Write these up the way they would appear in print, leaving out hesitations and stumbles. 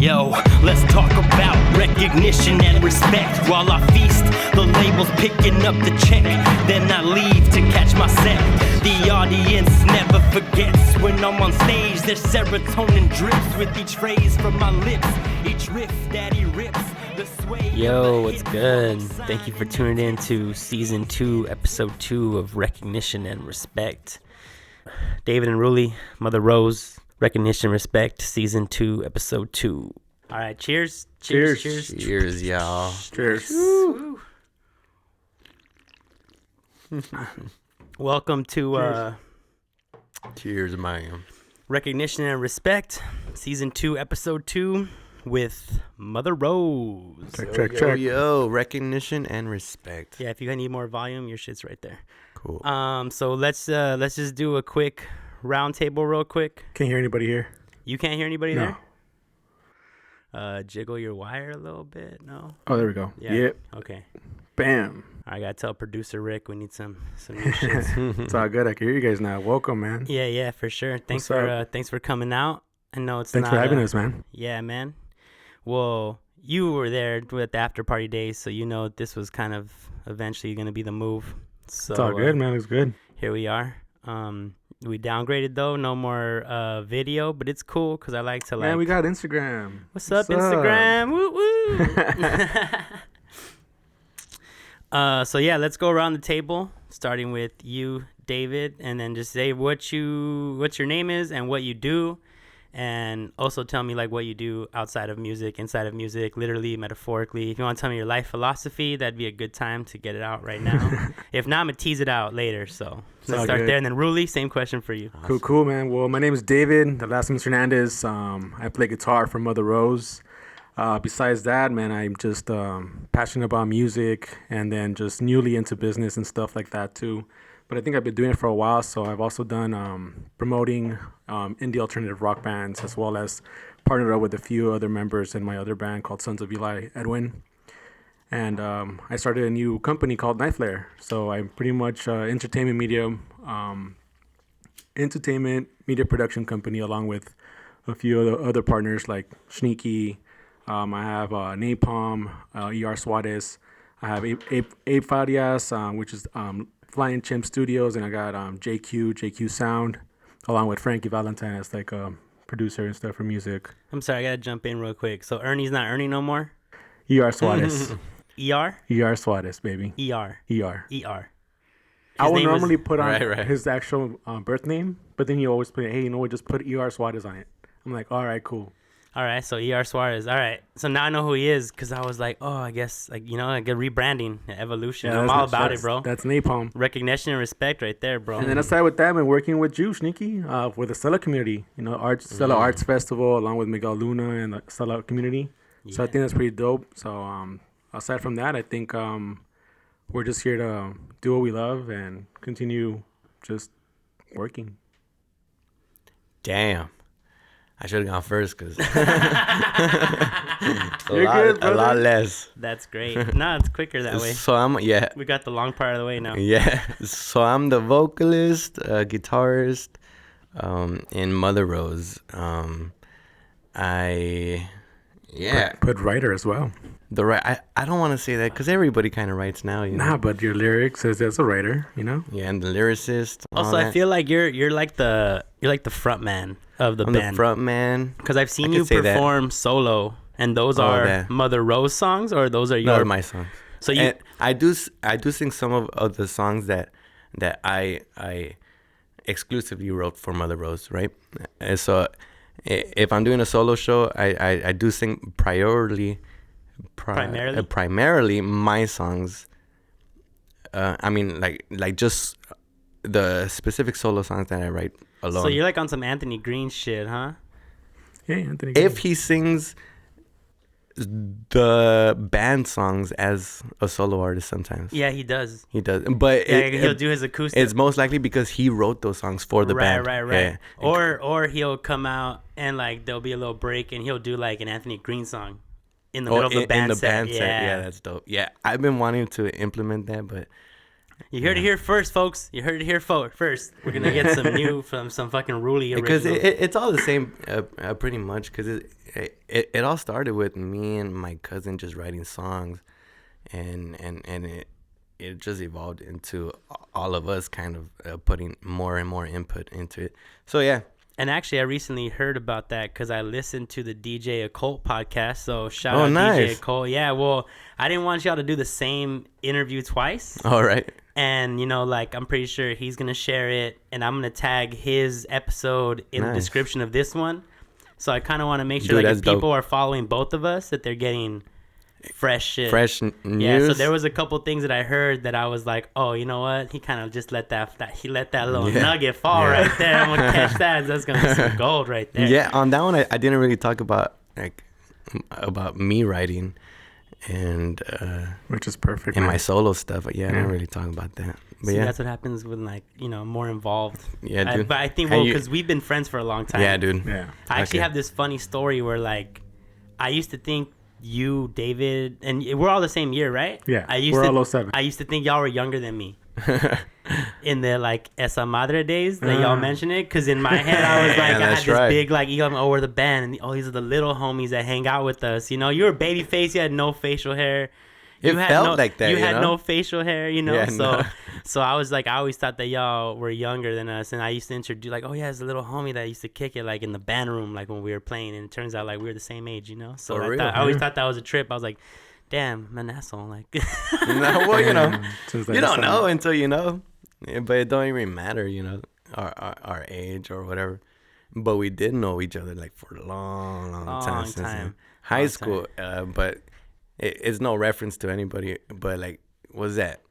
Yo, let's talk about recognition and respect. While I feast, the label's picking up the check. Then I leave to catch my set. The audience never forgets when I'm on stage. There's serotonin drips with each phrase from my lips. Each riff that he rips. The sway. Yo, what's good? Thank you for tuning in to Season 2, Episode 2 of Recognition and Respect. David and Ruly, Mother Rose, Recognition, Respect, Season 2, Episode 2. All right, cheers. Cheers, y'all. Cheers. Welcome to Cheers, man. Recognition and Respect, Season 2, Episode 2 with Mother Rose. Check. Yo, recognition and respect. Yeah, if you need more volume, your shit's right there. Cool. So let's just do a quick round table real quick. Can't hear anybody here. You can't hear anybody No. there? Jiggle your wire a little bit. No? Oh, there we go. Yeah. Yep. Okay. Bam. I gotta tell producer Rick we need some new shit. It's all good. I can hear you guys now. Welcome, man. Yeah, for sure. Thanks for coming out. I know it's Thanks for having us, man. Yeah, man. Well, you were there with the after party days, so you know this was kind of eventually gonna be the move. So It's all good, man. It's good. Here we are. We downgraded though, no more video, but it's cool because I like to Man, we got Instagram. What's up, Instagram? Woo woo. So yeah, let's go around the table, starting with you, David, and then just say what your name is and what you do, and also tell me like what you do outside of music, inside of music, literally, metaphorically. If you want to tell me your life philosophy, that'd be a good time to get it out right now. If not, I'm gonna tease it out later. So let's start there, and then Ruly, same question for you. Awesome. Cool, man. Well, my name is David. The last name is Hernandez. I play guitar for Mother Rose. Besides that, man, I'm just passionate about music and then just newly into business and stuff like that too. But I think I've been doing it for a while, so I've also done promoting indie alternative rock bands, as well as partnered up with a few other members in my other band called Sons of Eli Edwin. And I started a new company called Night Flare. So I'm pretty much entertainment media production company, along with a few other partners like SHNEAKY. I have Napalm, ER Suarez. I have Abe Farias, which is Flying Chimp Studios, and I got JQ Sound, along with Frankie Valentine as like a producer and stuff for music. I'm sorry, I gotta jump in real quick. So Ernie's not Ernie no more? ER Suarez. ER? ER Suarez, baby. ER. I would normally put on his actual birth name, but then he always put, hey, just put ER Suarez on it. I'm like, all right, cool. All right, so ER Suarez. All right, so now I know who he is because I was like, I guess like like a rebranding, evolution. Yeah, I'm all about it, bro. That's Napalm. Recognition and respect, right there, bro. And then aside with that, I've been working with you, SHNEAKY, with the Stella community. Stella Arts Festival, along with Miguel Luna and the Stella community. Yeah. So I think that's pretty dope. So aside from that, I think we're just here to do what we love and continue just working. Damn. I should have gone first because a lot less. That's great. No, it's quicker that way. So we got the long part of the way now. Yeah. So I'm the vocalist, guitarist, in Mother Rose. Put writer as well. I don't want to say that because everybody kind of writes now. Nah, but your lyrics says as a writer, Yeah, and the lyricist. Also, I feel like you're like the front man of the band. The front man. Because I've seen you perform solo, and those are Mother Rose songs, or those are your? No, my songs. So I do sing some of the songs that I exclusively wrote for Mother Rose, right? And so if I'm doing a solo show, I do sing primarily my songs. I mean, like just the specific solo songs that I write alone. So you're like on some Anthony Green shit, huh? Yeah, Anthony Green. If he sings the band songs as a solo artist sometimes. Yeah, he does. But he'll do his acoustic. It's most likely because he wrote those songs for the band. Right. Yeah. Or he'll come out and like there'll be a little break and he'll do like an Anthony Green song in the middle of the band set. Yeah, that's dope. Yeah, I've been wanting to implement that, but You heard it here first, folks. You heard it here first. We're gonna get some new from some fucking Ruly because originals. it's all the same, pretty much. Because it all started with me and my cousin just writing songs, and it just evolved into all of us kind of putting more and more input into it. So yeah. And actually, I recently heard about that because I listened to the DJ Occult podcast. So shout out nice. DJ Occult. Yeah, well, I didn't want y'all to do the same interview twice. All right. And, you know, like, I'm pretty sure he's going to share it. And I'm going to tag his episode in the description of this one. So I kind of want to make sure, if people are following both of us, that they're getting fresh shit. Fresh news. Yeah, so there was a couple things that I heard that I was like, oh, you know what? He kind of just let that little nugget fall right there. I'm gonna catch that. That's gonna be some gold right there. Yeah, on that one, I didn't really talk about me writing, and which is perfect. And my solo stuff. Yeah, I didn't really talk about that. But see, that's what happens when, like, you know, more involved. Yeah, dude. But I think because we've been friends for a long time. Yeah, dude. Yeah. I actually have this funny story where, like, I used to think you, David, and we're all the same year, right? Yeah, we're all 07. I used to think y'all were younger than me. In the, like, Esa Madre days that y'all mentioned it, because in my head I was like, I had this big, like, we're the band, and these are the little homies that hang out with us. You know, you were baby face, you had no facial hair. It felt like that. You had no facial hair, you know. Yeah, so I was like, I always thought that y'all were younger than us, and I used to introduce, like, it's a little homie that used to kick it, like, in the band room, like, when we were playing, and it turns out, like, we were the same age, you know. So I always thought that was a trip. I was like, damn, I'm an asshole, like. Well, you know, you don't know until you know, but it don't even matter, you know, our age or whatever. But we did know each other, like, for a long time since high school, but. It's no reference to anybody, but, like, what's that?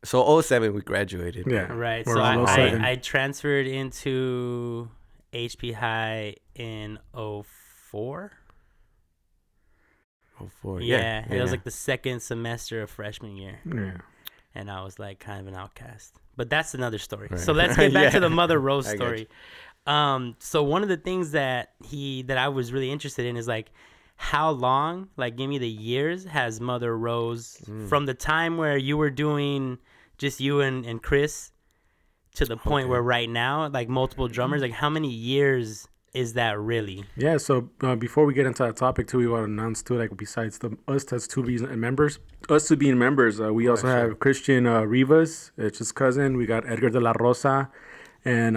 So 07 we graduated. Yeah. Right. So I transferred into HP High in 04. 04. Yeah. It was like the second semester of freshman year. Yeah. And I was, like, kind of an outcast. But that's another story. Right. So let's get back to the Mother Rose story. So one of the things that I was really interested in is, like, how long, like, give me the years, has Mother Rose from the time where you were doing just you and Chris to the point where right now, like, multiple drummers, like, how many years is that really? Yeah, so before we get into that topic too, we want to announce too, like, besides us two being members, we also have Christian Rivas, it's his cousin. We got Edgar de la Rosa, and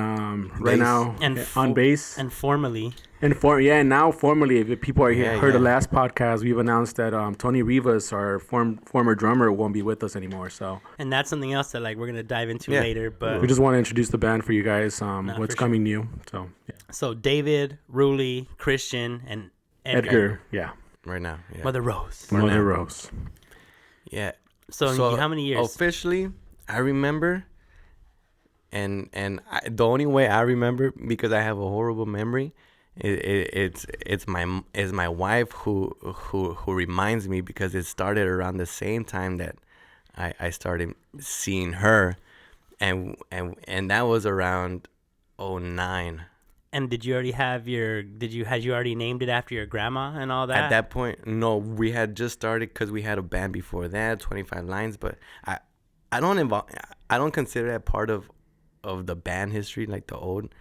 right now on bass, and formally. And now formally, if people are here, heard the last podcast, we've announced that Tony Rivas, our former drummer, won't be with us anymore. So, and that's something else that, like, we're gonna dive into later. But we just want to introduce the band for you guys. What's coming new? So, So David, Ruly, Christian, and Edgar. Yeah. Right now. Yeah. Mother Rose. Mother Rose. Yeah. So how many years? Officially, I remember. And the only way I remember, because I have a horrible memory, it's my wife who reminds me, because it started around the same time that I started seeing her, and that was around 09. And did you already had you already named it after your grandma and all that? At that point, no, we had just started because we had a band before that, 25 Lines, but I don't consider that part of the band history, like the old,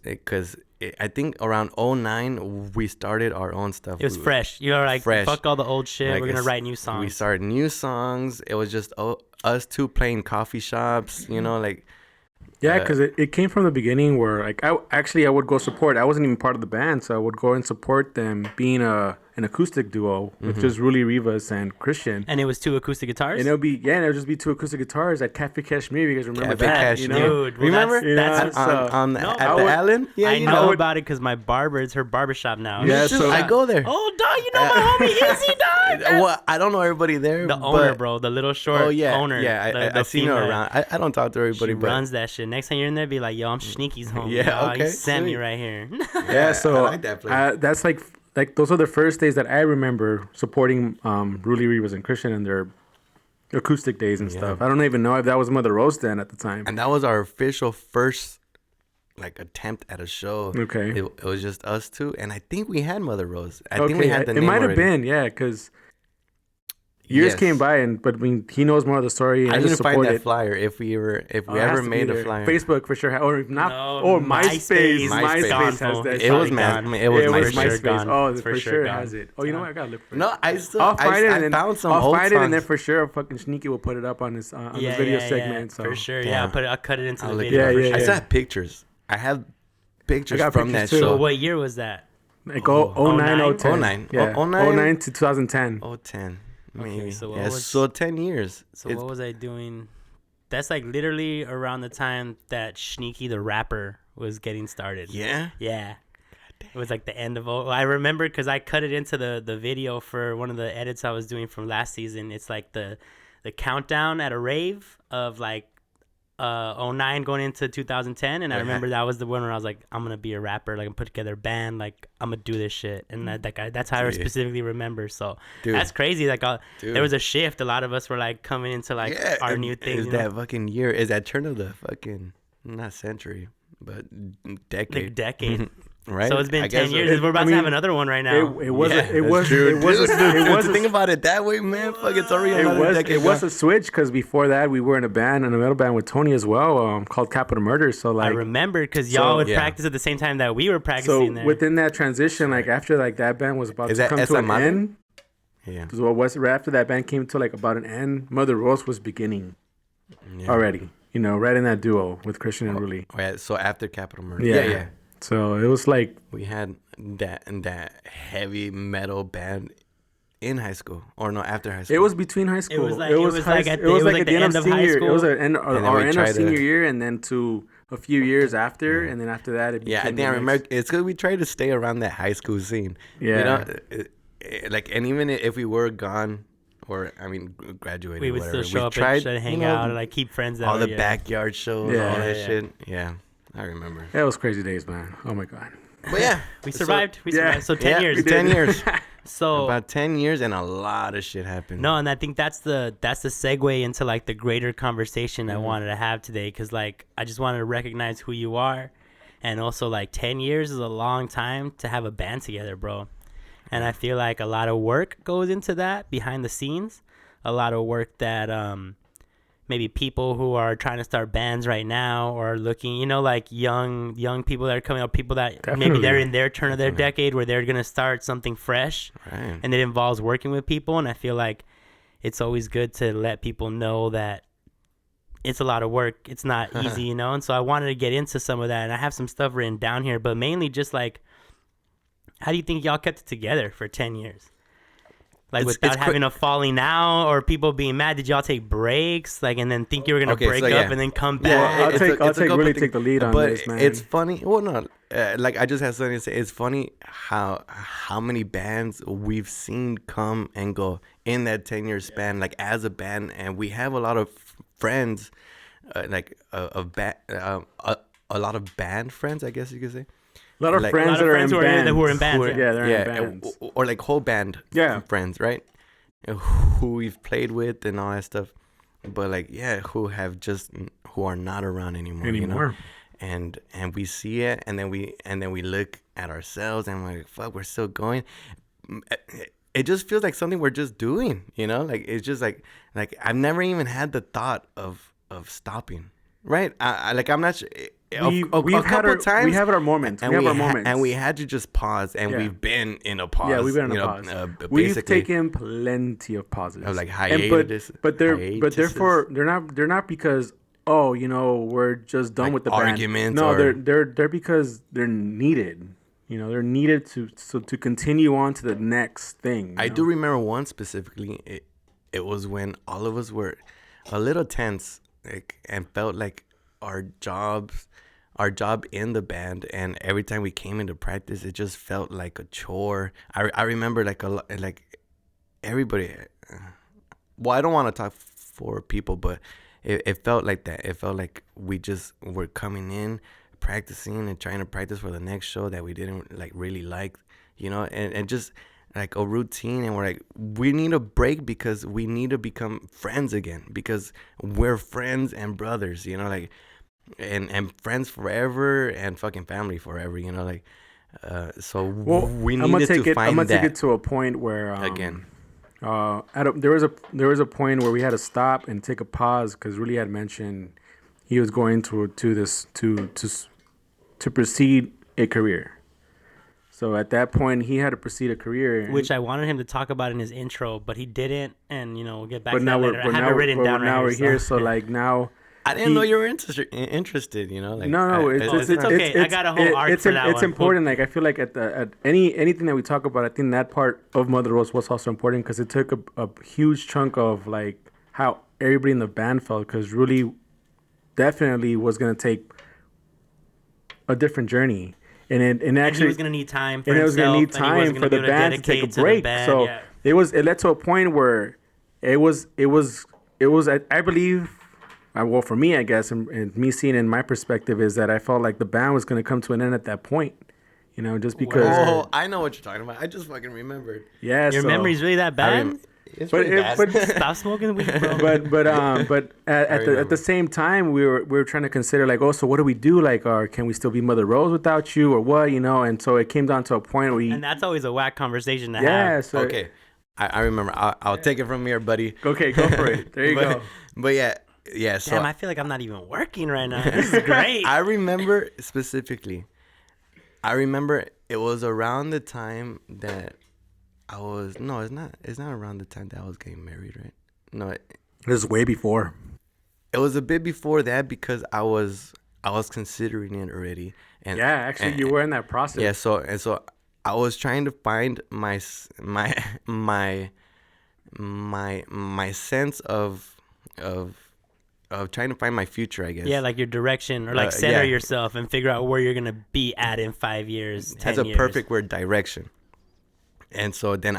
because I think around 09 we started our own stuff. It was fresh. You were like, fuck all the old shit. Like, we're gonna write new songs. We started new songs. It was just us two playing coffee shops, you know, like. Yeah, because it came from the beginning where, like, I would go support. I wasn't even part of the band, so I would go and support them, being an acoustic duo with just Ruly, Rivas, and Christian. And it was two acoustic guitars? And it would just be two acoustic guitars at Cafe Kashmir. You guys remember that? Dude, remember? That's at the Allen? Yeah, I know about it because my barber, it's her barbershop now. Yeah, so I go there. Oh, dog, you know my homie Izzy, dog. Well, I don't know everybody there. The owner, bro, the little short owner. Yeah, I seen her around. I don't talk to everybody, but runs that shit. Next time you're in there, be like, yo, I'm SHNEAKY's homie. Yeah, okay. He sent me right here. Yeah, so I like that place. That's like those are the first days that I remember supporting Ruly, Rivas, and Christian in their acoustic days and stuff. I don't even know if that was Mother Rose then at the time. And that was our official first, like, attempt at a show. Okay. It was just us two, and I think we had Mother Rose. I think we had the name. It might have already. been, because Years Yes. came by, but I mean, he knows more of the story. And I need to find that it. flyer if we Oh, ever made a flyer. Facebook for sure, or if not, No, or MySpace. MySpace. MySpace has that. It was shit. man. It was It was MySpace. MySpace. Oh, For for sure sure it gone. has it. Oh, you know what? I gotta look for it. No, I still. I'll find it, and then found some I'll old find it, and then songs. for sure, fucking Sneaky will put it up on his video segment. So. For sure. Yeah. Yeah, I'll cut it into I'll the look video. it up. for Yeah, sure. I yeah. still have pictures. I have pictures I got from pictures that too. show. So what year was that? Like 09, 010. 09. Yeah. 09? 09 to 2010. 10. Okay, Maybe. so what Yeah, was- so 10 years. So what was I doing? That's like literally around the time that SHNEAKY the rapper was getting started. Yeah? Yeah. It was like the end of I remember because I cut it into the video for one of the edits I was doing from last season. It's like the countdown at a rave of like 09 going into 2010, and I remember that was the one where I was like, I'm gonna be a rapper, like I'm put together a band, like I'm gonna do this shit, and that's how I specifically remember. So that's crazy. Like there was a shift. A lot of us were like coming into like our new thing. Is that fucking year? Is that turn of the fucking not century, but decade? Like decade. Right. So it's been I 10 guess years. so. We're about to have another one right now. It was Yeah, it was that's true. it was Dude, it was to think about it that way, man. Fuck, it's already another decade. it was a switch because before that we were in a metal band with Tony as well, called Capital Murder. So like I remember because y'all would yeah. practice at the same time that we were so practicing there. within that transition, like after like that band was about Is to that come to an Esa end. Yeah. So what was right after that band came to like about an end, Mother Rose was beginning already. You know, right in that duo with Christian and Ruly. Oh, yeah. So after Capital Murder. Yeah. So it was like We had that heavy metal band in high school, or no, after high school. it was between high school. It was like- it was like at the end of high senior. It was school. at then our we end of tried to- senior year, and then to a few years after, and then after that, it became Yeah, I think the I next- remember. It's because we tried to stay around that high school scene. Yeah. You know, like, and even if we were gone, or I mean, graduated, we would whatever, still show we up tried, and try to hang you know, out and like keep friends. That all way, the backyard shows, Yeah, all that yeah. shit. Yeah, I remember. It was crazy days, man. Oh my god. But yeah, We survived. We yeah. survived. So 10 years. 10 years. So About 10 years, and a lot of shit happened. no, and I think that's the segue into like the greater conversation I wanted to have today, because like I just wanted to recognize who you are, and also like 10 years is a long time to have a band together, bro. And I feel like a lot of work goes into that behind the scenes, a lot of work that maybe people who are trying to start bands right now or looking, you know, like young people that are coming up, people that maybe they're in their turn of their decade where they're gonna start something fresh, Right. and it involves working with people. And I feel like it's always good to let people know that it's a lot of work. It's not easy, you know. And so I wanted to get into some of that, and I have some stuff written down here, but mainly just like, how do you think y'all kept it together for 10 years? Like without having a falling out or people being mad? Did y'all take breaks, like, and then think you were gonna break up and then come back? I'll take the lead on but this, man. it's funny. Well, no, like I just have something to say. It's funny how many bands we've seen come and go in that 10-year span, like as a band, and we have a lot of friends, like a lot of band friends, I guess you could say. a lot of like- friends A lot of that are friends in who are in- bands. who are in bands, Yeah, they're Yeah, in bands. or like whole band Yeah. friends, right? Who we've played with and all that stuff, but like who are not around anymore. You know? And we see it, and then we look at ourselves and we're like, fuck, we're still going. It just feels like something we're just doing, you know? Like it's just like I've never even had the thought of stopping, right? I'm not sure. We've had our moments. And we have our moments. and we had to just pause, and we've been in a pause. Yeah, we've been in a pause. We've Basically, taken plenty of pauses. Of, like, but therefore they're not because we're just done Like with the arguments band. or- No, they're because they're needed. You know, they're needed to continue on to the next thing. I do remember one specifically. It was when all of us were a little tense, like, and felt like our job in the band, and every time we came into practice, it just felt like a chore. I remember like everybody. Well, I don't want to talk for people, but it felt like that. It felt like we just were coming in, practicing and trying to practice for the next show that we didn't like really like, you know, and just like a routine, and we're like, we need a break because we need to become friends again, because we're friends and brothers, you know, like and friends forever and fucking family forever, you know, like so we needed to find that. I'm gonna take it to a point where again. There was a point where we had to stop and take a pause because Ruly had mentioned he was going to proceed a career. So at that point, he had to proceed a career, which I wanted him to talk about in his intro, but he didn't. And we'll get back to that later. I have it written down. Now we're here, so like now. I didn't know you were interested. Like no, it's okay. I got a whole arc for that one. It's important. Like I feel like at anything that we talk about, I think that part of Mother Rose was also important because it took a huge chunk of like how everybody in the band felt. Because Ruly definitely was gonna take a different journey, and actually he was gonna need time for and himself, it was gonna need time for the band to take a break. So it led to a point where it was I believe. Well, for me, I guess, and me seeing it in my perspective is that I felt like the band was going to come to an end at that point, just because. Oh, I know what you're talking about. I just fucking remembered. Yeah, your memory's really that bad. It's pretty bad. But stop smoking weed, bro. But at the same time, we were trying to consider like, so what do we do? Like, or can we still be Mother Rose without you, or what? And so it came down to a point where and that's always a whack conversation to have. Yeah. So okay, I remember. I'll take it from here, buddy. Okay, go for it. There you go. But yeah. Yeah, so damn, I feel like I'm not even working right now. This is great. I remember specifically. It was around the time that I was. No, it's not. It's not around the time that I was getting married, right? No, this is way before. It was a bit before that because I was considering it already. And yeah, actually, you were in that process. Yeah, so I was trying to find my sense of trying to find my future, I guess. Yeah, like your direction, or like center yourself and figure out where you're gonna be at in 5 years, 10 That's years. a perfect word, direction. And so then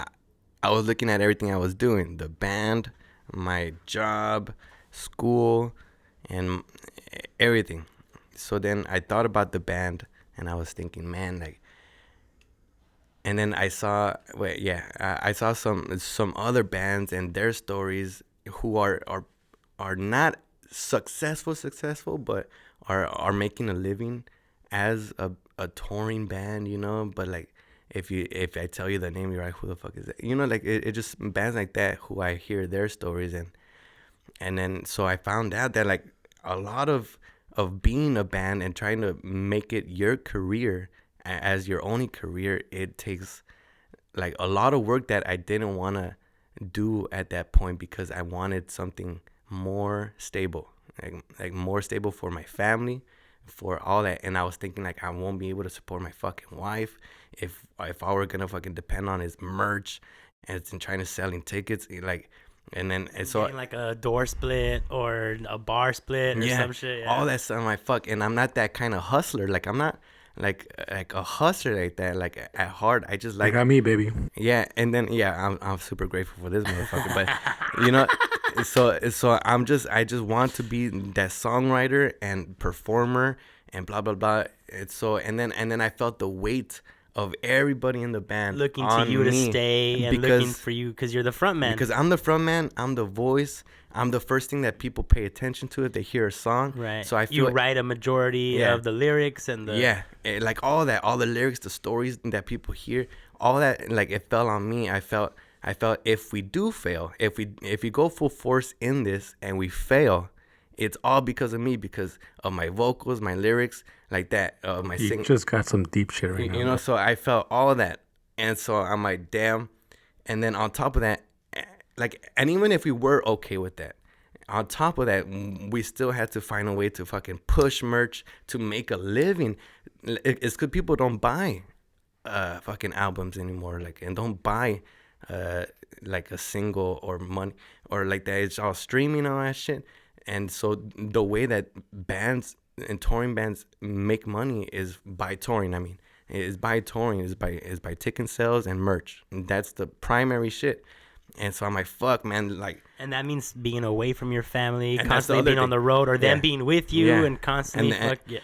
I was looking at everything I was doing: the band, my job, school, and everything. So then I thought about the band, and I was thinking, man, like. And then I saw, I saw some other bands and their stories who are not successful, but are making a living as a touring band, But like, if I tell you the name, you're like, who the fuck is that? Like it just bands like that who I hear their stories and then so I found out that like a lot of being a band and trying to make it your career as your only career, it takes like a lot of work that I didn't want to do at that point because I wanted something more stable, like more stable for my family, for all that. And I was thinking like I won't be able to support my fucking wife if I were gonna fucking depend on his merch and trying to selling tickets, like. And so getting like a door split or a bar split or some shit. Yeah. All that stuff. I'm like, fuck. And I'm not that kind of hustler. Like I'm not like a hustler like that. Like at heart, I just like. You got me, baby. Yeah, and then I'm super grateful for this motherfucker. But so I just want to be that songwriter and performer and blah blah blah. And then I felt the weight of everybody in the band looking to you to stay and looking for you because you're the front man. Because I'm the front man, I'm the voice, I'm the first thing that people pay attention to if they hear a song. Right. So I feel you write a majority of the lyrics and the like all that, all the lyrics, the stories that people hear, all that, like it fell on me. I felt if we do fail, if we go full force in this and we fail, it's all because of me, because of my vocals, my lyrics, like that. My singing. You just got some deep shit right now. So I felt all of that. And so I'm like, damn. And then on top of that, like, and even if we were okay with that, on top of that, we still had to find a way to fucking push merch to make a living. It's because people don't buy fucking albums anymore, like, and don't buy like a single or money or like that. It's all streaming and all that shit. And so the way that bands and touring bands make money is by touring. I mean, is by touring, is by ticket sales and merch. And that's the primary shit. And so I'm like, fuck, man, like. And that means being away from your family, constantly being on the road, or them being with you, and constantly.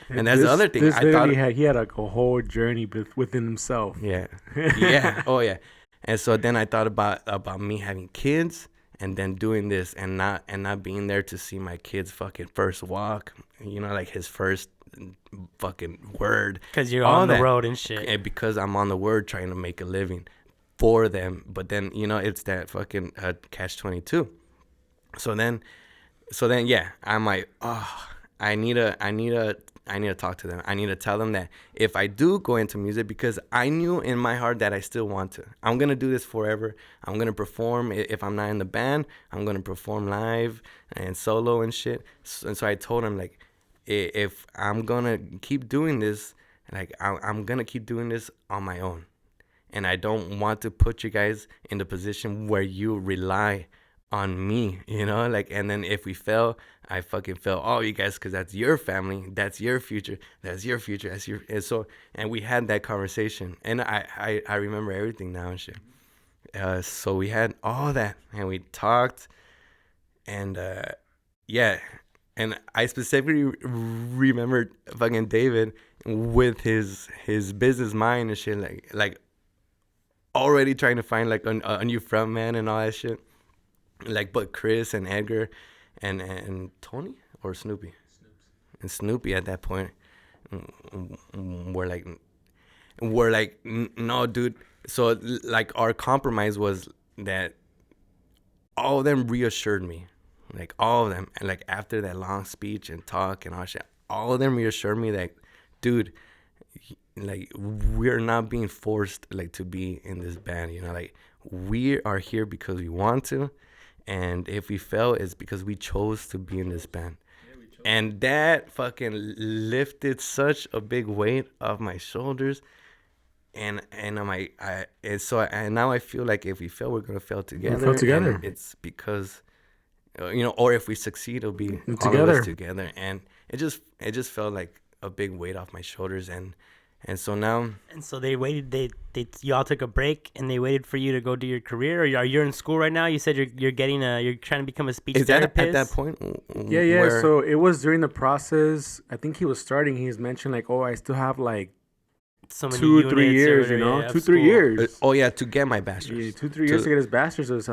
And that's the other thing. I thought he had like a whole journey within himself. Yeah, yeah, oh yeah. And so then I thought about me having kids. And then doing this and not being there to see my kid's fucking first walk, like his first fucking word. Because you're on the road and shit. And because I'm on the word trying to make a living. for them. But then, you know, it's that fucking catch-22. So then, yeah, I'm like, oh, I need to talk to them. I need to tell them that if I do go into music, because I knew in my heart that I still want to. I'm going to do this forever. I'm going to perform. If I'm not in the band, I'm going to perform live and solo and shit. And so I told him, like, if I'm going to keep doing this, like, I'm going to keep doing this on my own. And I don't want to put you guys in the position where you rely on me, you know, like, and then if we fail, I fucking fail all you guys, because that's your family, that's your future, that's your future, that's your, and we had that conversation, and I remember everything now and shit. So we had all that, and we talked, and yeah, and I specifically remembered fucking David with his business mind and shit, like already trying to find like a new front man and all that shit. Like, but Chris and Edgar and Tony or Snoopy? And Snoopy at that point were like, no, dude. So, like, our compromise was that all of them reassured me. Like, all of them. And, like, after that long speech and talk and all that shit, all of them reassured me that, dude, like, we're not being forced, like, to be in this band, you know? Like, we are here because we want to. And if we fail, it's because we chose to be in this band. And that fucking lifted such a big weight off my shoulders. And I'm like, and now I feel like if we fail, we're gonna fail together. We'll fail together. And it's because, you know, or if we succeed, it'll be together. All of us together. And it just felt like a big weight off my shoulders. And so now. And so they waited. Y'all took a break, and they waited for you to go do your career. Or are you in school right now? You said you're trying to become a speech therapist. At that point? Yeah. So it was during the process. I think he was starting. He's mentioned like, oh, I still have like so many 2-3 years, you know, 2-3 years. Oh yeah, to get my bachelor's. Yeah, 2-3 years to get his bachelor's.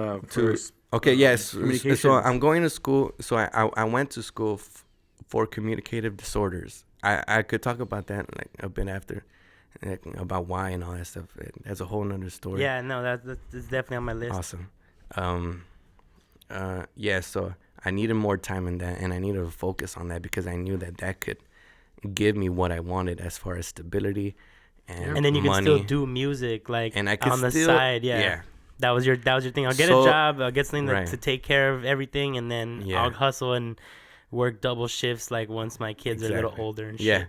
Okay, yes. So I'm going to school. So I went to school for communicative disorders. I could talk about that like a bit after, like, about why and all that stuff. That's a whole nother story. Yeah, no, that's definitely on my list. Awesome. Yeah, so I needed more time in that, and I needed to focus on that because I knew that could give me what I wanted as far as stability and then you money. can still do music like and I could on the side. Yeah. That was your thing. I'll get a job. I'll get something to take care of everything, and then I'll hustle and work double shifts like once my kids are a little older and shit. Yeah.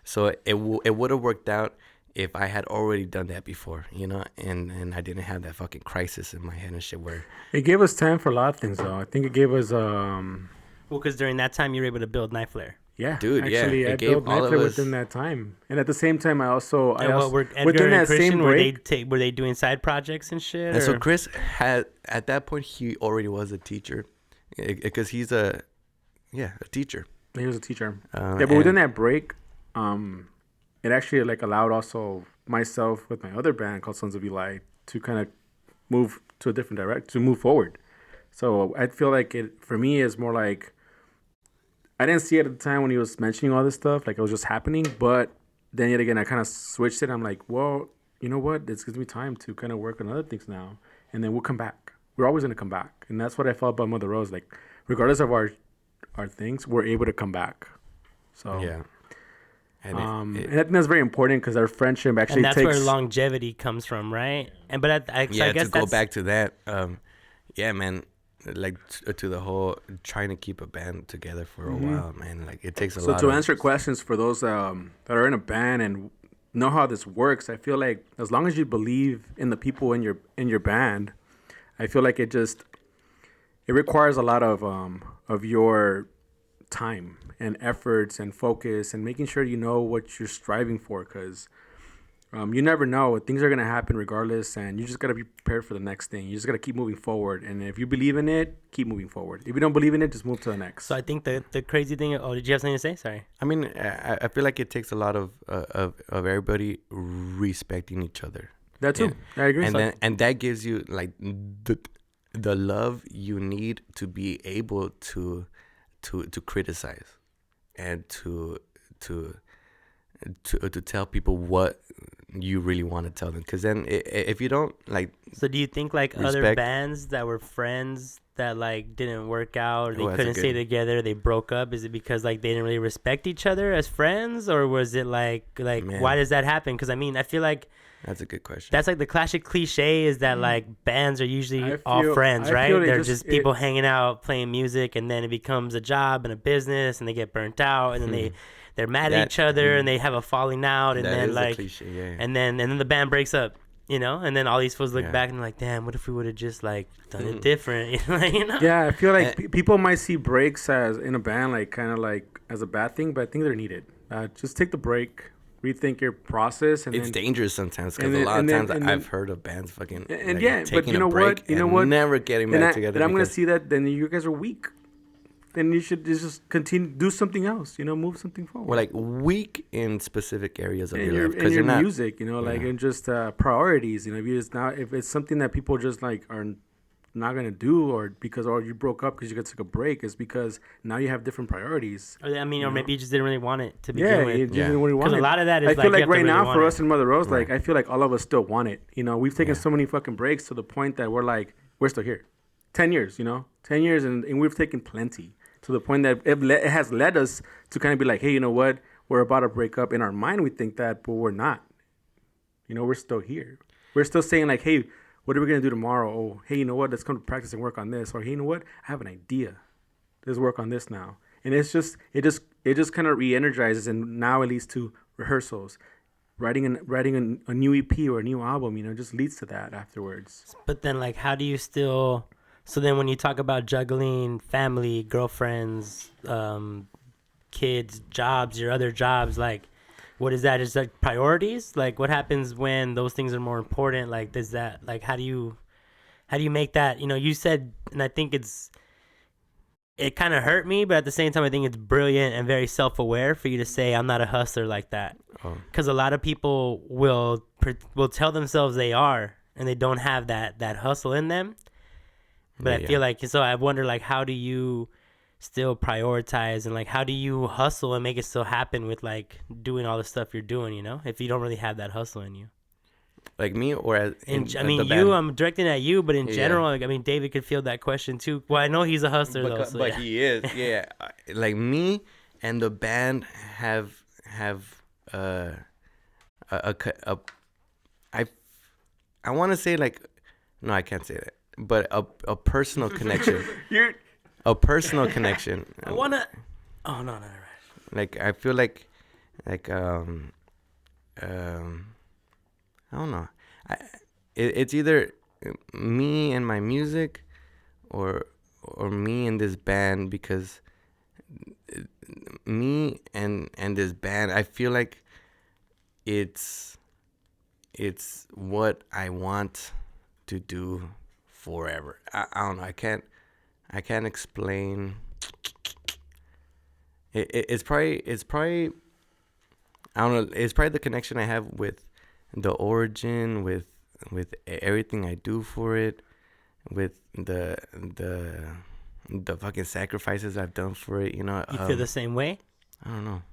So it would have worked out if I had already done that before, you know, and I didn't have that fucking crisis in my head and shit where... It gave us time for a lot of things, though. I think it gave us... Well, because during that time, you were able to build Knife Flare. Yeah. Dude, actually, I built Knife Flare within that time. And at the same time, I also... Edgar within that Christian, same break... Were they doing side projects and shit? And so Chris had... At that point, he already was a teacher. Because he's a teacher. He was a teacher. But within that break... it actually like allowed also myself with my other band called Sons of Eli to kind of move to a different direction, to move forward. So I feel like it for me is more like I didn't see it at the time when he was mentioning all this stuff, like it was just happening. But then yet again, I kind of switched it. I'm like, well, you know what? This gives me time to kind of work on other things now, and then we'll come back. We're always gonna come back, and that's what I felt about Mother Rose. Like regardless of our things, we're able to come back. So yeah. And I think that's very important because our friendship actually and that's where longevity comes from, right? And I guess to go back to that, yeah, man, like to the whole trying to keep a band together for a while, man. Like it takes a lot. So to answer questions for those that are in a band and know how this works, I feel like as long as you believe in the people in your band, I feel like it requires a lot of your time and efforts and focus and making sure you know what you're striving for, because you never know, things are going to happen regardless, and you just got to be prepared for the next thing. You just got to keep moving forward, and if you believe in it, keep moving forward. If you don't believe in it, just move to the next. So I think the crazy thing, did you have something to say? Sorry. I mean, I feel like it takes a lot of everybody respecting each other. That too. Yeah. I agree. And that gives you like the love you need to be able to criticize and to tell people what you really want to tell them. Because then if you don't like, so do you think like other bands that were friends that like didn't work out, or they couldn't stay together, they broke up, is it because like they didn't really respect each other as friends, or was it like why does that happen? Because I mean, I feel like that's a good question. That's like the classic cliche is that like bands are usually all friends, right? They're just people hanging out, playing music, and then it becomes a job and a business, and they get burnt out, and then they're mad at each other, and they have a falling out, and then like, cliche, and then the band breaks up, you know, and then all these fools look back and they're like, damn, what if we would have just like done it different, you know? Yeah, I feel like people might see breaks as in a band like kind of like as a bad thing, but I think they're needed. Just take the break. Rethink your process, and it's dangerous sometimes because a lot of times I've heard of bands fucking but you know what, never getting back together. And I'm gonna see that then you guys are weak. Then you should just continue, do something else, you know, move something forward. Well, like weak in specific areas of your life because you're not music, you know, like in just priorities, you know. If it's something that people just like are not gonna do, or you broke up because you got to take a break, is because now you have different priorities. I mean, or maybe you just didn't really want it to begin with. Yeah, because a lot of that is I feel like right really now for us in Mother Rose, like I feel like all of us still want it. You know, we've taken so many fucking breaks to the point that we're like, we're still here. 10 years, you know, 10 years, and we've taken plenty to the point that it has led us to kind of be like, hey, you know what, we're about to break up. In our mind, we think that, but we're not. You know, we're still here. We're still saying like, hey, what are we going to do tomorrow? Oh, hey, you know what? Let's come to practice and work on this. Or, hey, you know what? I have an idea. Let's work on this now. And it just kind of re-energizes, and now it leads to rehearsals. Writing a new EP or a new album, you know, just leads to that afterwards. But then, like, how do you still... So then when you talk about juggling family, girlfriends, kids, jobs, your other jobs, like... What is that? Is that priorities? Like, what happens when those things are more important? Like, does that, like, how do you make that, you know, you said, and I think it kind of hurt me, but at the same time, I think it's brilliant and very self-aware for you to say, I'm not a hustler like that. Because a lot of people will tell themselves they are, and they don't have that hustle in them. But I feel like, so I wonder, like, how do you still prioritize, and like how do you hustle and make it still happen with like doing all the stuff you're doing, you know, if you don't really have that hustle in you? Like me, or I'm directing at you, but in general, like, I mean, David could feel that question too. Well, I know he's a hustler but he is, like me and the band have I want to say, like, no, I can't say that, but a personal connection. A personal connection. I wanna. Oh no. Like I feel like I don't know. It's either me and my music, or me and this band, because me and this band, I feel like it's what I want to do forever. I don't know. I can't explain. It's probably I don't know. It's probably the connection I have with the origin, with everything I do for it, with the fucking sacrifices I've done for it. You know. You feel the same way? I don't know.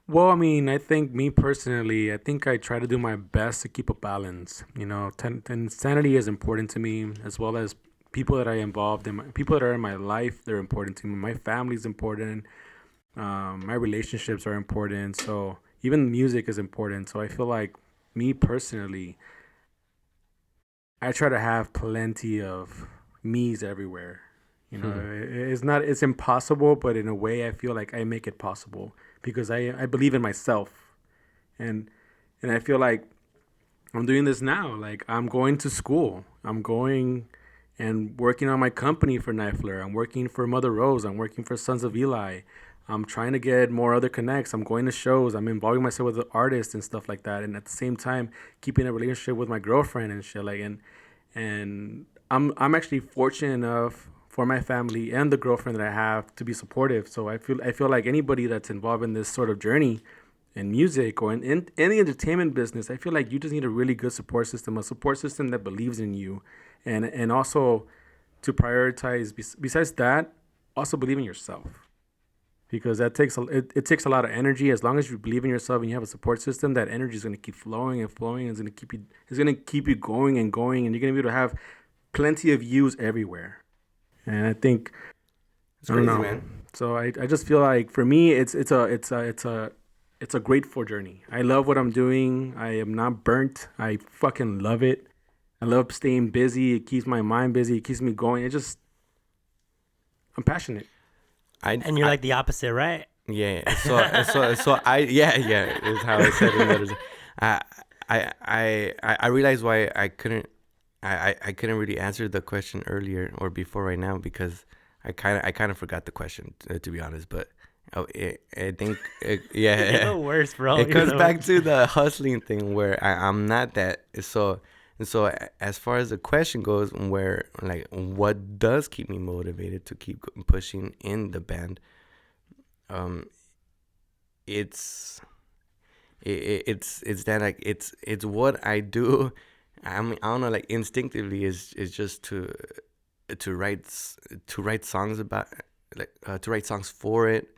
Well, I mean, I think me personally, I think I try to do my best to keep a balance. You know, sanity is important to me, as well as people that I involved in, people that are in my life, they're important to me. My family's important. My relationships are important. So even music is important. So I feel like me personally, I try to have plenty of me's everywhere. You know, it's impossible, but in a way I feel like I make it possible because I believe in myself. And I feel like I'm doing this now. Like, I'm going to school. I'm going and working on my company for Nifler. I'm working for Mother Rose. I'm working for Sons of Eli. I'm trying to get more other connects. I'm going to shows. I'm involving myself with the artists and stuff like that. And at the same time, keeping a relationship with my girlfriend and shit. Like, and I'm actually fortunate enough for my family and the girlfriend that I have to be supportive. So I feel like anybody that's involved in this sort of journey in music or in any entertainment business, I feel like you just need a really good support system, a support system that believes in you. And also to prioritize, besides that, also believe in yourself. because that takes it takes a lot of energy. As long as you believe in yourself and you have a support system, that energy is going to keep flowing and flowing. It's going to keep you going and going, and you're going to be able to have plenty of views everywhere. And I think It's crazy, man. So I just feel like for me it's a grateful journey. I love what I'm doing. I am not burnt. I fucking love it. I love staying busy. It keeps my mind busy. It keeps me going. I'm passionate. And you're like the opposite, right? Yeah. So is how I said it. I realized why I couldn't really answer the question earlier or before right now, because I kind of forgot the question, to be honest. But I think You're the worst, bro. It comes back to the hustling thing, where I'm not that. So as far as the question goes, where like what does keep me motivated to keep pushing in the band, it's that like it's what I do. I mean, I don't know, like instinctively is just to write songs about, like to write songs for it,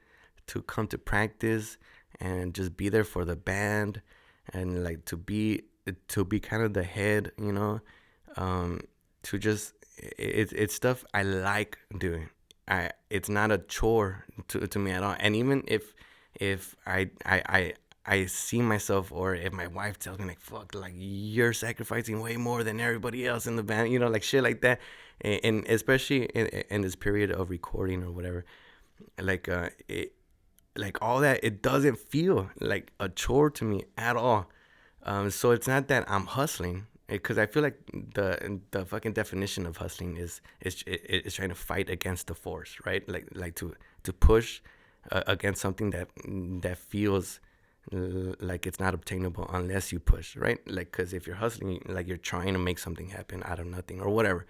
to come to practice and just be there for the band, and like to be kind of the head, you know, to just it's stuff I like doing. It's not a chore to me at all. And even if I see myself, or if my wife tells me like, fuck, like you're sacrificing way more than everybody else in the band, you know, like shit like that, and especially in this period of recording or whatever, like like all that, it doesn't feel like a chore to me at all. So it's not that I'm hustling, because I feel like the fucking definition of hustling is trying to fight against the force, right? Like to push against something that feels like it's not obtainable unless you push, right? Like, because if you're hustling, like you're trying to make something happen out of nothing or whatever.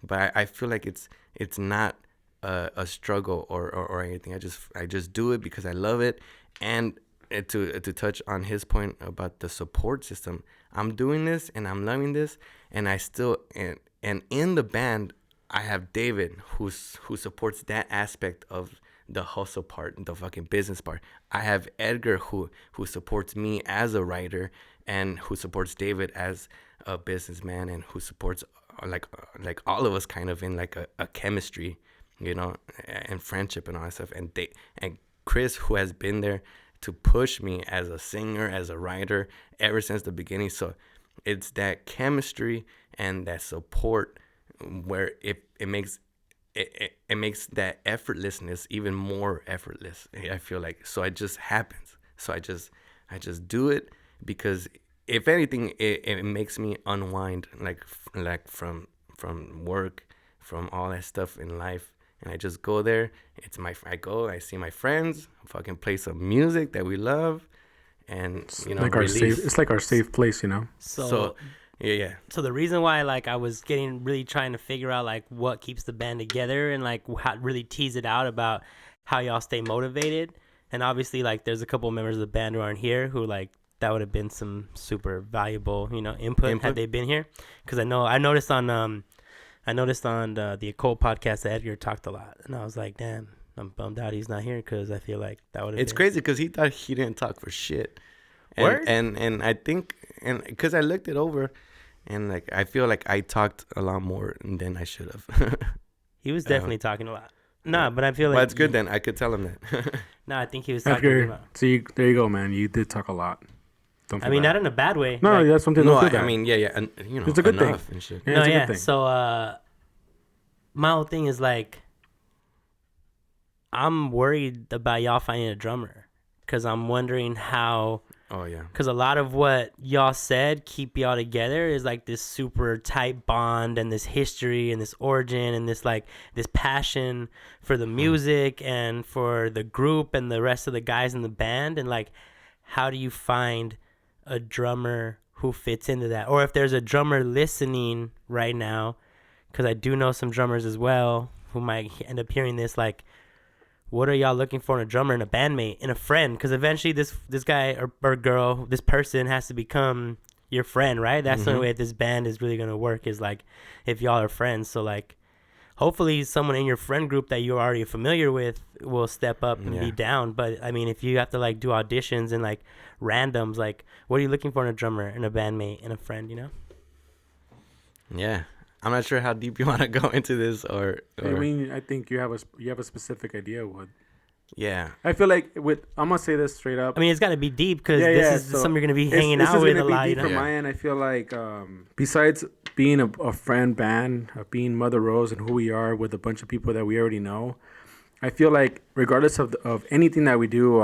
But I feel like it's not a struggle or anything. I just do it because I love it. And to touch on his point about the support system, I'm doing this and I'm loving this, and I still and in the band I have David who supports that aspect of the hustle part, the fucking business part. I have Edgar who supports me as a writer, and who supports David as a businessman, and who supports like all of us kind of in like a chemistry, you know, and friendship and all that stuff. And Chris, who has been there to push me as a singer, as a writer ever since the beginning. So it's that chemistry and that support where it makes that effortlessness even more effortless, I feel like. So it just happens. So I just do it because if anything, it makes me unwind, like from work, from all that stuff in life. And I just go there. I see my friends, fucking play some music that we love, and you know, like it's like our safe place, you know. So yeah. So the reason why like I was really trying to figure out like what keeps the band together, and like how really tease it out about how y'all stay motivated. And obviously like there's a couple of members of the band who aren't here who like that would have been some super valuable, you know, input had they been here. Because I noticed on the Occult podcast that Edgar talked a lot, and I was like, damn, I'm bummed out he's not here, because I feel like that would have. It's crazy because he thought he didn't talk for shit. Word? And I think, and because I looked it over, and like I feel like I talked a lot more than I should have. He was definitely talking a lot. Nah, but I feel like well, that's good then. I could tell him that. No, I think he was talking about. See, there you go, man. You did talk a lot. I mean, not in a bad way. No, like, that's something. No, I mean, yeah, and you know, it's a good thing. And shit. Yeah, it's a good thing. So, my whole thing is like, I'm worried about y'all finding a drummer, because I'm wondering how. Oh yeah. Because a lot of what y'all said keep y'all together is like this super tight bond, and this history, and this origin, and this passion for the music and for the group and the rest of the guys in the band. And like, how do you find a drummer who fits into that? Or if there's a drummer listening right now, because I do know some drummers as well who might end up hearing this, like, what are y'all looking for in a drummer, in a bandmate, in a friend? Because eventually this guy or girl, this person has to become your friend, right? That's the only way this band is really going to work, is like if y'all are friends. So like, hopefully someone in your friend group that you're already familiar with will step up and be down. But I mean, if you have to like do auditions and like randoms, like what are you looking for in a drummer and a bandmate and a friend, you know? Yeah. I'm not sure how deep you want to go into this or I mean, I think you have a specific idea what. Yeah. I feel like I'm gonna say this straight up. I mean, it's got to be deep because this is something you're gonna be hanging out with a lot. You know? From my end, I feel like besides being a friend band, being Mother Rose and who we are with a bunch of people that we already know, I feel like regardless of anything that we do,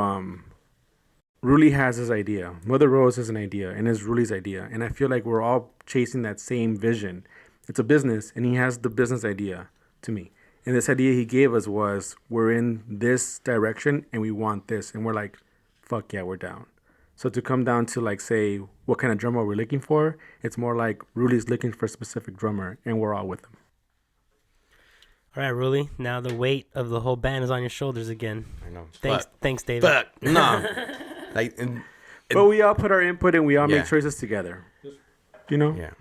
Ruly has his idea. Mother Rose has an idea, and it's Ruly's idea. And I feel like we're all chasing that same vision. It's a business, and he has the business idea to me. And this idea he gave us was, we're in this direction, and we want this. And we're like, fuck yeah, we're down. So to come down to, like, say, what kind of drummer we're looking for, it's more like Ruly's looking for a specific drummer, and we're all with him. All right, Ruly. Now the weight of the whole band is on your shoulders again. I know. Thanks, David. Fuck. No. But we all put our input and we all make choices together. You know? Yeah.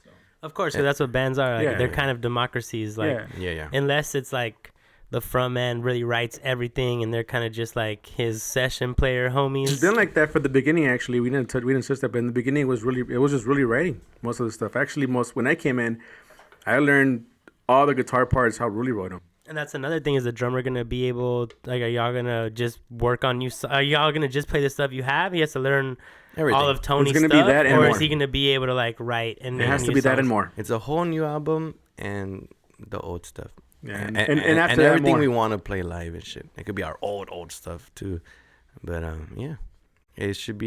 Of course, so that's what bands are. Like, they're kind of democracies. Like, Yeah. unless it's like the front man really writes everything, and they're kind of just like his session player homies. It's been like that for the beginning. Actually, we didn't touch that, but in the beginning, it was just really writing most of the stuff. Actually, when I came in, I learned all the guitar parts how Ruly wrote them. And that's another thing: is the drummer gonna be able? Like, are y'all gonna just work on new? Are y'all gonna just play the stuff you have? He has to learn everything. All of Tony's stuff, be that and or more. is he gonna be able to like write and? It has to be that and more. It's a whole new album and the old stuff. Yeah, and after everything that, we want to play live and shit. It could be our old stuff too, but it should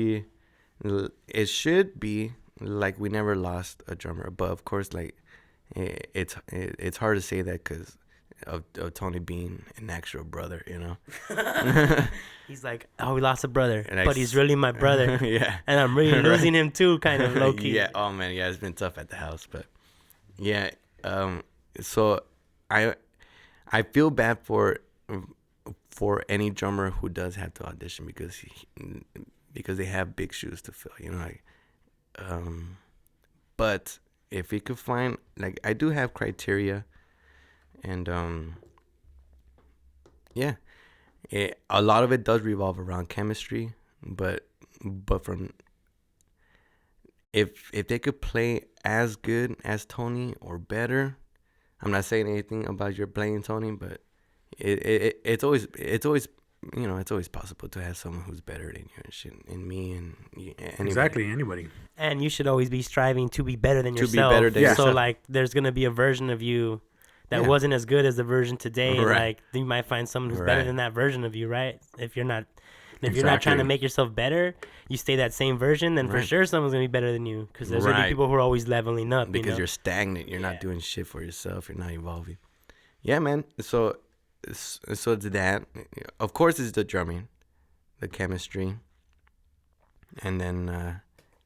be like we never lost a drummer. But of course, like it's hard to say that because of Tony being an actual brother, you know. He's like, oh, we lost a brother, but he's really my brother. Yeah, and I'm really losing him too, kind of low key. Yeah. Oh man, yeah, it's been tough at the house, but yeah. So I feel bad for any drummer who does have to audition because they have big shoes to fill, you know. Like, but if we could find, like, I do have criteria, and a lot of it does revolve around chemistry, but from if they could play as good as Tony or better. I'm not saying anything about your playing, Tony, but it's always you know, it's always possible to have someone who's better than you and shit, and me and anybody. Exactly, anybody. And you should always be striving to be better than yourself. To be better than yourself. So like, there's gonna be a version of you that wasn't as good as the version today. Right. And like, you might find someone who's better than that version of you, right? If you're not trying to make yourself better, you stay that same version, then for sure someone's gonna be better than you, because there's gonna be people who are always leveling up. Because you're stagnant, you're not doing shit for yourself, you're not evolving. Yeah, man. So it's that. Of course, it's the drumming, the chemistry, and then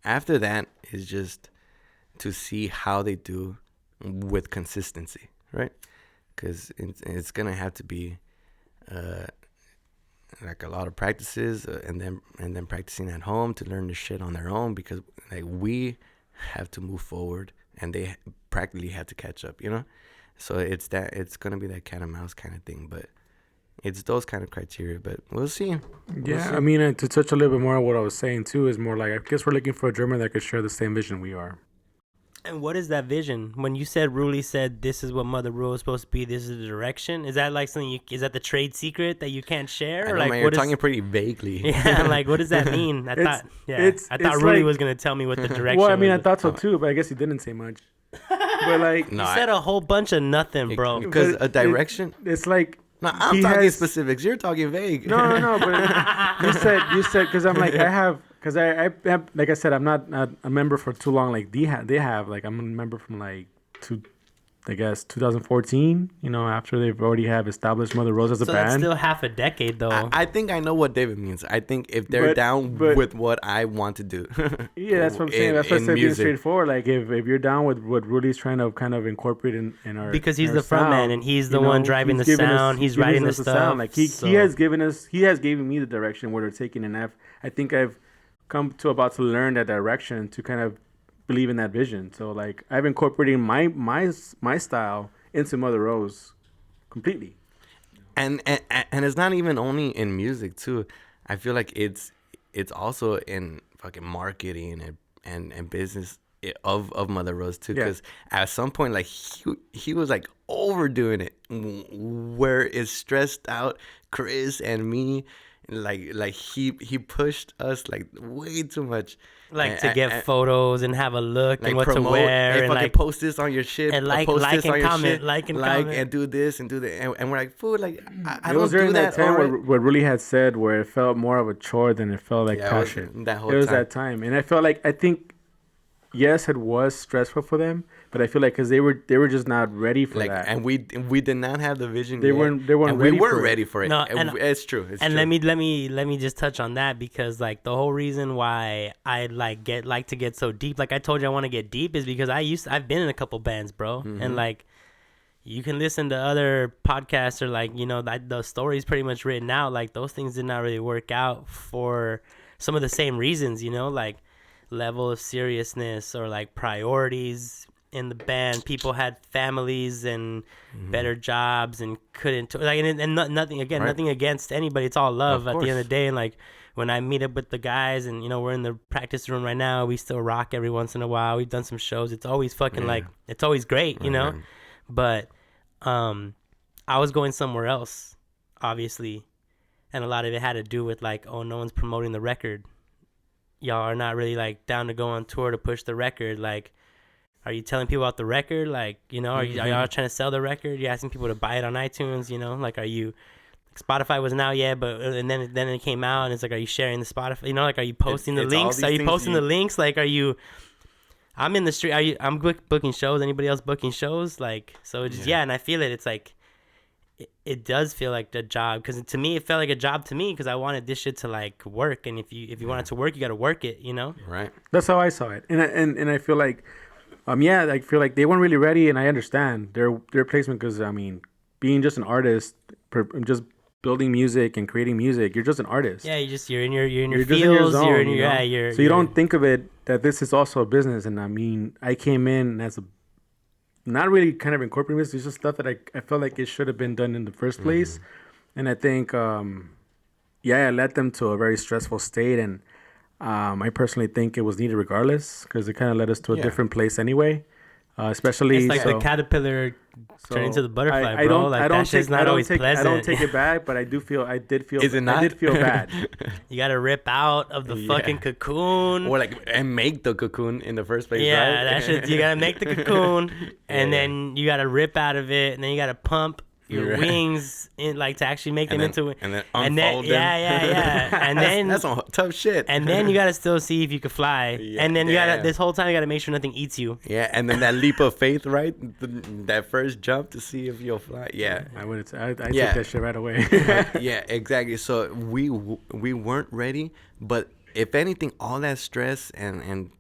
after that is just to see how they do with consistency, right? Because it's gonna have to be like a lot of practices, and then practicing at home to learn the shit on their own, because like we have to move forward and they practically have to catch up, you know. So it's gonna be that cat and mouse kind of thing, but it's those kind of criteria. But we'll see. I mean, to touch a little bit more on what I was saying too, is more like, I guess we're looking for a drummer that could share the same vision we are. And what is that vision? When you said Ruly said this is what Mother Rule is supposed to be, this is the direction. Is that like something? Is that the trade secret that you can't share? I know, like, man, you're talking pretty vaguely. Yeah, like, what does that mean? I thought Ruly was gonna tell me what the direction. Well, I mean, I thought so too, but I guess he didn't say much. But like, you said a whole bunch of nothing, bro. Because a direction. It's like. No, I'm talking specifics. You're talking vague. No. But you said because I'm like, I have. Because I like I said, I'm not a member for too long. Like they have, like, I'm a member from like 2014. You know, after they've already have established Mother Rose as a band. So that's still half a decade, though. I think I know what David means. I think if they're down with what I want to do. Yeah, that's what I'm saying. That's what I said, being straightforward. Like if you're down with what Ruly's trying to kind of incorporate in our, because he's the front man and he's the one driving the sound. He's writing the stuff. Like he has given me the direction where they're taking, and I think I've come to about to learn that direction to kind of believe in that vision. So like I've incorporated my style into Mother Rose, completely. And it's not even only in music too. I feel like it's also in fucking marketing and business of Mother Rose too. Because at some point, like he was like overdoing it, where it's stressed out Chris and me. Like he pushed us like way too much, like to get photos and have a look like and what promote, to wear and like post this on your shit and like post this and on your comment shit, like and do this and do that, and we're like, fool, like I It don't was do during that. that time where Ruly had said where it felt more of a chore than it felt like passion. It was that time, and I felt like, I think, yes, it was stressful for them, but I feel like because they were just not ready for that, and we did not have the vision. They weren't and ready we weren't for it. ready for it. No, it's true. It's and true. let me just touch on that, because like the whole reason why I like to get so deep, like I told you I want to get deep, is because I've been in a couple bands, bro, and like you can listen to other podcasts, or like, you know, the story's pretty much written out. Like those things did not really work out for some of the same reasons, you know, like level of seriousness or like priorities in the band. People had families and better jobs and couldn't like, and nothing again, nothing against anybody. It's all love at the end of the day. And like when I meet up with the guys, and you know, we're in the practice room right now, we still rock every once in a while. We've done some shows. It's always fucking like, it's always great, you know. But I was going somewhere else, obviously, and a lot of it had to do with like, oh, no one's promoting the record. Y'all are not really like down to go on tour to push the record. Like, are you telling people about the record? Like, you know, are y'all trying to sell the record? You're asking people to buy it on iTunes, you know? Like, are you, Spotify wasn't out yet, but and then it came out, and it's like, are you sharing the Spotify? You know, like, are you posting the links? Are you posting the links? Like, are you, I'm in the street. I'm booking shows. Anybody else booking shows? Like, so it's just, and I feel it. It's like, it does feel like the job, because to me it felt like a job to me, because I wanted this shit to like work, and if you want it to work, you got to work it, you know. Right. That's how I saw it, and I feel like, I feel like they weren't really ready, and I understand their placement, because I mean, being just an artist, just building music and creating music, you're just an artist. Yeah, you're in your You're fields, just in your zone, you're in you know? your so you don't think of it that this is also a business. And I mean, I came in as a not really kind of incorporating this. It's just stuff that I felt like it should have been done in the first place. And I think, it led them to a very stressful state. And I personally think it was needed regardless, because it kind of led us to a different place anyway. Especially, it's like the caterpillar turning into the butterfly, I bro. Like, that shit's not always pleasant. I don't take it back, but I did feel Is it not? I did feel bad. You gotta rip out of the fucking cocoon, or like, and make the cocoon in the first place. Yeah, right? that shit. You gotta make the cocoon, and then you gotta rip out of it, and then you gotta pump your wings in, like, to actually make them into it, and then unfold them. And then that's some tough shit. And then you gotta still see if you can fly, and then you gotta, this whole time you gotta make sure nothing eats you. Yeah, and then that leap of faith, right? That first jump to see if you'll fly. Yeah, I take that shit right away. Yeah, exactly. So we weren't ready, but if anything, all that stress and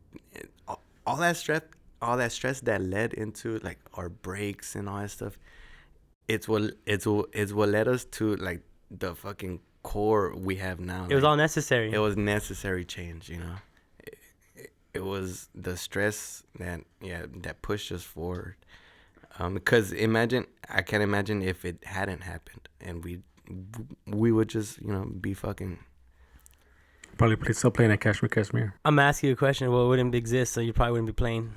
all that stress that led into like our breaks and all that stuff, it's what led us to like the fucking core we have now. It was all necessary. It was necessary change, you know. It was the stress that pushed us forward. Because I can't imagine if it hadn't happened, and we would just, you know, be fucking. Probably still playing at Kashmir. I'm asking you a question. Well, it wouldn't exist, so you probably wouldn't be playing.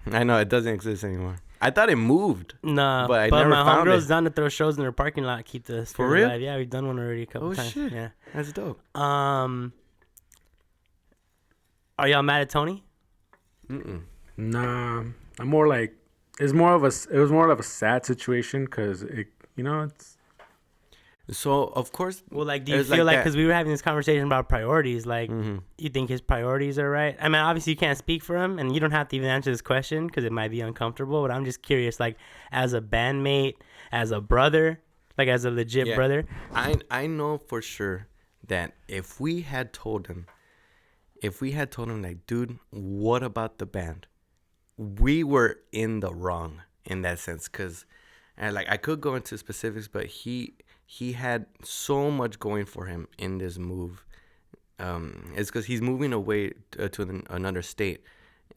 I know it doesn't exist anymore. I thought it moved. Nah, but I never my found homegirl's it. down to throw shows in their parking lot, keep the spirit For real? alive. Yeah, we've done one already a couple times. Shit. Yeah, that's dope. Are y'all mad at Tony? Nah, I'm more like it was more of a sad situation, because it's. So of course, Well, like, do you feel like, because we were having this conversation about priorities, like, you think his priorities are right? I mean, obviously you can't speak for him, and you don't have to even answer this question because it might be uncomfortable, but I'm just curious, like, as a bandmate, as a brother, like, as a legit brother. I know for sure that if we had told him like, dude, what about the band? We were in the wrong in that sense, because like, I could go into specifics, but he had so much going for him in this move. It's because he's moving away to another state,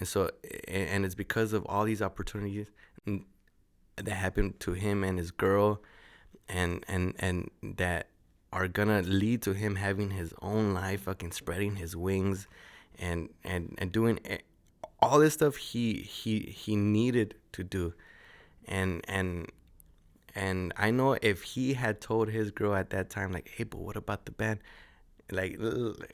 and so it's because of all these opportunities that happened to him and his girl, and that are gonna lead to him having his own life, fucking spreading his wings, and doing all this stuff he needed to do, and I know if he had told his girl at that time, like, hey, but what about the band? Like,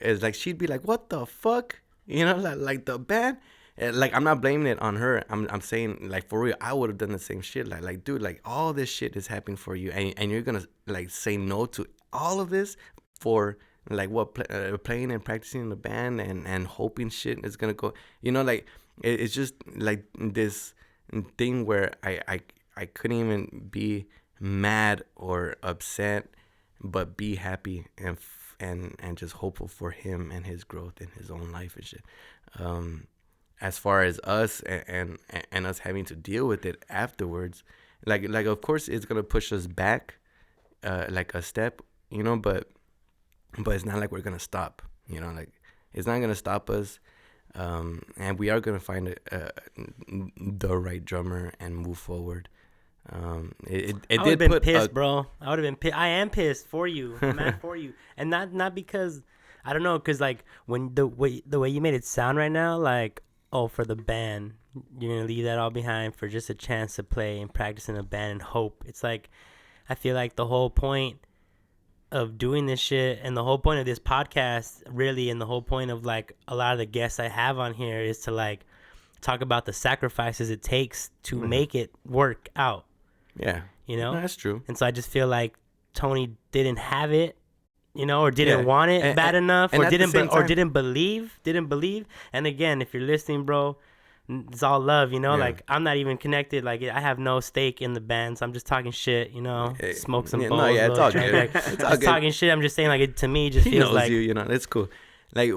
it's like she'd be like, what the fuck, you know, like the band. Like, I'm not blaming it on her. I'm saying, like, for real, I would have done the same shit. Like, dude, like, all this shit is happening for you, and you're gonna, like, say no to all of this for, like, what, playing and practicing in the band and hoping shit is gonna go, you know, like, it's just, like, this thing where I couldn't even be mad or upset, but be happy and just hopeful for him and his growth in his own life and shit. As far as us and us having to deal with it afterwards, like of course it's gonna push us back, like a step, you know, but it's not like we're gonna stop, you know, like it's not gonna stop us, and we are gonna find the right drummer and move forward. It I would have been pissed, bro. I would have been pissed. I am pissed for you. I'm mad for you, and not because I don't know, because like when the way you made it sound right now, like, oh, for the band, you're gonna leave that all behind for just a chance to play and practice in a band and hope. It's like, I feel like the whole point of doing this shit and the whole point of this podcast, really, and the whole point of like a lot of the guests I have on here is to like talk about the sacrifices it takes to make it work out. Yeah, you know, that's true. And so I just feel like Tony didn't have it, you know, or didn't want it bad enough, or didn't believe. And again, if you're listening, bro, it's all love, you know. Like, I'm not even connected. Like, I have no stake in the band, so I'm just talking shit, you know. Smoke some bowls. It's all good. Like, it's all good. Talking shit. I'm just saying, like, it to me just feels knows like you know. It's cool. Like,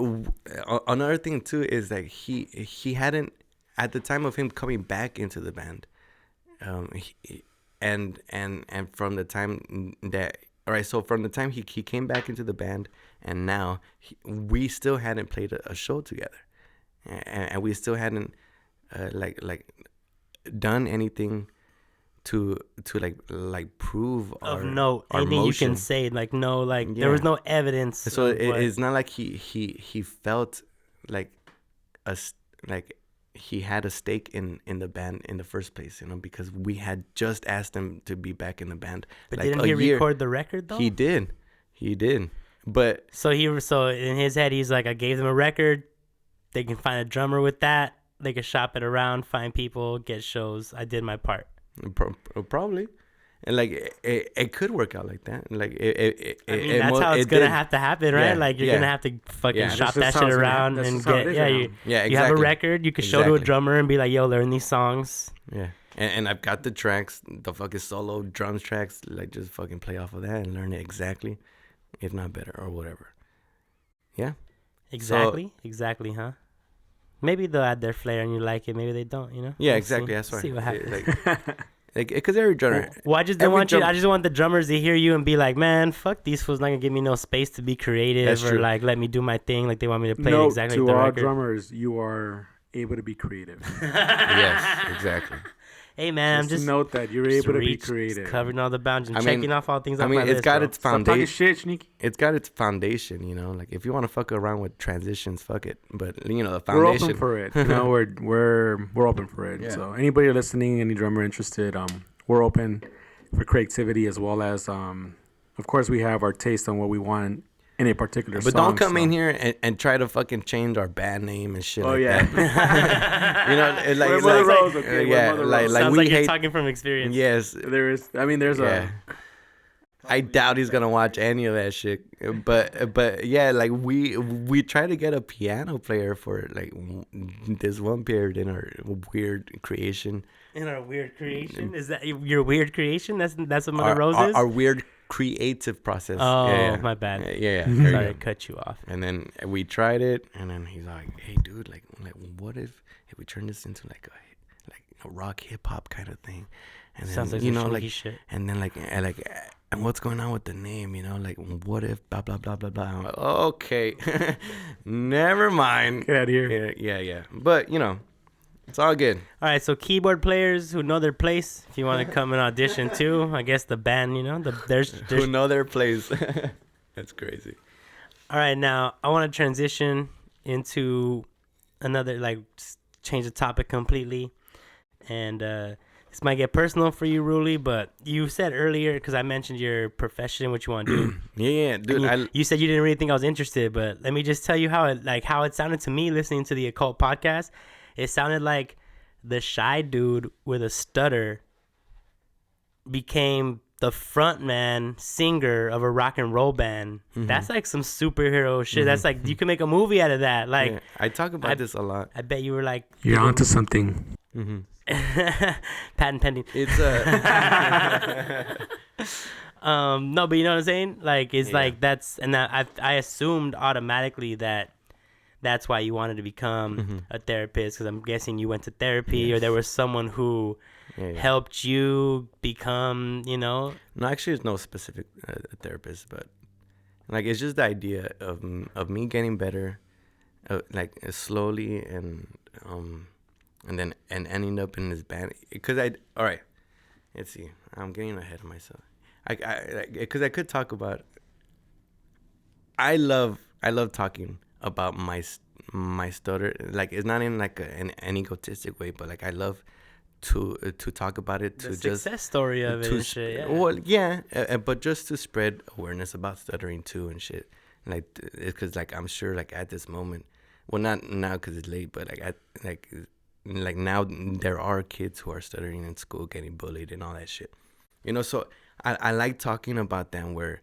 another thing too is like he hadn't, at the time of him coming back into the band, and from the time that, all right, so from the time he came back into the band and now we still hadn't played a show together, and we still hadn't like done anything to like prove of our note, anything motion. You can say, like, no, like there was no evidence. So it's not like he felt like he had a stake in the band in the first place, you know, because we had just asked him to be back in the band. But like, didn't he record the record though? He did. But so in his head, he's like, I gave them a record. They can find a drummer with that. They can shop it around, find people, get shows. I did my part. Probably. And like it could work out like that. Like that's how it's gonna have to happen, right? Like you're gonna have to fucking shop that shit around and get exactly. You have a record you can show to a drummer and be like, yo, learn these songs. Yeah. And I've got the tracks, the fucking solo drums tracks, like just fucking play off of that and learn it exactly, if not better or whatever. Yeah. Exactly, huh? Maybe they'll add their flair and you like it. Maybe they don't, you know? Yeah, exactly. That's right. See what happens. Like, because every drummer. Well, I just want the drummers to hear you and be like, man, fuck, these fools not gonna give me no space to be creative. That's or true. Like let me do my thing. Like they want me to play it exactly. To the all record. drummers, you are able to be creative. Yes, exactly. Hey man, I'm just note that you're able to be creative, covering all the boundaries, checking off all things. It's got its foundation. Shit, SHNEAKY. It's got its foundation, you know. Like if you want to fuck around with transitions, fuck it. But you know the foundation. We're open for it. You know, we're open for it. Yeah. So anybody listening, any drummer interested, we're open for creativity as well as, of course, we have our taste on what we want in a particular song. But don't come in here and try to fucking change our band name and shit that. You know, it's like, sounds like you're talking from experience. Yes. There's I doubt he's gonna watch any of that shit. But yeah, like we try to get a piano player for like this one period in our weird creation. In our weird creation? Is that your weird creation? That's what Mother Rose is? Our weird creative process. Oh, my bad. Yeah. Sorry to cut you off. And then we tried it, and then he's like, "Hey, dude, like what if we turn this into like a rock hip hop kind of thing?" And sounds then, like, you know, like shit. And then and what's going on with the name? You know, like what if blah blah blah blah blah. I'm like, okay, never mind. Get out of here. Yeah. But you know. It's all good. All right, so keyboard players who know their place, if you want to come and audition too, I guess the band, there's Who know their place. That's crazy. All right, now I want to transition into another, change the topic completely. And this might get personal for you, Ruly, but you said earlier, because I mentioned your profession, what you want to do. Yeah, dude. You said you didn't really think I was interested, but let me just tell you how it sounded to me listening to the Occult podcast. It sounded like the shy dude with a stutter became the frontman singer of a rock and roll band. Mm-hmm. That's like some superhero shit. Mm-hmm. That's like, you can make a movie out of that. Like, yeah, I talk about this a lot. I bet you were like, you're onto something. Mm-hmm. Patent pending. It's no, but you know what I'm saying? Like, it's like that's, and I assumed automatically that that's why you wanted to become a therapist, because I'm guessing you went to therapy, or there was someone who helped you become, No, actually, there's no specific therapist, but like it's just the idea of me getting better, like slowly and then ending up in this band. Because all right, let's see, I'm getting ahead of myself. Because I could talk about. I love talking about my stutter. Like, it's not in like an egotistic way, but like I love to talk about it, to the just success story of it and shit. Yeah. Well, yeah, but just to spread awareness about stuttering too and shit. Like, because like I'm sure like at this moment, well, not now because it's late, but like now there are kids who are stuttering in school, getting bullied and all that shit. So I like talking about them where,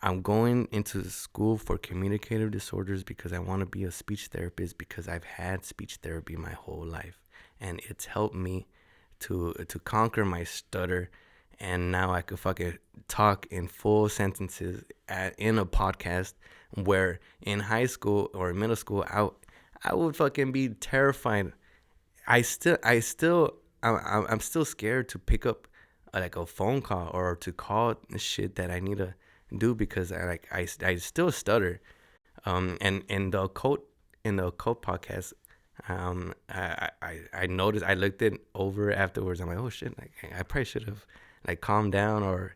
I'm going into school for communicative disorders because I want to be a speech therapist, because I've had speech therapy my whole life. And it's helped me to conquer my stutter. And now I could fucking talk in full sentences in a podcast, where in high school or middle school, I would fucking be terrified. I'm still scared to pick up like a phone call or to call shit that I need to do, because I still stutter. And in the Occult podcast, I noticed, I looked it over afterwards. I'm like, oh shit, like I probably should have like calmed down or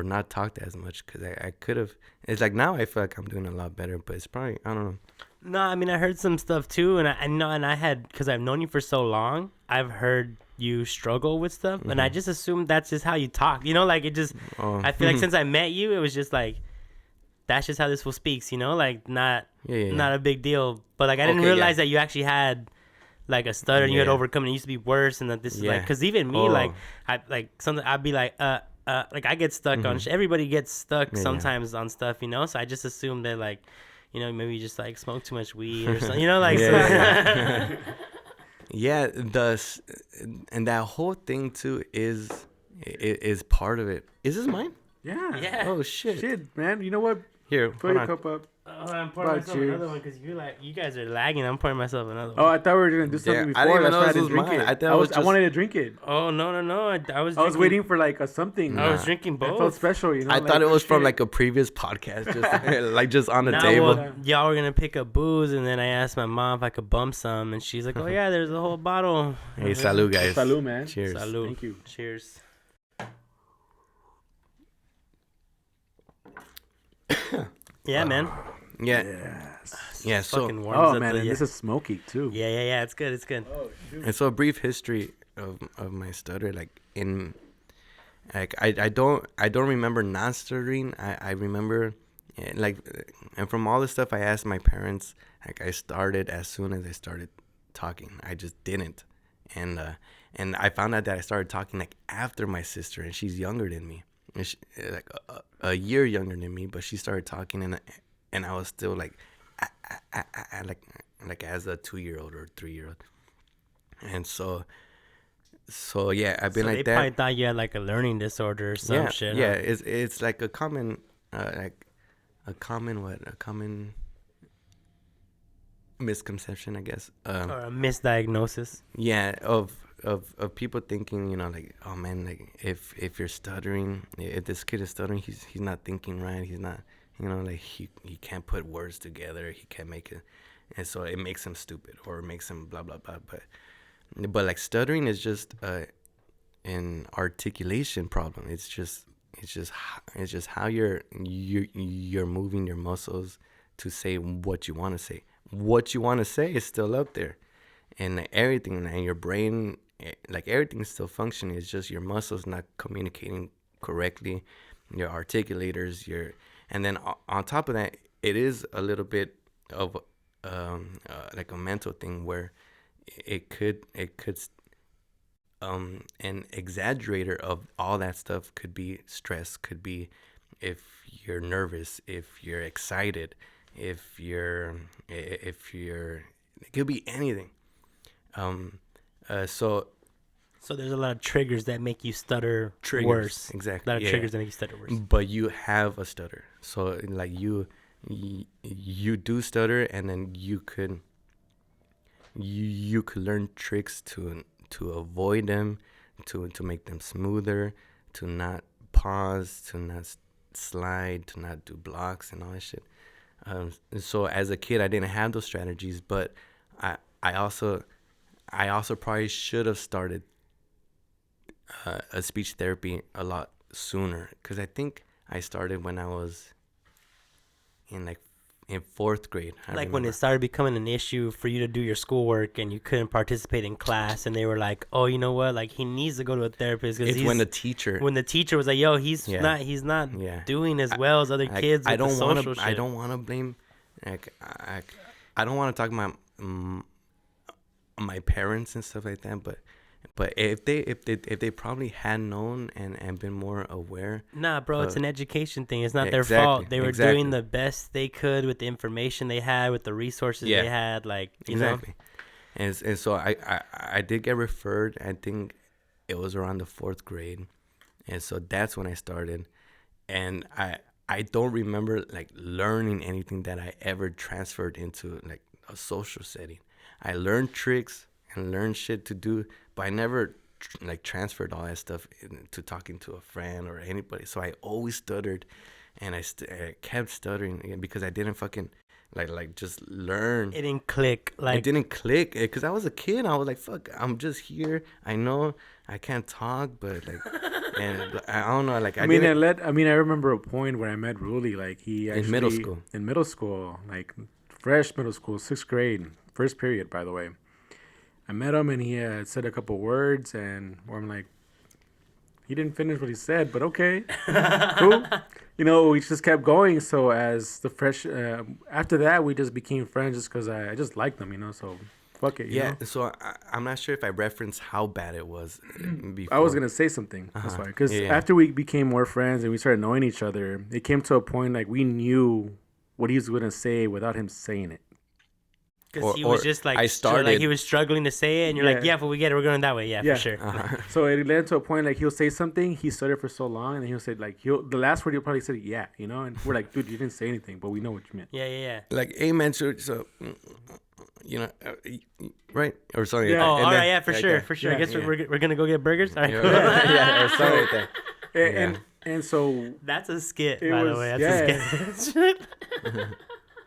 not talked as much, because I could have. It's like now I feel like I'm doing a lot better, but it's probably, I don't know. No, I mean, I heard some stuff too, and I know, and I had, because I've known you for so long, I've heard you struggle with stuff, and I just assumed that's just how you talk, like it just, I feel like since I met you, it was just like, that's just how this fool speaks, like not a big deal, but like I didn't realize that you actually had like a stutter and you had overcome it. It used to be worse, and that this is like, because even me, like I'd be like like I get stuck on everybody gets stuck sometimes on stuff, so I just assumed that like, maybe you just like smoke too much weed or something, like and that whole thing too is part of it. Is this mine? Yeah. Oh shit. Shit, man. You know what? Here, Put your cup up. Oh, I'm pouring myself another one, because you guys are lagging. I'm pouring myself another one. Oh, I thought we were gonna do something before. I didn't even That's know why I this didn't was drink mine. it. I wanted to drink it. Oh no! I was waiting for like a something. I was drinking both. It felt special, I thought it was from like a previous podcast, just on the table. Well, y'all were gonna pick up booze, and then I asked my mom if I could bump some, and she's like, "Oh yeah, there's a whole bottle." Hey, salud, guys. Salud, man. Cheers. Salud. Thank you. Cheers. Yeah, man. Yeah. Yes. Yeah. So, fucking warms up man, and the, this is smoky too. Yeah. It's good. Oh, shoot. and so a brief history of my stutter, I don't remember not stuttering. I remember and from all the stuff I asked my parents, like I started as soon as I started talking. I just didn't, and I found out that I started talking like after my sister, and she's younger than me, and she, like a year younger than me, but she started talking, and I was still like as a 2-year-old or 3-year-old, and so yeah, I've been like that. They probably thought you had like a learning disorder or some shit. Yeah, it's like a common common misconception, I guess. Or a misdiagnosis. Yeah, of people thinking, like, oh man, like if you're stuttering, if this kid is stuttering, he's not thinking right, he's not, like he can't put words together, he can't make it, and so it makes him stupid or it makes him blah blah blah. But But like stuttering is just an articulation problem. It's just how you're moving your muscles to say what you want to say. What you want to say is still up there, and everything, and your brain, like everything's still functioning. It's just your muscles not communicating correctly, your articulators, and then on top of that, it is a little bit of like a mental thing where it could an exaggerator of all that stuff could be stress, could be if you're nervous, if you're excited, if you're it could be anything. So there's a lot of triggers that make you stutter triggers, worse. exactly. A lot of triggers that make you stutter worse. But you have a stutter, so like you do stutter, and then you could learn tricks to avoid them, to make them smoother, to not pause, to not slide, to not do blocks and all that shit. So as a kid, I didn't have those strategies, but I also probably should have started a speech therapy a lot sooner, because I think I started when I was in fourth grade. Like when it started becoming an issue for you to do your schoolwork and you couldn't participate in class, and they were like, "Oh, you know what? Like he needs to go to a therapist." It's when the teacher was like, "Yo, he's not doing as well as other kids." I don't want to blame. Like I don't want to talk about my parents and stuff like that, but if they probably had known and been more aware. Nah, bro, it's an education thing. It's not their fault. They were doing the best they could with the information they had, with the resources they had, like, you know. And so I did get referred. I think it was around the 4th grade, and so that's when I started. And I don't remember like learning anything that I ever transferred into like a social setting. I learned tricks and learned shit to do, but I never like transferred all that stuff to talking to a friend or anybody. So I always stuttered, and I kept stuttering again because I didn't fucking like just learn. It didn't click. Like it didn't click because I was a kid. I was like, fuck, I'm just here. I know I can't talk, but like, and I don't know. Like I remember a point where I met Ruly. Like he actually in middle school, like fresh middle school, 6th grade, first period, by the way. I met him, and he had said a couple words, and I'm like, he didn't finish what he said, but okay, cool. You know, we just kept going. So as the after that, we just became friends just because I just liked them, you know. So fuck it. You know? So I'm not sure if I referenced how bad it was before. I was gonna say something. That's why, because after we became more friends and we started knowing each other, it came to a point like we knew what he was gonna say without him saying it. Because he was just like, he was struggling to say it, and you're like, yeah, but we get it. We're going that way. Yeah, for sure. So it led to a point like he'll say something, he stuttered for so long, and then he'll say like the last word he'll probably say yeah, you know, and we're like, dude, you didn't say anything, but we know what you meant. Yeah. Like, hey man, so you know, right or something. Yeah. Oh, all right, yeah, for sure. I guess we're gonna go get burgers. All right, cool. Or something like that. And so that's a skit, by the way. That's a skit.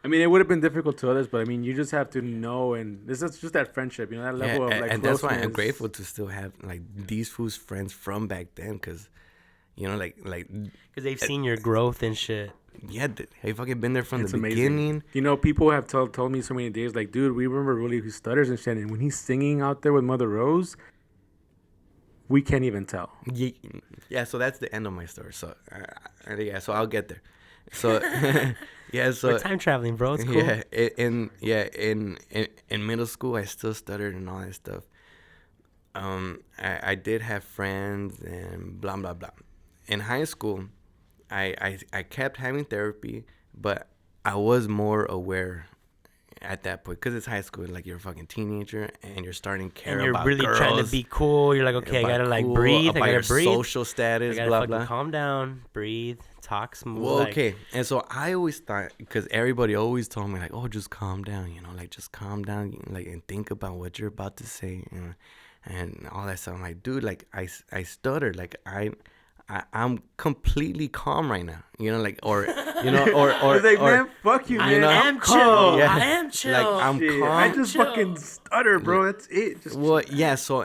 I mean, it would have been difficult to others, but I mean, you just have to know, and this is just that friendship, you know, that level of like and closeness. That's why I'm grateful to still have like these fools friends from back then, because, you know, like because they've seen your growth and shit. Yeah, they've fucking been there from the beginning. You know, people have told me so many days, like, dude, we remember Ruly who stutters and shit, and when he's singing out there with Mother Rose, we can't even tell. Yeah, so that's the end of my story. So so I'll get there. So so we're time traveling, bro. It's cool. In middle school, I still stuttered and all that stuff. I did have friends and blah blah blah. In high school, I kept having therapy, but I was more aware at that point, because it's high school. Like, you're a fucking teenager and you're starting to care about girls. And you're really trying to be cool. You're like, okay, I gotta like breathe. I gotta breathe. Social status, I gotta blah blah. Calm down, breathe, talk smooth. Well, okay. And so I always thought, because everybody always told me like, oh, just calm down, you know, like just calm down, like, and think about what you're about to say, you know, and all that stuff. I'm like, dude, like I stuttered, like I'm completely calm right now, you know, like, or you know, or He's like, man, fuck you, man. I I'm am calm. chill. Yeah. I am chill. Like, I'm Shit, calm. I just Chill. fucking stutter, bro. That's it. Just Well, yeah. So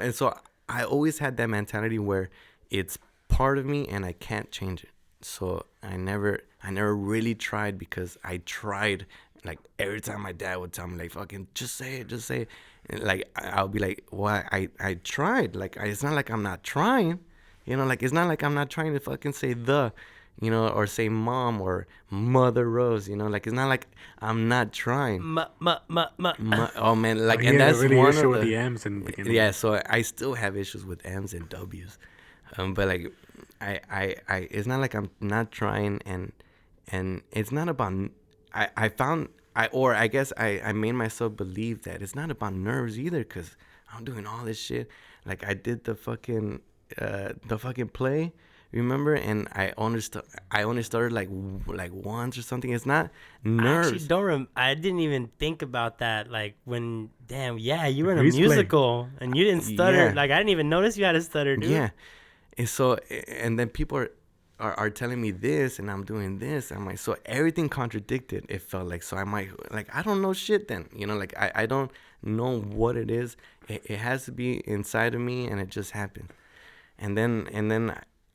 I always had that mentality where it's part of me and I can't change it. So I never really tried, because I tried. Like every time my dad would tell me, like, fucking just say it. And like I'll be like, well, I tried. Like it's not like I'm not trying. You know, like it's not like I'm not trying to fucking say you know, or say mom or Mother Rose. You know, like it's not like I'm not trying. Oh man, like, and that's really one issue of with the the M's in the beginning. yeah. So I still have issues with M's and W's, but like I it's not like I'm not trying, and it's not about. I guess I made myself believe that it's not about nerves either, because I'm doing all this shit. Like I did the fucking play, remember? And I only started like once or something. It's not nerves. I didn't even think about that. Like when, damn, yeah, you were in a Grease play. musical and you didn't stutter. Yeah. Like I didn't even notice you had a stutter, dude. Yeah, and so then people are telling me this, and I'm doing this. I'm like, so everything contradicted. It felt like, so I might, like, I don't know shit then, you know, like I don't know what it is. It has to be inside of me, and it just happened. And then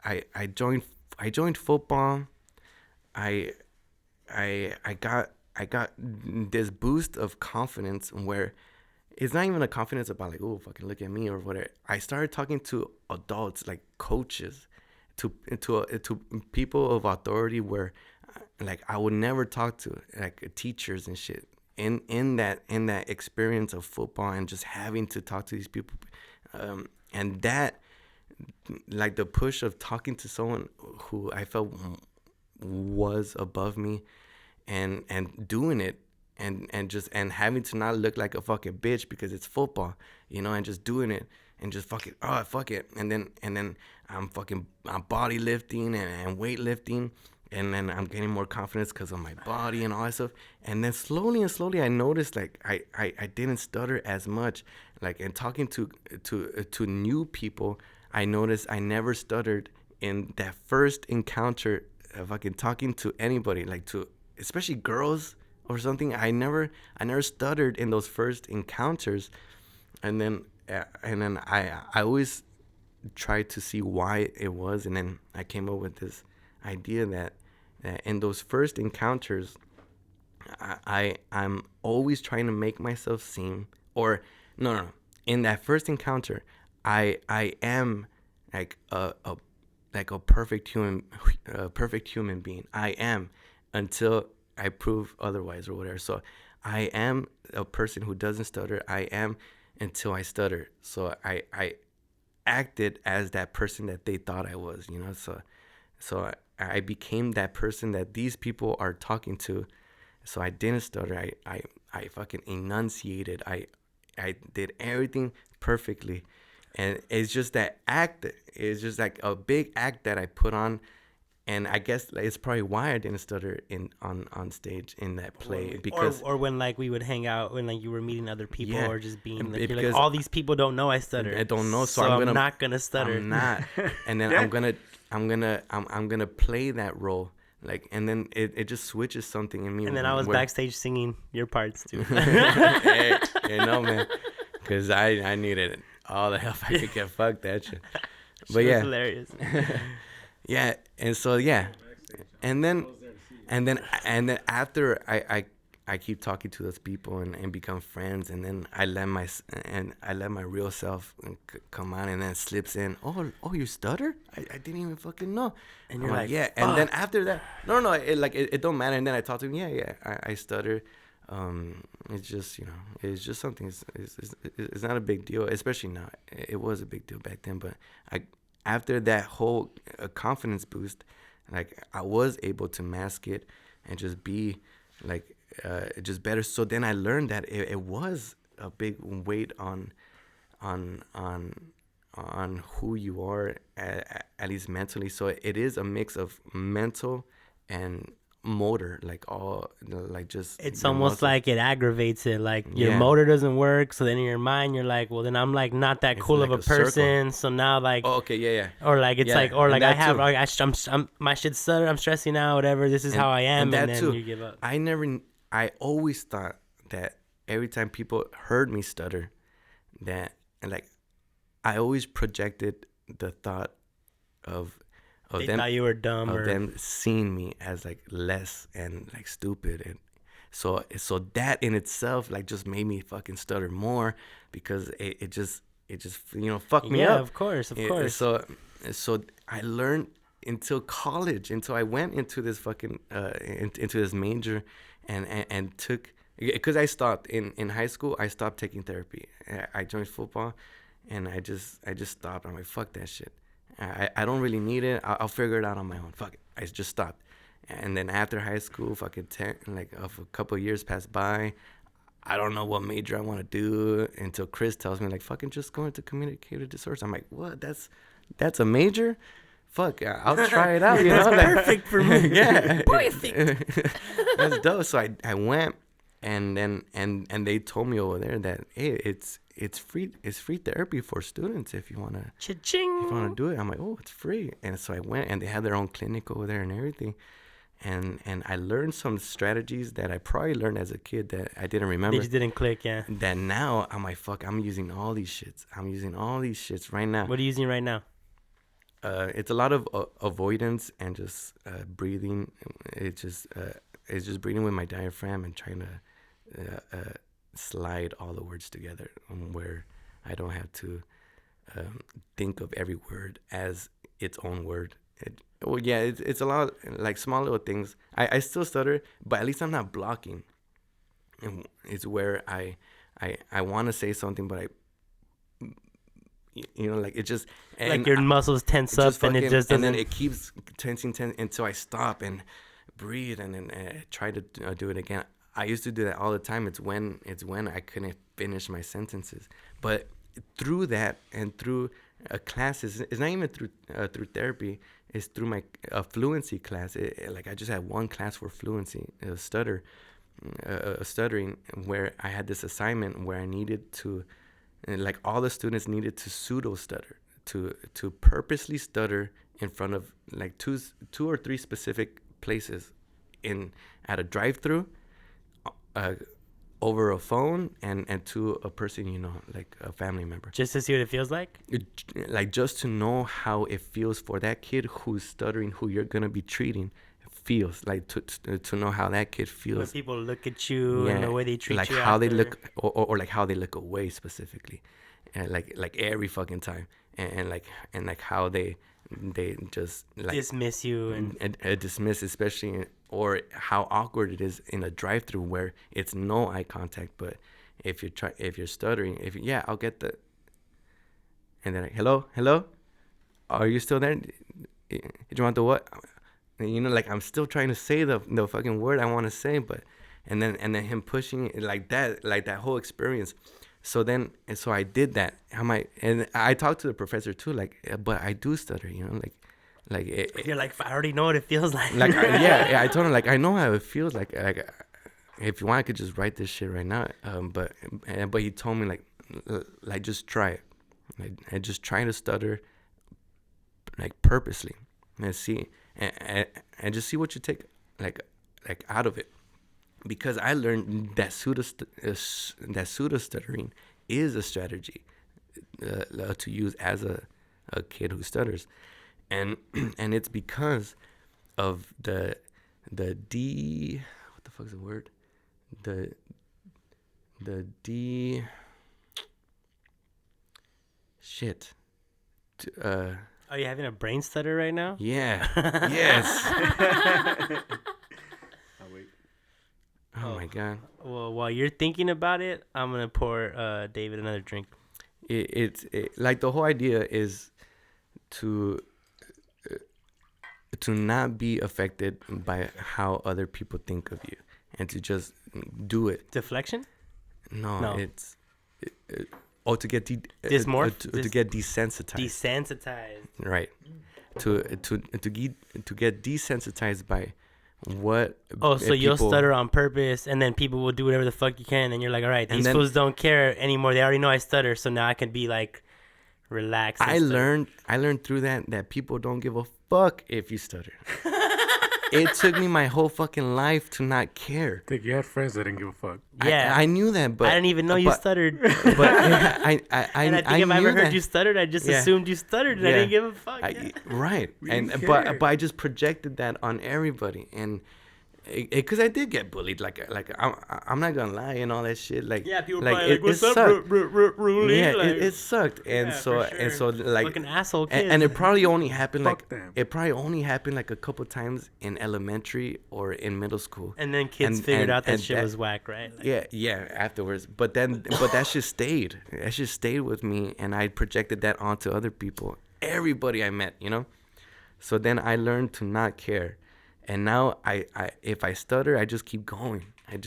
I joined football. I got this boost of confidence where it's not even a confidence about like, oh, fucking look at me or whatever. I started talking to adults, like coaches, to people of authority, where like I would never talk to, like teachers and shit. In that experience of football and just having to talk to these people, and that, like the push of talking to someone who I felt was above me, and doing it, and having to not look like a fucking bitch because it's football, you know, and just doing it and just fuck it, and then I'm body lifting and weight lifting, and then I'm getting more confidence because of my body and all that stuff. And then slowly I noticed, like I didn't stutter as much, like, and talking to new people, I noticed I never stuttered in that first encounter, fucking talking to anybody, like to especially girls or something. I never stuttered in those first encounters, and then I always tried to see why it was, and then I came up with this idea that in those first encounters, I'm always trying to make myself seem, or no, in that first encounter, I am like a perfect human being. I am, until I prove otherwise or whatever. So I am a person who doesn't stutter. I am until I stutter. So I acted as that person that they thought I was, you know. So I became that person that these people are talking to. So I didn't stutter. I fucking enunciated. I did everything perfectly. And it's just that act. It's just like a big act that I put on. And I guess it's probably why I didn't stutter on stage in that play, because or when like we would hang out when like you were meeting other people, Yeah. or just being like, you're Because like, all these people don't know I stutter. I don't know, so I'm not gonna stutter. I'm not, and then I'm gonna play that role, like, and then it just switches something in me. And then I was backstage singing your parts too. Hey, you know, man, because I needed all the help I could get. Fuck that shit. But She was yeah, hilarious. yeah, and so yeah, and then after I keep talking to those people and become friends, and then I let my real self come out, and then it slips in. Oh, you stutter? I didn't even fucking know. And you're I'm like, yeah. fuck. And then after that, no, it don't matter. And then I talk to him. Yeah, I stutter. It's just, you know, it's just something. It's not a big deal, especially now. It was a big deal back then, but after that whole confidence boost, like I was able to mask it and just be like just better. So then I learned that it was a big weight on who you are, at least mentally. So it is a mix of mental and motor, like all, like just. It's almost like it aggravates it. Like your motor doesn't work, so then in your mind you're like, well, then I'm like not that cool like of a person. circle. So now like. Oh, okay, yeah. Or like it's like, or like I have, too. like I'm my shit's stutter. I'm stressing out. Whatever. This is how I am, and then you give up. I always thought that every time people heard me stutter, that like I always projected the thought of They them, thought you were dumb, of or them seeing me as like less and like stupid, and so that in itself like just made me fucking stutter more, because it just fucked me up. Yeah, of course. So I learned until college, until I went into this fucking into this major, and took, because I stopped in high school. I stopped taking therapy. I joined football, and I just stopped. I'm like, fuck that shit. I don't really need it. I'll figure it out on my own. Fuck it. I just stopped. And then after high school, fucking a couple of years passed by. I don't know what major I want to do until Chris tells me, like, fucking just go into communicative disorders. I'm like, what? That's a major? Fuck, I'll try it out. You know, That's perfect for me. Yeah, Perfect. That's dope. So I went, and they told me over there that, hey, it's free therapy for students if you wanna do it. I'm like, oh, it's free. And so I went, and they had their own clinic over there and everything. And I learned some strategies that I probably learned as a kid that I didn't remember. They just didn't click, yeah. That now I'm like, fuck, I'm using all these shits. Right now. What are you using right now? It's a lot of avoidance and just breathing. It's just breathing with my diaphragm and trying to slide all the words together, where I don't have to think of every word as its own word. It's a lot like small little things. I still stutter, but at least I'm not blocking. And it's where I want to say something, but like it just, like your muscles tense up, and it just doesn't. And then it keeps tensing until I stop and breathe, and then try to do it again. I used to do that all the time. It's when I couldn't finish my sentences. But through that, and through classes, it's not even through therapy. It's through my fluency class. Like I just had one class for fluency, stuttering, where I had this assignment where I needed to, like all the students needed to pseudo stutter, to purposely stutter in front of like two or three specific places, at a drive-through, over a phone, and to a person, like a family member. Just to see what it feels like? Like just to know how it feels for that kid who's stuttering, who you're going to be treating, feels like to know how that kid feels. When people look at you and the way they treat like you. Like how after. they look, or like how they look away specifically. And like every fucking time. And like how they just like dismiss you and dismiss, especially, or how awkward it is in a drive-through where it's no eye contact, but if you're stuttering, I'll get the, and then like, hello, are you still there? Did you want the what? And, like I'm still trying to say the fucking word I want to say, but and then him pushing it like that whole experience. So I did that. And I talked to the professor too, like, but I do stutter, you're like, I already know what it feels like. Like, I told him, like, I know how it feels like if you want, I could just write this shit right now. But he told me, like, just try it. Like, just try to stutter, like, purposely, and see, and just see what you take, like out of it. Because I learned that pseudo stuttering is a strategy to use as a kid who stutters, and it's because of the what the fuck's the word, the shit. Are you having a brain stutter right now? Yeah. Yes. Oh my God. Well, while you're thinking about it, I'm gonna pour David another drink. It's like the whole idea is to not be affected by how other people think of you, and to just do it. Deflection? No. It's to get to get desensitized. Desensitized. Right. To get desensitized by what. Oh, so you'll stutter on purpose, and then people will do whatever the fuck you can, and you're like, all right, these fools don't care anymore. They already know I stutter, so now I can be like relaxed. I learned through that people don't give a fuck if you stutter. It took me my whole fucking life to not care. I think you had friends that didn't give a fuck. Yeah, I knew that, but I didn't even know you stuttered. But I and I think if I ever heard you stuttered, I just assumed you stuttered, and I didn't give a fuck. Right, but I just projected that on everybody, and because I did get bullied, like I'm not gonna lie and all that shit, like people like probably it sucked. Ruly? Yeah, like, it sucked, and so like fucking asshole kids. and it probably only happened Fuck them. it probably only happened like a couple times in elementary or in middle school, and then kids figured out that shit was whack, right? Like, yeah, afterwards. But that shit stayed. That shit stayed with me, and I projected that onto other people, everybody I met, you know. So then I learned to not care. And now I if I stutter, I just keep going. And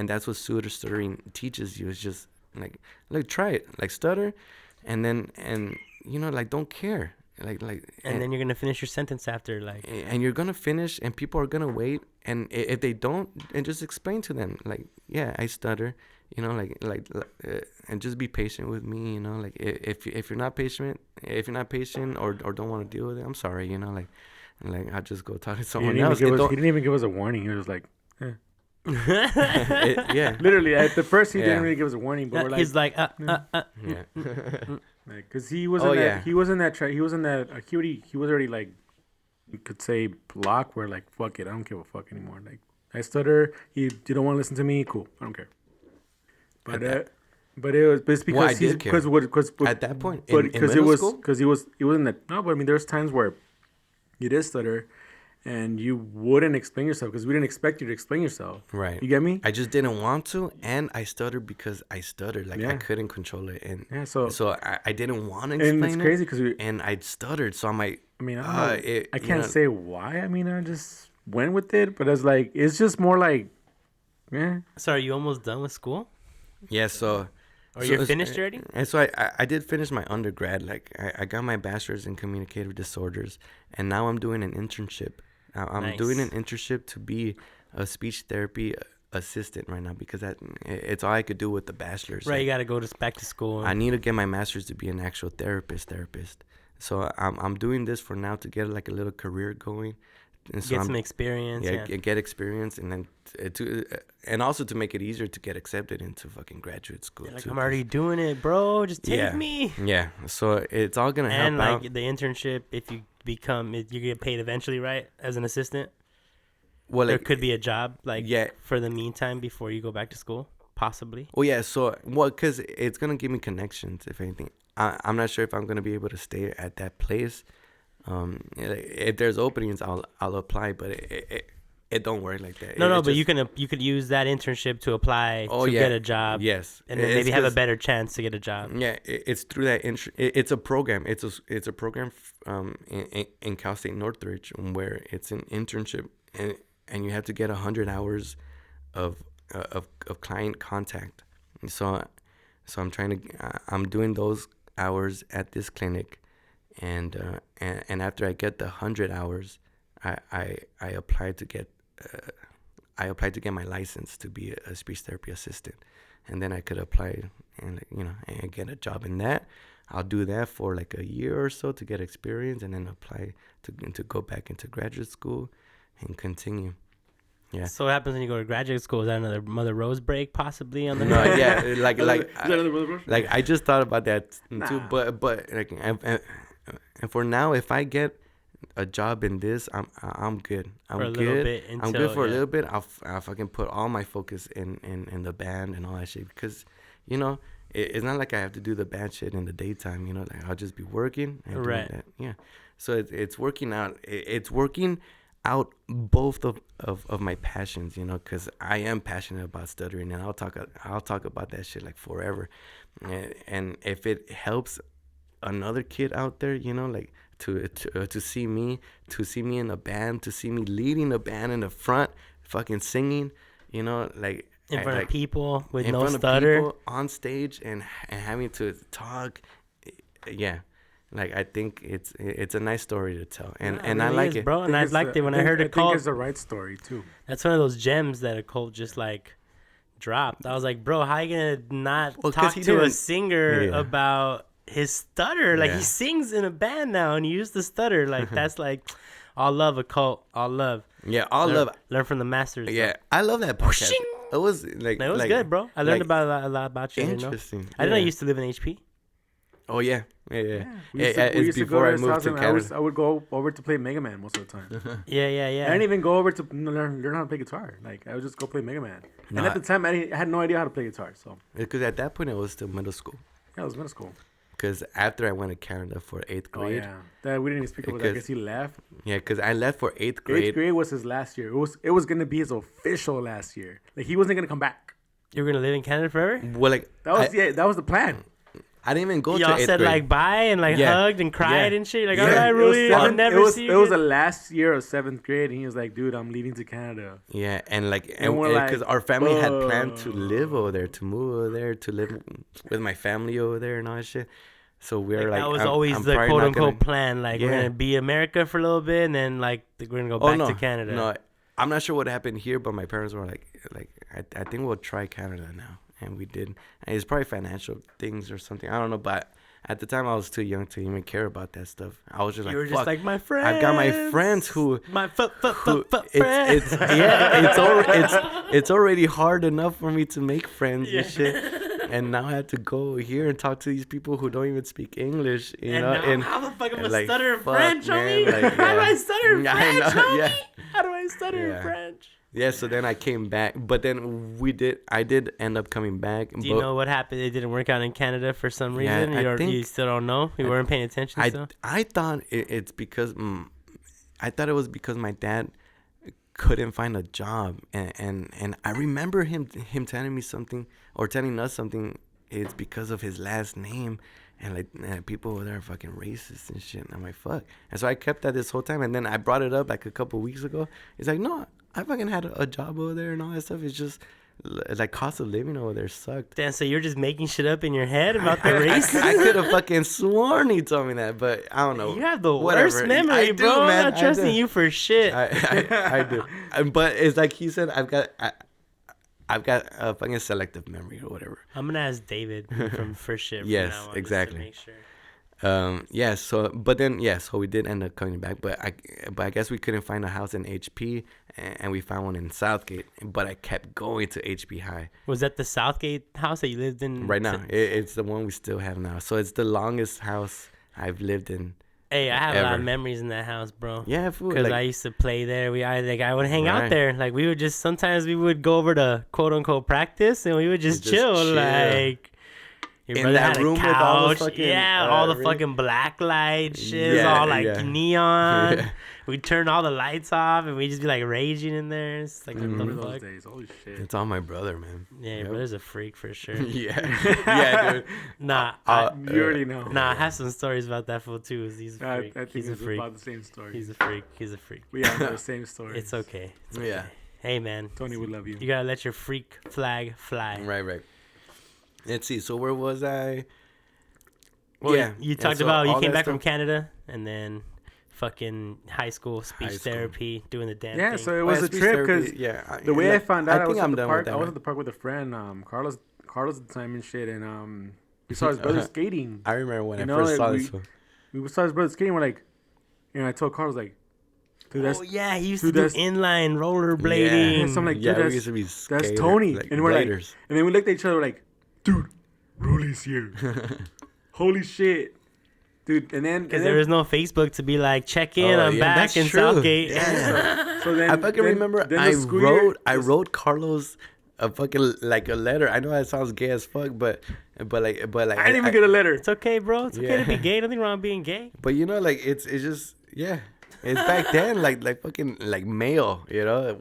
that's what stuttering teaches you. Is just like try it, like stutter, and you know, like don't care, like and then you're gonna finish your sentence after, like, and you're gonna finish, and people are gonna wait, and if they don't, and just explain to them, like, yeah, I stutter, you know, and just be patient with me, you know, like if you're not patient, or don't want to deal with it, I'm sorry, you know, like I'll just go talk to someone else. He didn't even give us a warning. He was like, eh. Yeah. Literally, at the first he didn't really give us a warning, but we're like, he's like, Yeah. like, cause he was in that he was already like, you could say block where like, fuck it, I don't give a fuck anymore. Like, I stutter. You don't want to listen to me? Cool, I don't care. But it's because at that point, because he was in that. No, but I mean, there's times where you did stutter, and you wouldn't explain yourself because we didn't expect you to explain yourself. Right. You get me? I just didn't want to, and I stuttered because I stuttered. Like, I couldn't control it, and so I didn't want to explain it. And it's crazy because and I stuttered, so I'm like, I mean, I can't say why. I mean, I just went with it, but it's just more like, yeah. So are you almost done with school? Yeah. Or you're finished already? And so I did finish my undergrad. Like, I got my bachelor's in communicative disorders, and now I'm doing an internship. I'm doing an internship to be a speech therapy assistant right now, because it's all I could do with the bachelor's. Right, you got to go back to school. I need to get my master's to be an actual therapist. So I'm doing this for now to get like a little career going. And so get some experience. Yeah, get experience, and then and also to make it easier to get accepted into fucking graduate school. Like, I'm already doing it, bro. Just take me. Yeah. So it's all gonna help out. And like the internship, if you you get paid eventually, right? As an assistant. Well, there could be a job, for the meantime before you go back to school, possibly. Well, yeah. So, because it's gonna give me connections, if anything. I'm not sure if I'm gonna be able to stay at that place. If there's openings, I'll apply, but it don't work like that. No, but you could use that internship to apply get a job. Yes, and then maybe have a better chance to get a job. Yeah, it's through that. It's a program. It's a program in Cal State Northridge where it's an internship, and you have to get 100 hours of client contact. So I'm doing those hours at this clinic. And after I get the 100 hours, I applied to get my license to be a speech therapy assistant, and then I could apply and get a job in that. I'll do that for like a year or so to get experience, and then apply to go back into graduate school and continue. Yeah. So what happens when you go to graduate school? Is that another Mother Rose break possibly on the? No, yeah, like I just thought about that too, but like. And for now, if I get a job in this, I'm good. I'm good. I'm good for a little bit. I'll fucking put all my focus in the band and all that shit, because it's not like I have to do the band shit in the daytime. Like, I'll just be working and doing that. Yeah. So it's working out. It's working out both of my passions. Because I am passionate about stuttering, and I'll talk about that shit like forever. And if it helps another kid out there, like to see me in a band, to see me leading a band in the front, fucking singing, like in front of people with no stutter, in front of people on stage and having to talk, yeah, like I think it's a nice story to tell, and Yeah, it I really like is, it, bro. And I liked it when I heard I Occult. think it's the right story too. That's one of those gems that Occult just like dropped. I was like, bro, how you gonna not Well, 'cause talk he to a didn't- singer Yeah. about his stutter? Like Yeah. he sings in a band now and he used the stutter. Like that's like all love Occult, all love. Yeah, all learn, love. learn from the masters. Yeah, I love that podcast. Whooshing. It was like It was like, good, bro. I learned like, about a lot about you. interesting. I didn't know Yeah. you used to live in HP. Oh yeah. We used It's to go before to I his moved house to and Canada. I would go over to play Mega Man most of the time. Yeah. I didn't even go over to learn how to play guitar. Like I would just go play Mega Man. No, And at the time, I had no idea how to play guitar. So Because at that point it was still middle school. yeah, it was middle school. Because after I went to Canada for 8th Oh grade, yeah, that we didn't even speak about that. I Because- guess he left. because I left for 8th Eighth grade. grade was his last year. It was gonna be his official last year. Like he wasn't gonna come back. You were gonna live in Canada forever? Well, like That was the plan. I didn't even go to Y'all 8th said grade. like bye and like Yeah. hugged and cried Yeah. and shit. Like, Yeah. all right, It It was Ruly, I'll seventh- never see you. It was the again. last year of 7th grade, and he was like, "Dude, I'm leaving to Canada." Yeah, and like, And we're because like, our family had planned to live over there, to move over there, to live with my family over there and all that shit. So we were like, that was I'm always the probably quote not unquote gonna- plan. Like we're Yeah. gonna be America for a little bit, and then like we're gonna go Oh back no, to Canada. no, I'm not sure what happened here, but my parents were like, I think we'll try Canada now, and we did. And it's probably financial things or something. I don't know, but at the time I was too young to even care about that stuff. I was just You like, were just fuck, like my friends. I've got my friends who my who friends. it's already hard enough for me to make friends and shit, and now I have to go over here and talk to these people who don't even speak English, you and know. now, And how the fuck am I and, like, stutter in fuck, French, man, homie? like, How do yeah. I stutter in I French, know, homie? yeah. How do I stutter in Yeah. French? yeah, so then I came back, but then I did end up coming back. Do you know what happened? It didn't work out in Canada for some reason. I You think- still don't know. You weren't paying attention. Still? I thought it's because I thought it was because my dad couldn't find a job, and I remember him telling me something or telling us something. It's because of his last name, and like people over there are fucking racist and shit. And I'm like, fuck. And so I kept that this whole time, and then I brought it up like a couple weeks ago. He's like, no, I fucking had a job over there and all that stuff. It's just like cost of living over there sucked. Damn, so you're just making shit up in your head about the race? I could have fucking sworn he told me that, but I don't know. You have the Whatever. worst memory, I do, bro. man. I'm not I trusting do. you for shit. I do. But it's like he said, I've got a fucking selective memory or whatever. I'm gonna ask David from First Shit. From Yes, now on, just to exactly. make sure. So we did end up coming back, but I guess we couldn't find a house in HP, and we found one in Southgate, but I kept going to HP High. Was that the Southgate house that you lived in? Right now, it's the one we still have now, so it's the longest house I've lived in. Hey, I have a lot of ever. memories in that house, bro. Yeah, fool, Because like, I used to play there. I would hang out Right. there. Like we would just sometimes we would go over to quote unquote practice, and we would just chill. Like your In brother that had a room with all the couch. fucking, all the really? fucking black light shit. Yeah, all like yeah. neon. Yeah. We'd turn all the lights off, and we'd just be like raging in there. It's like I what remember the those fuck? days. Holy shit. It's all my brother, man. Yeah, your Yep. brother's a freak for sure. Yeah, dude. Nah, You already know. I have some stories about that fool too. He's a I freak. think He's a it's freak. about the same story. He's a freak. He's a freak. We all know the same story. It's okay. It's okay. Yeah. Hey man, Tony, we love you. you gotta let your freak flag fly. Right. Let's see. So where was I? Well, Yeah. You And talked so about you all came that back from stuff- Canada and then fucking high school speech High school. therapy, doing the damn Yeah, thing. so it was a speech trip therapy, because yeah. the way I found out, I was think at I'm the done park. with that. I was right? at the park with a friend, Carlos at the time and shit, and we saw his brother skating. I remember when You I know, first like, saw we- this one. We saw his brother skating. We're like, I told Carlos like, dude, that's Oh yeah, he used dude, to do that's- inline yeah. rollerblading. So I'm like, Yeah, dude, we used to be that's skater, Tony, like and we're like, bladers. and then we looked at each other like, dude, Ruly's here. Holy shit, dude. And then Because there was no Facebook to be like, check in, Oh, I'm yeah, back that's in true. Southgate. Yeah. so then I fucking remember then I the scooter- wrote Carlos a fucking like a letter. I know that sounds gay as fuck, but like I didn't even get a letter. It's okay, bro. It's okay to be Yeah. gay. Nothing wrong with being gay. But you know, like it's just yeah. It's back then like fucking like mail, you know,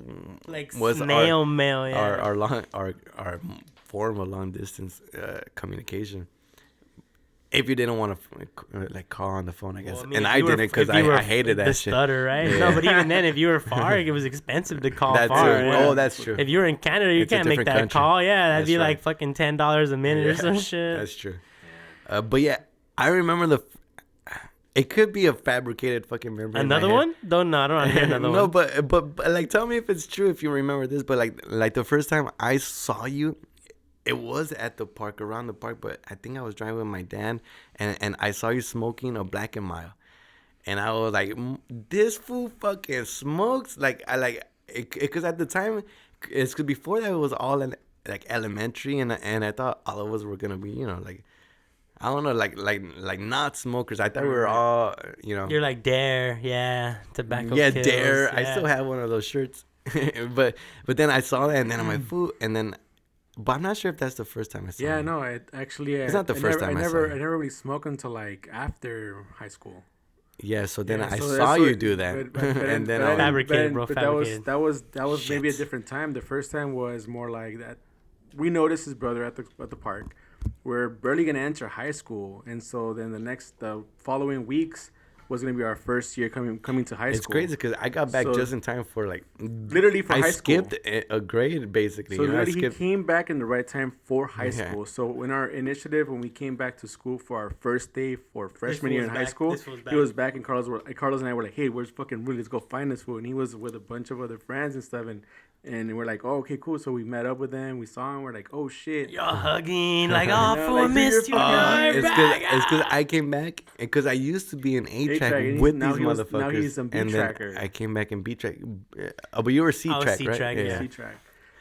Like was snail mail, yeah. our form of long distance communication. If you didn't want to like call on the phone, I guess, Well, I mean, and if I you were- didn't because if you were I hated the that shit. stutter, right? Yeah. No, but even then, if you were far, it was expensive to call That's far. true. Yeah. Oh, that's true. If you were in Canada, you It's a can't make that different country. call. Yeah, that'd That's be right. like fucking $10 a minute or some shit. That's true. But yeah, I remember It could be a fabricated fucking memory. Another one? Don't know. I don't want to hear another No, one. but like, tell me if it's true if you remember this. But like the first time I saw you, it was at the park, around the park. But I think I was driving with my dad, and I saw you smoking a Black and Mild, and I was like, this fool fucking smokes. Like I like it because at the time, it's cause before that it was all in like elementary, and I thought all of us were gonna be, you know, like. I don't know, like not smokers. I thought we were all, you know. You're like Dare, yeah, tobacco. Yeah, kills, Dare. yeah. I still have one of those shirts, but then I saw that, and then I'm like, food, and then, but I'm not sure if that's the first time I saw. Yeah, it. no, it's not the first time I saw I it. never really smoked until like after high school. Yeah, so then I so saw that's you what- do that, but and then but I was, Fabricated, bro, but fabricated. that was maybe a Shit. different time. The first time was more like that. We noticed his brother at the park. We're barely gonna enter high school, and so then the following weeks was gonna be our first year coming to high it's school. crazy because I got back So- just in time for like Literally for I high school. skipped a grade basically. So you know, I literally, he skipped. came back in the right time for high Yeah. school. So in our initiative, when we came back to school for our first day for freshman year in high school, he was back, and Carlos and I were like, "Hey, where's fucking Ruly? Let's go find this fool." And he was with a bunch of other friends and stuff, and we're like, "Oh, okay, cool." So we met up with them. We saw him. We're like, "Oh shit." Y'all hugging, like, oh, know, fool, like, I missed you're you. fucking- It's because I came back because I used to be an A-track and with now these he was- motherfuckers. now he's a and then B-tracker. I came back in B-track. Oh, but you were C-track, right? C-track, yeah. C-track.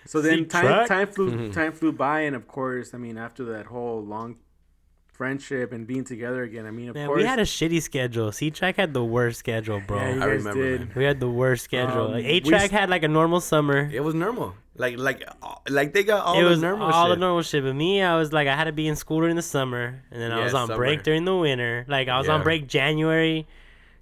So then C-track? time flew by, and of course, I mean, after that whole long friendship and being together again, I mean, of Man, course, we had a shitty schedule. C-Track had the worst schedule, bro. yeah, you I guys remember did. that. We had the worst schedule. Like, we A-Track had like a normal summer. It was normal. Like they got all It the was normal all shit. the normal shit. But me, I was like, I had to be in school during the summer, and then I Yeah, was on summer. break during the winter. Like I was on Yeah. break January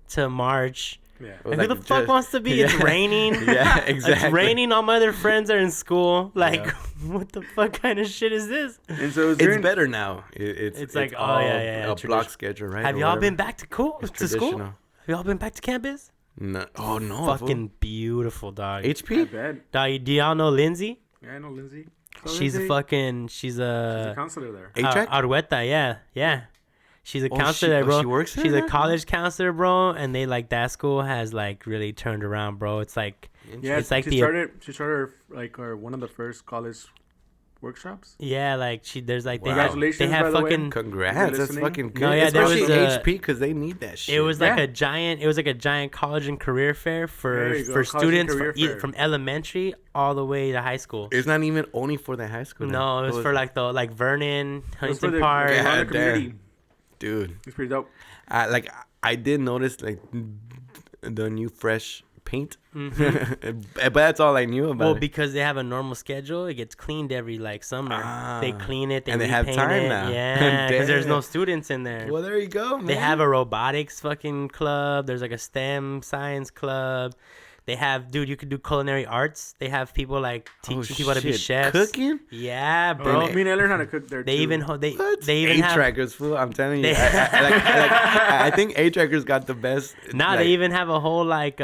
to March. Yeah. It was Like, who the fuck wants to be? It's Yeah. raining. Yeah, exactly. It's raining. All my other friends are in school. Like, Yeah. what the fuck kind of shit is this? And so it was It's during, better now. It's like, oh, all yeah, a tradition. block schedule, right? Have or y'all whatever. been back to school? It's To school? traditional. Have y'all been back to campus? No. Oh no. Fucking beautiful, dog. I HP. bet. Dog, do y'all know Lindsay? Yeah, I know Lindsay. She's a fucking. She's She's a a. counselor there. A-track. Argueta, yeah. She's a Oh, counselor, she- there, bro. she works there She's a now? college counselor, bro. And they like that school has like really turned around, bro. It's like Yeah, It's like she the- started like one of the first college workshops. yeah, like there's like Wow. Congratulations, they have by the way. fucking. Congrats. You're That's listening? fucking good. No, yeah, there Especially was a- HP because they need that shit. It was like Yeah. a giant. It was like a giant college and career fair for There you go, for college and students career fair. from elementary all the way to high school. It's not even only for the high school. No, it was for like Vernon, It was for Huntington the- Park. the Yeah, community. dude. It's pretty dope. I did notice like the new fresh paint, Mm-hmm. but that's all I knew about Well, it. because they have a normal schedule, it gets cleaned every like summer. They Ah. clean it, And they have repaint time it. now. Yeah, because there's no Damn. students in there. Well, there you go. Man. They have a robotics fucking club. There's like a STEM science club. They have, dude, you could do culinary arts. They have people like teaching people how to be shit. chefs. Cooking. Yeah, Bro, bro. I mean, I learned how to cook there They too. even they What? they even have A-trackers, fool. I'm telling you. They- I think A-trackers got the best. now like, they even have a whole like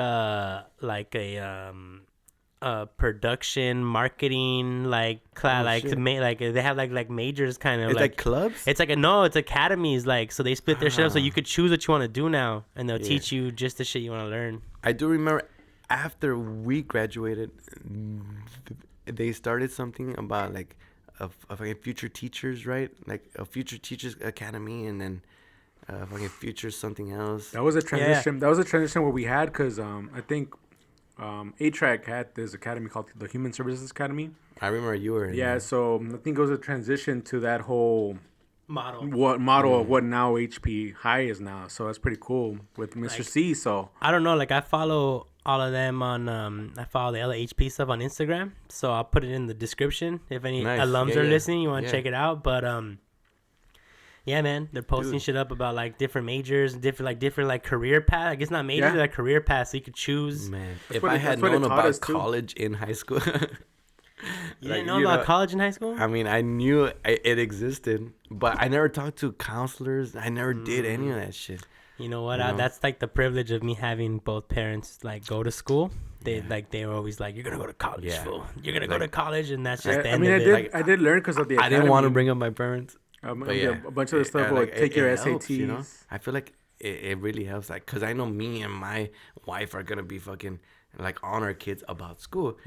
production marketing like shit. they have like majors kind of It's like clubs. it's like it's academies like so they split their shit up so you could choose what you want to do now and they'll teach you just the shit you want to learn. I do remember after we graduated, they started something about like a fucking future teachers, right? Like a future teachers academy, and then fucking future something else. That was a transition. That was a transition where we had because I think A-Track had this academy called the Human Services Academy. I remember you were in Yeah, there. so I think it was a transition to that whole Model. of what now HP High is now. So that's pretty cool with Mr. C. So I don't know, like I follow all of them on I follow the LHP stuff on Instagram, so I'll put it in the description if any Nice. alums Yeah, are yeah. listening, you want to Yeah. check it out. But yeah, man, they're posting Dude. shit up about like different majors, different career path. I guess not majors, Yeah. like career paths, so you could choose. Man, That's if what I it- had that's what it known taught about us, too. college in high school, You like, didn't know you about know, college in high school? I mean, I knew it existed, but I never talked to counselors. I never did any of that shit. You know what? You know? That's like the privilege of me having both parents like go to school. They they were always like, "You're gonna go to college, Yeah. fool. You're gonna go Like- to college," and that's just the I end mean, of I it. did Like, I did learn because of the I didn't want to academy. bring up my parents. But But yeah, a bunch of the stuff like, would take your it SATs. helps, you know? I feel like it really helps. Like, cause I know me and my wife are gonna be fucking like on our kids about school,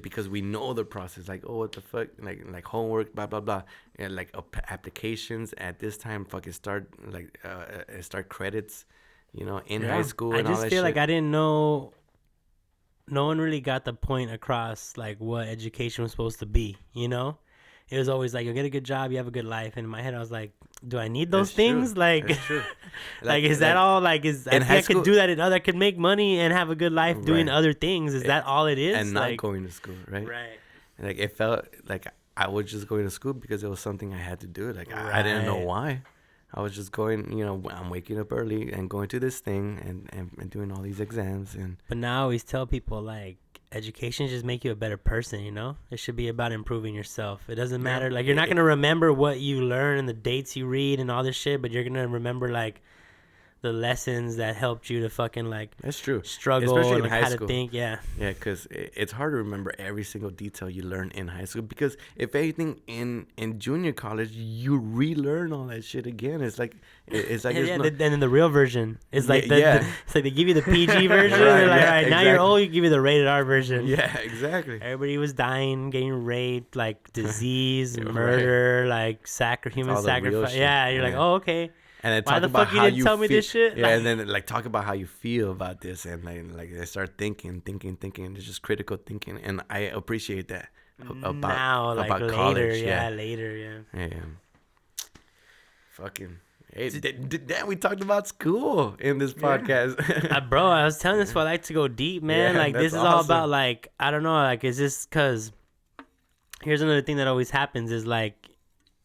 because we know the process. Like, oh, what the fuck, like homework, blah blah blah, and like applications at this time, fucking start credits, in high school. I and all just that feel shit. like I didn't know. No one really got the point across, like what education was supposed to be. It was always like, you'll get a good job, you have a good life. And in my head, I was like, do I need those That's things? true. Like, That's true. like, is that all? Like, I think I could do that. I could make money and have a good life doing other things. Is that all it is? And not going to school, right? Right. Like, it felt like I was just going to school because it was something I had to do. Like, I didn't know why. I was just going, I'm waking up early and going to this thing and doing all these exams. But now I always tell people, like, education just make you a better person, It should be about improving yourself. It doesn't matter. Like, you're not going to remember what you learn and the dates you read and all this shit, but you're going to remember, like, the lessons that helped you to fucking, like, that's true, struggle, especially in like, high how school. to think. Yeah, because it's hard to remember every single detail you learn in high school, because if anything in junior college you relearn all that shit again. It's like and then the real version is like it's like they give you the PG version. Right, They're like, yeah, all right, now you're old, you give you the rated R version. Yeah, exactly. Everybody was dying, getting raped, like disease, murder, like human sacrifice. Yeah, you're like, oh, okay. And then why the fuck you didn't tell me this shit? Yeah, and then like talk about how you feel about this, and like they start thinking. It's just critical thinking, and I appreciate that about now, like about later, college. Later. Yeah. Fucking. Hey, damn, we talked about school in this podcast. Bro, I was telling this, I like to go deep, man. Yeah, like, this is all about, like, I don't know, like, is this because here's another thing that always happens is, like,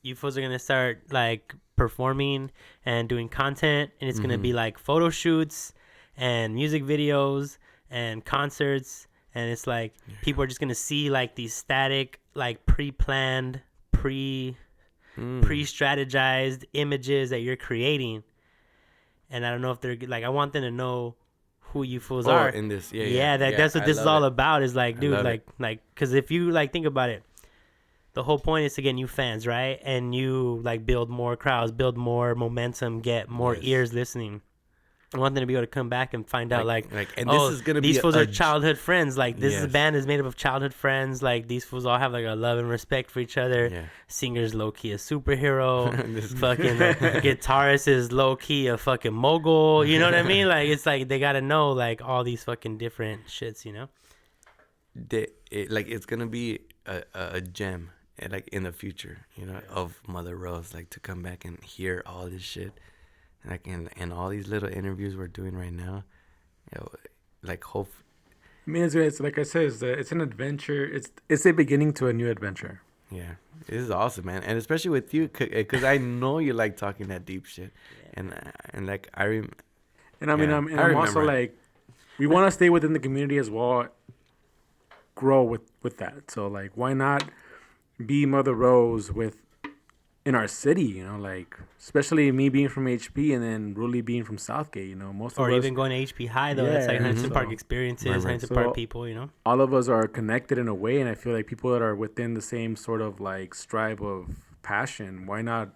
you folks are going to start, like, performing and doing content, and it's going to be, like, photo shoots and music videos and concerts, and it's, like, people are just going to see, like, these static, like, pre-planned, pre-strategized images that you're creating, and I don't know if they're like, I want them to know who you fools are in this. That's what this is all about. Is like, dude, like because if you like think about it, the whole point is to get new fans, right? And you like build more crowds, build more momentum, get more ears listening. I want them to be able to come back and find out, and this is gonna these be fools are childhood friends. Like, this Yes. band is made up of childhood friends. Like, these fools all have, like, a love and respect for each other. Yeah. Singer's low-key a superhero. Fucking guitarist is low-key a fucking mogul. You know what I mean? Like, it's like they got to know, like, all these fucking different shits, It's gonna be a gem, like, in the future, of Mother Rose, like, to come back and hear all this shit. Like, in all these little interviews we're doing right now, like, hope. I mean, it's like I said, it's an adventure. It's a beginning to a new adventure. Yeah, this is awesome, man, and especially with you, because I know you like talking that deep shit, and like I'm also like, we want to stay within the community as well, grow with that. So, like, why not be Mother Rose in our city, like, especially me being from HP and then Ruly being from Southgate, most of us. Or even going to HP High, though. That's like Huntington Park experiences, Huntington Park people, All of us are connected in a way, and I feel like people that are within the same sort of, like, strive of passion, why not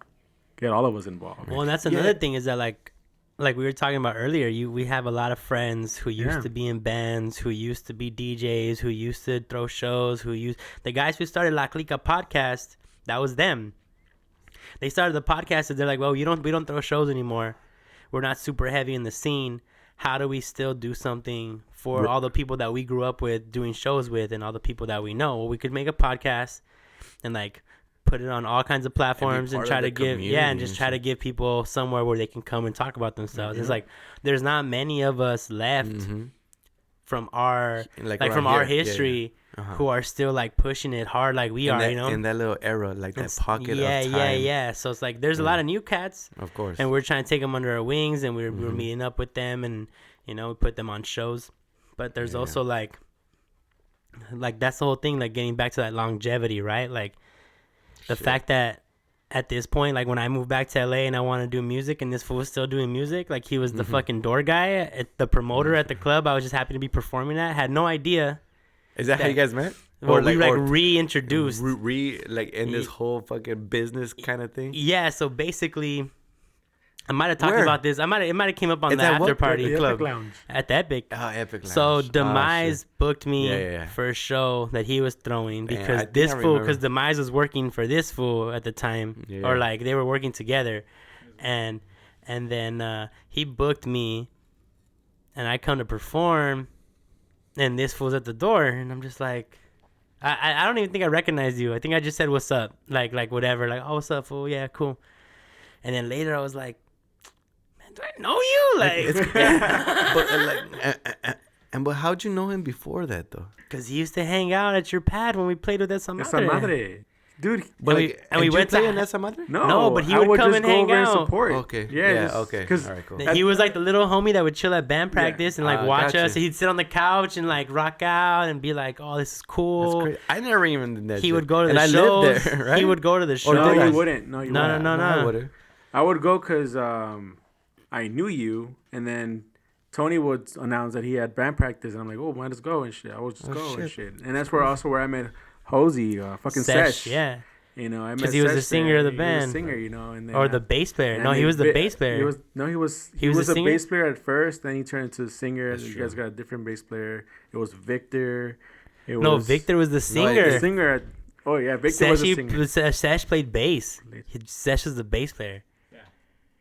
get all of us involved? Well, and that's another thing is that, like we were talking about earlier, we have a lot of friends who used to be in bands, who used to be DJs, who used to throw shows, the guys who started La Clika Podcast, that was them. They started the podcast and they're like, well, we don't throw shows anymore. We're not super heavy in the scene. How do we still do something for all the people that we grew up with doing shows with and all the people that we know? Well, we could make a podcast and, like, put it on all kinds of platforms and try to give try to give people somewhere where they can come and talk about themselves. Mm-hmm. It's like there's not many of us left from our from our history who are still, like, pushing it hard like we are, in that little era, like that pocket of time. Yeah. So it's like there's a lot of new cats, of course, and we're trying to take them under our wings, and we're meeting up with them, and we put them on shows. But there's also like that's the whole thing, like, getting back to that longevity, right? Like, the fact that at this point, like, when I moved back to LA and I want to do music, and this fool was still doing music, like, he was the fucking door guy, the promoter at the club I was just happy to be performing at. Had no idea. Is that how you guys met? Well, we reintroduced. Like, in this whole fucking business kind of thing? Yeah, so basically, I might have talked Where? about this. It might have came up on It's the at after what party The club? Epic Lounge. at the Epic. Oh, Epic Lounge. So Oh, Demise shit. booked me Yeah. for a show that he was throwing Damn, I because think this I fool, remember. because Demise was working for this fool at the time, Yeah. or like they were working together, and then he booked me, and I come to perform, and this fool's at the door, and I'm just like, I don't even think I recognized you. I think I just said what's up, like whatever, like, oh, what's up, fool? Yeah, cool. And then later I was like, man, do I know you? Like, But how'd you know him before that though? because he used to hang out at your pad when we played with Esa Esa Madre. Madre. Dude. But and we went to- in Esa Madre? No, but he I would come just and go hang over and out. support. Okay. Yeah. Yeah, just- okay. 'cause All right, cool. He was like the little homie that would chill at band practice and like watch gotcha. us. He'd sit on the couch and like rock out and be like, "Oh, this is That's cool." crazy. I never even did that. He shit. would go to and the I shows. lived there, right? He would go to the shows. No, did I? you wouldn't. No, you No, wouldn't. no, no. I would've. I would go because I knew you, and then Tony would announce that he had band practice, and I'm like, oh, might as go and shit. I would just go and shit. And that's where I met Hosey, fucking Sesh. yeah, You know, I met 'Cause he was the Sesh singer there. of the He band. was a singer, you know, and then, or the bass player. and No, he then was the bass player. He was the a singer? bass player at first. Then he turned into a singer. That's You true. guys got a different bass player. It was Victor. No, Victor was the The singer. singer. Oh yeah, Victor was a singer. Sesh played bass. Sesh was the bass player.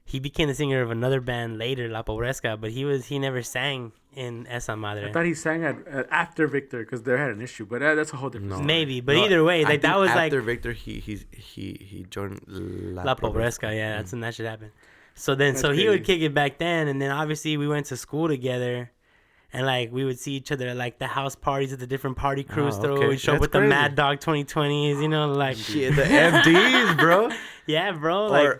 He became the singer of another band later, La Pobresca, but he never sang in Esa Madre. I thought he sang after Victor because they had an issue, but that's a whole different story. Maybe, but No, either way, I like that think was after like Victor, he joined La Pobresca. Yeah, that's when that should happen. So then, That's so he would crazy. kick it back then, and then obviously we went to school together, and like we would see each other at like the house parties at the different party crews. okay. We'd show up That's with the crazy. Mad Dog 2020s, you know, like Shit, the FDs, bro. yeah, bro. Like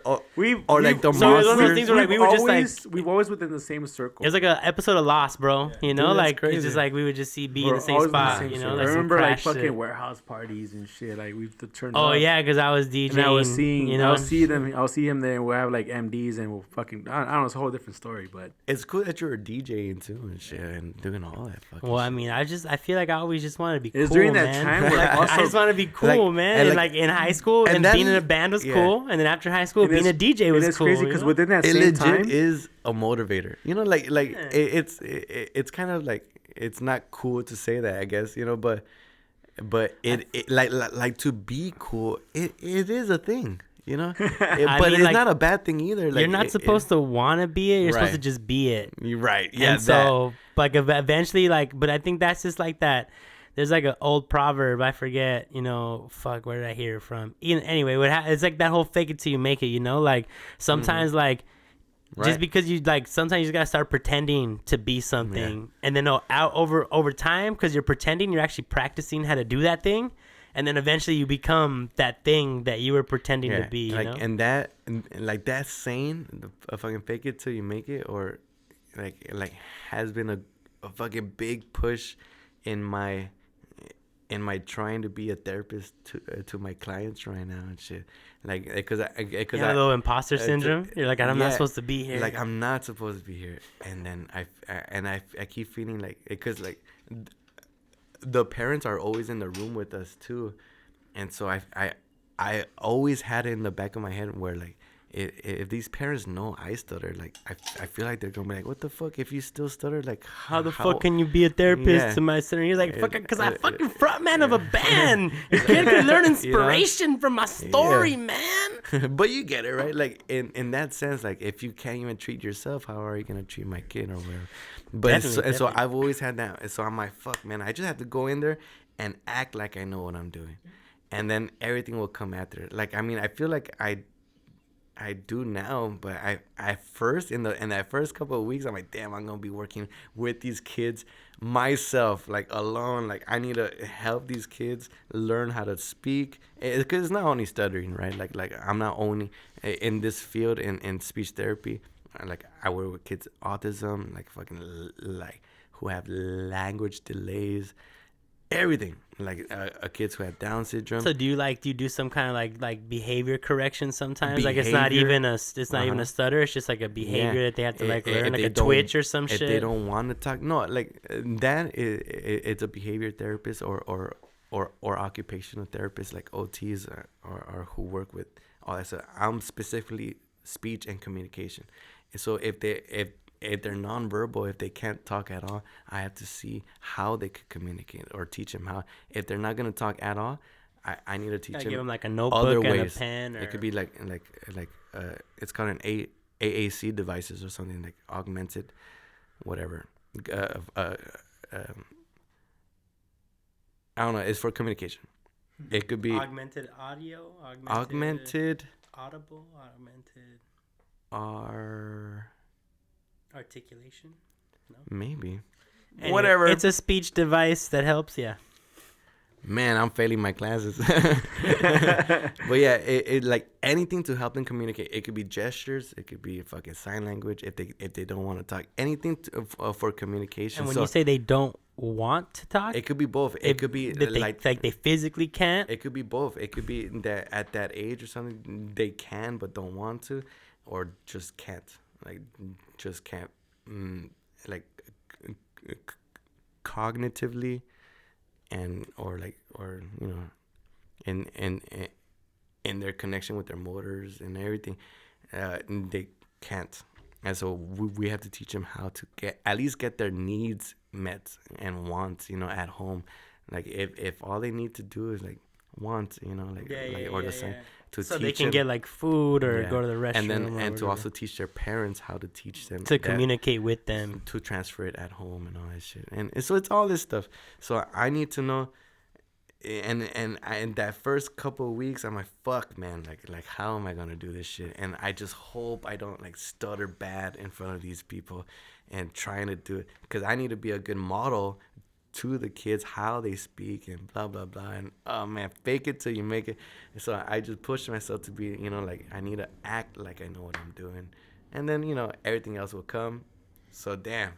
Or like the So it was one of those monsters. things where like we were just like. we've always within the same circle. It was like an episode of Lost, bro. You know, Dude, that's like it's crazy. just like we would just be in We're the same always spot. same You know, circle. like I some remember like crash fucking shit. warehouse parties and shit. Like we've turned. Oh up. yeah, because I was DJing. And I was seeing, you know, I'll see him there, and we'll have like MDs, and we'll fucking, I don't know, it's a whole different story, but It's cool that you're a DJing too and shit and doing all that fucking Well, I shit. mean, I feel like I always just wanted to be It was cool, during that man. time where, like, I also- just want to be cool, like- man. and, And like- like in high school, and and that- being in a band was yeah. cool, and then after high school, And being a it's- DJ was and it's cool. crazy you because know? within that It same legit time, is a motivator. You know, like it's kind of like it's not cool to say that, I guess, you know, but it like to be cool, it is a thing, you know. But mean, it's like, not a bad thing either. Like you're not supposed to want to be it. You're supposed to Right. just be it. You're right. Yeah. And so, like, eventually, like, but I think that's just like that. There's like an old proverb, I forget, you know, fuck, where did I hear it from? Anyway, it's like that whole fake it till you make it, you know? Like, sometimes, like, just Right. because you, like, sometimes you just gotta start pretending to be something. And then over time, because you're pretending, you're actually practicing how to do that thing. And then eventually you become that thing that you were pretending to be, you like, know? and like that saying, a fucking fake it till you make it, or like has been a fucking big push in my trying to be a therapist to my clients right now and shit. Like, because You have a little imposter syndrome. You're like, I'm not yeah, supposed to be here. Like, I'm not supposed to be here. And then I keep feeling like, because like the parents are always in the room with us too, and so I always had it in the back of my head where like, if these parents know I stutter, like I feel like they're gonna be like, what the fuck, if you still stutter, like how the fuck can you be a therapist Yeah. to my son? He's like, fucking, because I'm fucking frontman of a band. Your kid can learn inspiration from my story, man. But you get it, right? Like in that sense, like if you can't even treat yourself, how are you gonna treat my kid or whatever? But Definitely, so definitely. I've always had that. And so I'm like, fuck, man, I just have to go in there and act like I know what I'm doing, and then everything will come after. Like, I mean, I feel like I do now, but I first in that first couple of weeks, I'm like, damn, I'm gonna be working with these kids myself, like alone. Like, I need to help these kids learn how to speak, because it's not only stuttering, right? Like I'm not only in this field in speech therapy. Like, I work with kids autism, like fucking like who have language delays, everything. Like kids who have Down syndrome. So do you do some kind of like behavior correction sometimes? Like it's not Behavior? even a stutter. It's just like a behavior that they have to like learn, If like they a twitch or some if shit. they don't want to talk, no, like that it's a behavior therapist or occupational therapist, like OTs or who work with all that stuff. I'm specifically speech and communication. And so if they're nonverbal, if they can't talk at all, I have to see how they could communicate or teach them how. If they're not gonna talk at all, I need to teach them. Give them like a notebook and a pen. Or... It could be like it's called an AAC devices or something, like augmented, whatever. I don't know. It's for communication. It could be augmented audio, augmented audible, augmented articulation. No? Maybe. Anyway, whatever. It's a speech device that helps. Yeah. Man, I'm failing my classes. But yeah, it like anything to help them communicate. It could be gestures. It could be fucking sign language if they don't want to talk. Anything for communication. And when you say they don't want to talk, it could be both. It could be like they physically can't. It could be both. It could be that at that age or something they can but don't want to, or just can't. Like just can't. Like cognitively. And or you know, in their connection with their motors and everything, they can't. And so we have to teach them how to at least get their needs met and wants, you know, at home. Like if all they need to do is like want, you know, to so teach they can them, get like food or go to the restroom, and to also teach their parents how to teach them to communicate with them, to transfer it at home and all that shit. And so it's all this stuff. So I need to know. And in that first couple of weeks, I'm like, fuck, man, like how am I gonna do this shit? And I just hope I don't like stutter bad in front of these people and trying to do it, because I need to be a good model to the kids how they speak and blah blah blah. And oh man, fake it till you make it. And so I just push myself to be, you know, like I need to act like I know what I'm doing, and then, you know, everything else will come. So damn,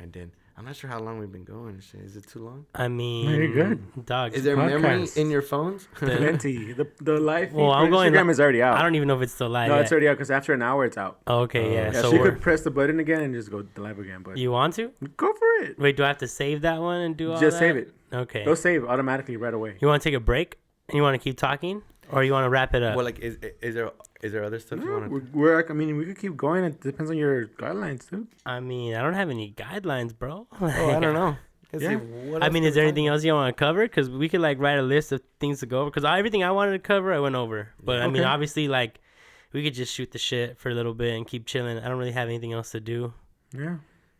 I did. I'm not sure how long we've been going. Is it too long? I mean, very good. Dog. Is there memory in your phones? Plenty. The live feed I'm for Instagram is already out. I don't even know if it's still live. No, yet. it's already out because after an hour it's out. Oh, okay, yeah. Yeah, So you could press the button again and just go live again. But you want to? Go for it. Wait, do I have to save that one and do all Just that? save it. Okay. It'll save automatically right away. You want to take a break? And you want to keep talking? Or you want to wrap it up? Well, like, is there other stuff you want to? I mean, we could keep going. It depends on your guidelines, dude. I mean, I don't have any guidelines, bro. Oh, I don't know. Yeah. I mean, is there anything else you want to cover? Because we could like write a list of things to go over. Because everything I wanted to cover, I went over. But I mean, obviously, like we could just shoot the shit for a little bit and keep chilling. I don't really have anything else to do. Yeah,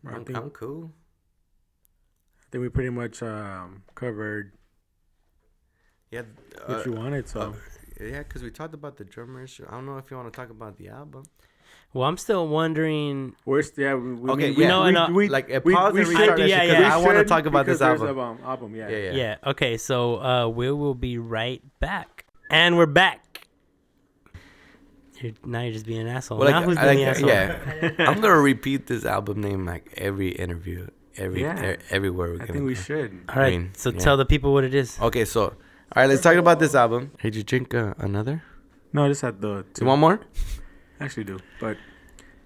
I'm cool. I think we pretty much covered. Yeah, what you wanted. So yeah, because we talked about the drummers. I don't know if you want to talk about the album. Well, I'm still wondering. We pause and restart. I want to talk about this album. Yeah. Okay, so we'll be right back, and we're back. Now you're just being an asshole. Well, now who's being the asshole? Yeah, I'm gonna repeat this album name like every interview, everywhere we're gonna. I think we should. All right, tell the people what it is. Okay, so all right, let's talk about this album. Hey, did you drink another? No, I just had the two. You want more? Actually do, but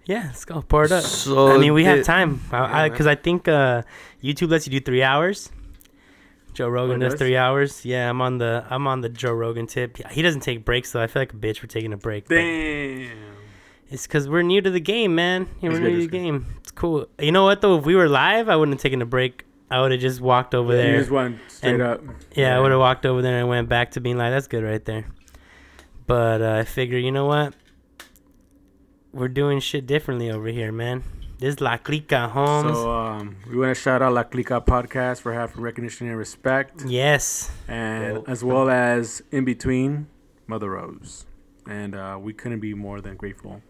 yeah, let's go pour it up. So I mean, we have time because I think YouTube lets you do 3 hours. Joe Rogan does 3 hours. Yeah, I'm on the Joe Rogan tip. He doesn't take breaks, so I feel like a bitch for taking a break. Damn. It's because we're new to the game, man. Yeah, we're new to the game. It's cool. You know what though? If we were live, I wouldn't have taken a break. I would have just walked over there. You just went straight up. Yeah, I would have walked over there and went back to being live. That's good right there. But I figure, you know what? We're doing shit differently over here, man. This is La Clika, Holmes. So we want to shout out La Clika Podcast for having recognition and respect. Yes. And as well as In Between, Mother Rose. And we couldn't be more than grateful.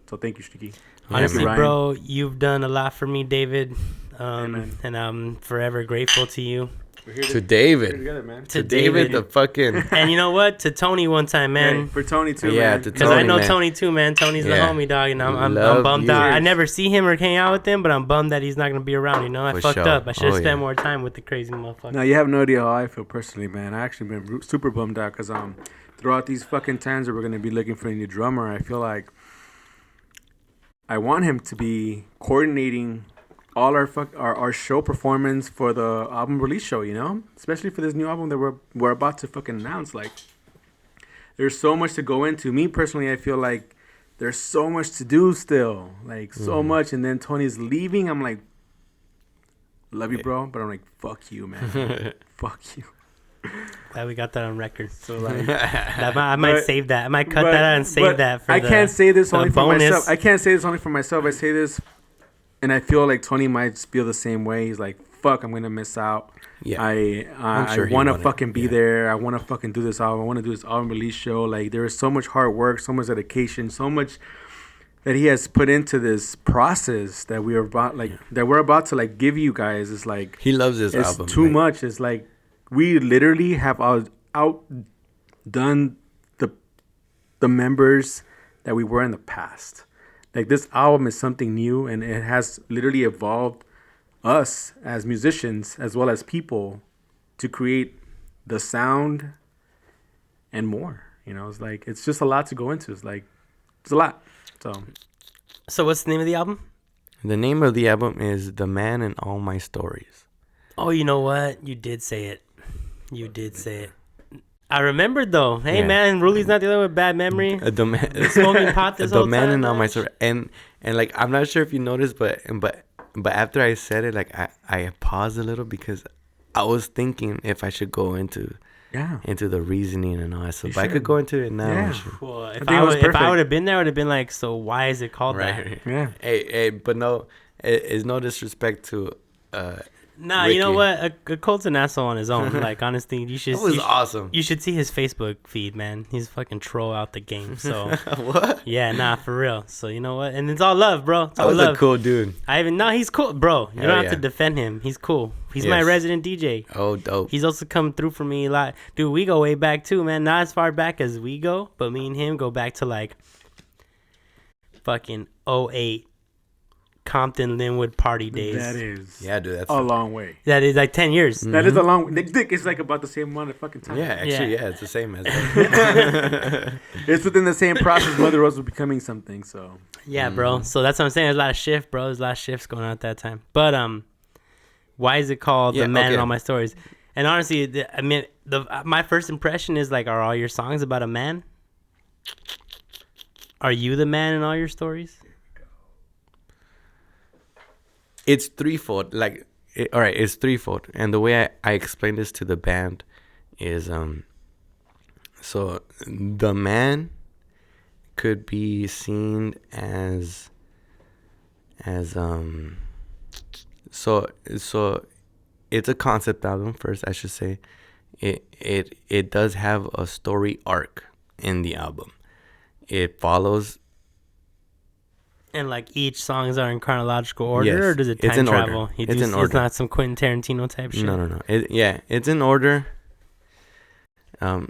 So thank you, Sneaky. Honestly, bro, you've done a lot for me, David. And I'm forever grateful to you. To David. Together, man. To David the fucking. And you know what? To Tony one time, man. Hey, for Tony too, yeah, man. Because I know Tony too, man. Tony's the homie, dog, and I'm bummed out. I never see him or hang out with him, but I'm bummed that he's not gonna be around. You know, I fucked up. I should have spent more time with the crazy motherfucker. No, you have no idea how I feel personally, man. I actually been super bummed out because throughout these fucking times that we're gonna be looking for a new drummer, I feel like I want him to be coordinating all our show performance for the album release show, you know, especially for this new album that we're about to fucking announce. Like, there's so much to go into. Me personally, I feel like there's so much to do still, like so much. And then Tony's leaving. I'm like, love you, bro, but I'm like, fuck you, man. Fuck you. Glad we got that on record. So like, I might save that. I might cut that out and save that for can't say this only for bonus. myself. I can't say this only for myself. I say this, and I feel like Tony might feel the same way. He's like, fuck, I'm gonna miss out. Yeah, I want to fucking be there. I want to fucking do this album. I want to do this album release show. Like, there is so much hard work, so much dedication, so much that he has put into this process that we're about to like give you guys. Is like, he loves this album. It's too much. It's like we literally have outdone the members that we were in the past. Like, this album is something new, and it has literally evolved us as musicians as well as people to create the sound and more. You know, it's like, it's just a lot to go into. It's like, it's a lot. So what's the name of the album? The name of the album is The Man in All My Stories. Oh, you know what? You did say it. I remembered though. Hey, Yeah. man, Ruly's not the only one with bad memory. The Smoking pot this whole Man time, in All man. My Stories. And like, I'm not sure if you noticed, but after I said it, like, I paused a little because I was thinking if I should go into the reasoning and all that stuff. But I could go into it now. Yeah. Sure. Well, if think it was I would perfect. have been there, I would have been like, so why is it called that? Right. Yeah. Hey, but no, it's no disrespect to. Nah, you know Ricky. what? Occult's an asshole on his own. Like, honestly, you should. That was you should- awesome. You should see his Facebook feed, man. He's fucking troll out the game. So What? yeah, nah, for real. So you know what? And it's all love, bro. It's That all was love. a cool dude. He's cool, bro. You Hell don't have yeah. to defend him. He's cool. He's my Yes. resident DJ. Oh, dope. He's also come through for me a lot. Dude, we go way back too, man. Not as far back as we go, but me and him go back to like fucking 08 Compton Linwood party days. That is Yeah, dude. That's a long way. That is like 10 years. That is a long. Dick, it's like about the same amount of fucking time. Yeah, actually, Yeah. yeah, it's the same as. It's within the same process. Mother Rose was becoming something. So Yeah, bro. So that's what I'm saying. There's a lot of shift, bro. There's a lot of shifts going on at that time. But why is it called Yeah, The Man in okay. All My Stories? And honestly, my first impression is like, are all your songs about a man? Are you the man in all your stories? It's threefold. Like, all right, it's threefold. And the way I explain this to the band is, so the man could be seen as so it's a concept album first, I should say. It does have a story arc in the album. It follows. And like each songs are in chronological order, Yes, or does it it's time in order. travel? It's in order. It's not some Quentin Tarantino type shit. No. It's in order. Damn,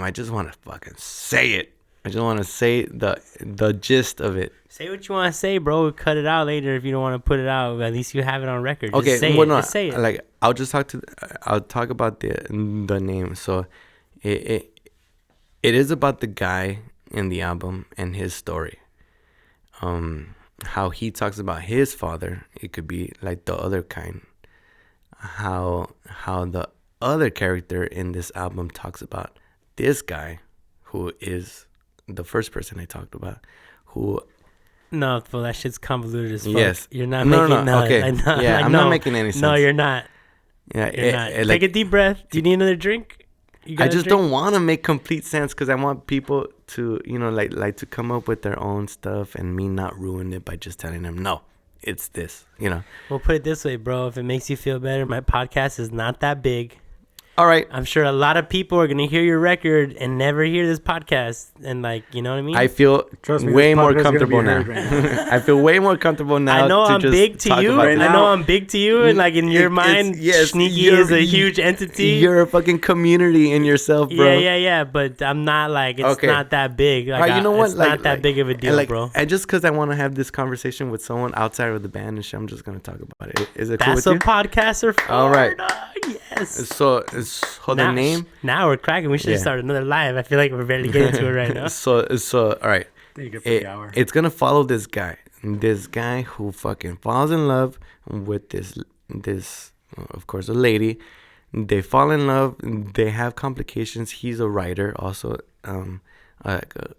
I just want to fucking say it. I just want to say the gist of it. Say what you want to say, bro. Cut it out later if you don't want to put it out. At least you have it on record. Just Okay, say well, it. no, Just say it. like I'll talk about the name. So it is about the guy in the album and his story. How he talks about his father. It could be like the other kind. How the other character in this album talks about this guy, who is the first person I talked about, who. No, well, that shit's convoluted as fuck. Yes. You're not No, making no, okay. I know, Yeah, I I'm not know. making any sense. No, you're not. Yeah, You're not. like, Take a deep breath. Do you need another drink? You got I a just drink? don't want to make complete sense because I want people to, like to come up with their own stuff and me not ruin it by just telling them, no, it's this, We'll put it this way, bro. If it makes you feel better, my podcast is not that big. All right. I'm sure a lot of people are going to hear your record and never hear this podcast. And like, you know what I mean? I feel Trust me, way this more podcast is gonna be comfortable now. heard right I feel way more comfortable now. I know to I'm just big to talk you. about Right I this. now. know I'm big to you. And like in your mind, yes, Sneaky you're- is a huge entity. You're a fucking community in yourself, bro. Yeah. But I'm not like, it's Okay. not that big. Like, All right, you know what? It's not that big of a deal, like, bro. And just because I want to have this conversation with someone outside of the band and shit, I'm just going to talk about it. Is it cool That's with what you? podcasts are for. All right. Yes. So the name. Now we're cracking. We should Yeah. start another live. I feel like we're barely getting to it right now. So all right. Thank you for the hour. It's gonna follow this guy who fucking falls in love with this of course a lady. They fall in love. They have complications. He's a writer also.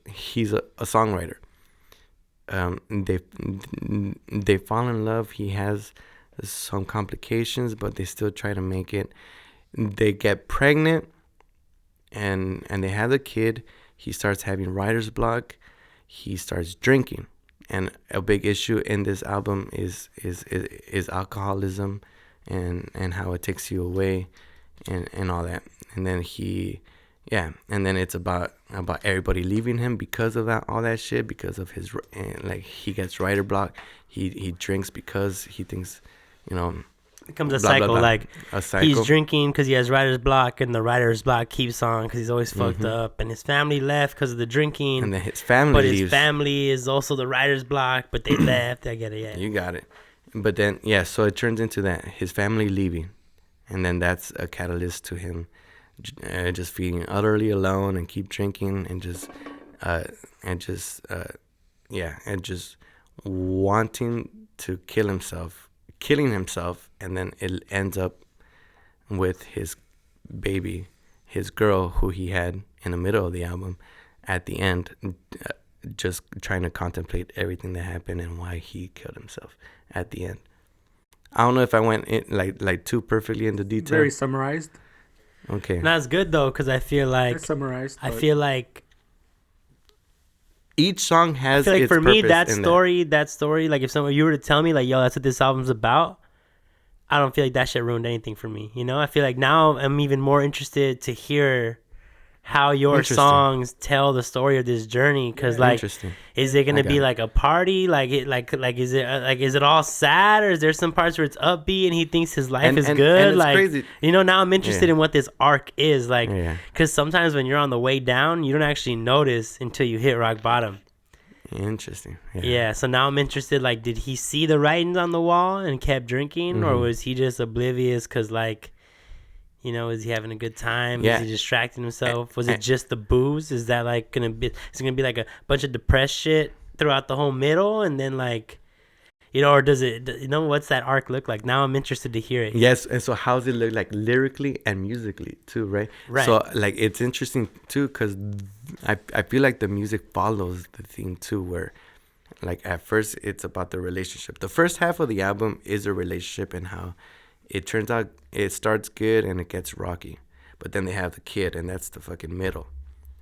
he's a songwriter. They fall in love. He has some complications, but they still try to make it. They get pregnant, and they have a kid. He starts having writer's block. He starts drinking, and a big issue in this album is alcoholism, and how it takes you away, and all that. And then and then it's about everybody leaving him because of that, all that shit, because of his, like, he gets writer block. He drinks because he thinks, it becomes a cycle. Blah, blah. Like, a cycle. He's drinking because he has writer's block, and the writer's block keeps on because he's always fucked up, and his family left because of the drinking, and then his family leaves. His family is also the writer's block, but they left. I get it. Yeah, you got it. But then so it turns into that, his family leaving, and then that's a catalyst to him just feeling utterly alone and keep drinking and just wanting to killing himself, and then it ends up with his baby, his girl, who he had in the middle of the album, at the end, just trying to contemplate everything that happened and why he killed himself at the end. I don't know if I went in, like too perfectly into detail. Very summarized. Okay. That's good though, because I feel like summarized. I feel like each song has. I feel like its for me, that story, like if you were to tell me, like, yo, that's what this album's about, I don't feel like that shit ruined anything for me. I feel like now I'm even more interested to hear how your songs tell the story of this journey, because is it gonna be like a party, is it all sad, or is there some parts where it's upbeat and he thinks his life is good, and it's crazy. Now I'm interested in what this arc is like, because sometimes when you're on the way down, you don't actually notice until you hit rock bottom. Interesting. So now I'm interested, like, did he see the writings on the wall and kept drinking, or was he just oblivious because, like, is he having a good time? Is he distracting himself? Was it just the booze? Is that like is it gonna be like a bunch of depressed shit throughout the whole middle, and then like, or does it? What's that arc look like? Now I'm interested to hear it. Yes, and so how's it look like lyrically and musically too, right? Right. So like it's interesting too, because I feel like the music follows the theme too, where like at first it's about the relationship. The first half of the album is a relationship and how it turns out it starts good and it gets rocky, but then they have the kid, and that's the fucking middle,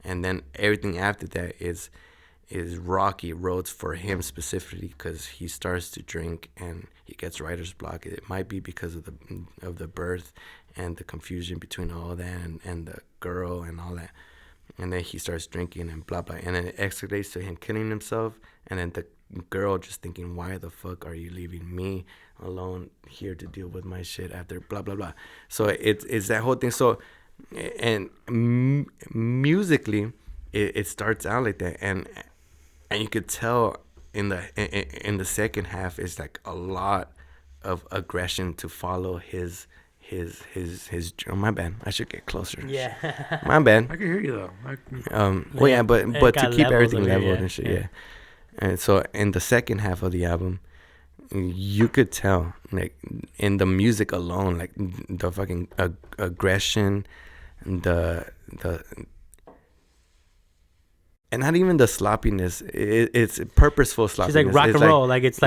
and then everything after that is rocky roads for him specifically, because he starts to drink and he gets writer's block. It might be because of the birth and the confusion between all that and the girl and all that, and then he starts drinking and blah blah, and then it escalates to him killing himself, and then the girl just thinking, why the fuck are you leaving me alone here to deal with my shit after blah blah blah. So it's that whole thing. So and musically it starts out like that, and you could tell in the second half is like a lot of aggression to follow his oh, my bad, I should get closer. Yeah. My bad. I can hear you though. But to keep everything leveled and shit. Yeah. And so in the second half of the album, you could tell, like, in the music alone, like the fucking aggression, the and not even the sloppiness. It's purposeful sloppiness. She's like rock and roll. It's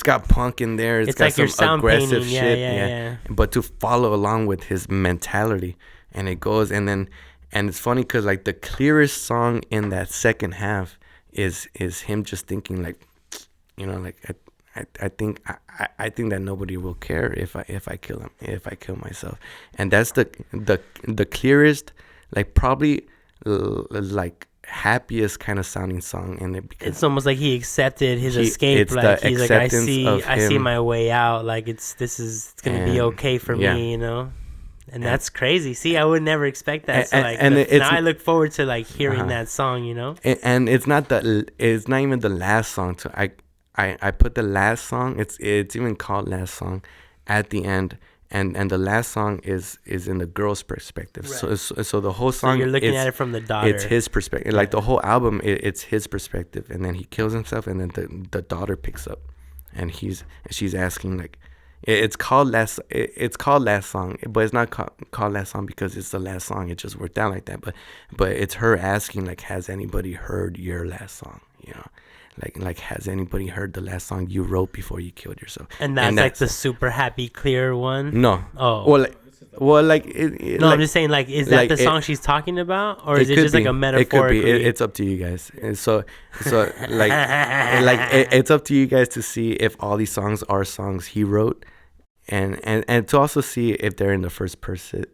got punk in there. It's got like some aggressive painting. shit. Yeah. But to follow along with his mentality, and it goes, and it's funny because like the clearest song in that second half is him just thinking like, like I think that nobody will care if I kill him, if I kill myself, and that's the clearest, like probably like happiest kind of sounding song in it, because it's almost like he accepted his escape. Like he's like, I see my way out. Like it's gonna be okay for me, And that's crazy. See, I would never expect that. So now I look forward to like hearing that song, And it's not even the last song. So I put the last song. It's even called last song at the end, and the last song is in the girl's perspective. Right. So the whole song. So you're looking at it from the daughter. It's his perspective. Like the whole album, it's his perspective, and then he kills himself, and then the daughter picks up, and she's asking like, It's called Last Song, but it's not called Last Song because it's the last song. It just worked out like that. But it's her asking, like, has anybody heard your last song? You know, like has anybody heard the last song you wrote before you killed yourself? And that's like the super happy, clear one. No. Oh. No, like, I'm just saying, like, is that the song she's talking about, or is it just like a metaphorically? It could be. It's up to you guys. And so it's up to you guys to see if all these songs are songs he wrote, and to also see if they're in the first person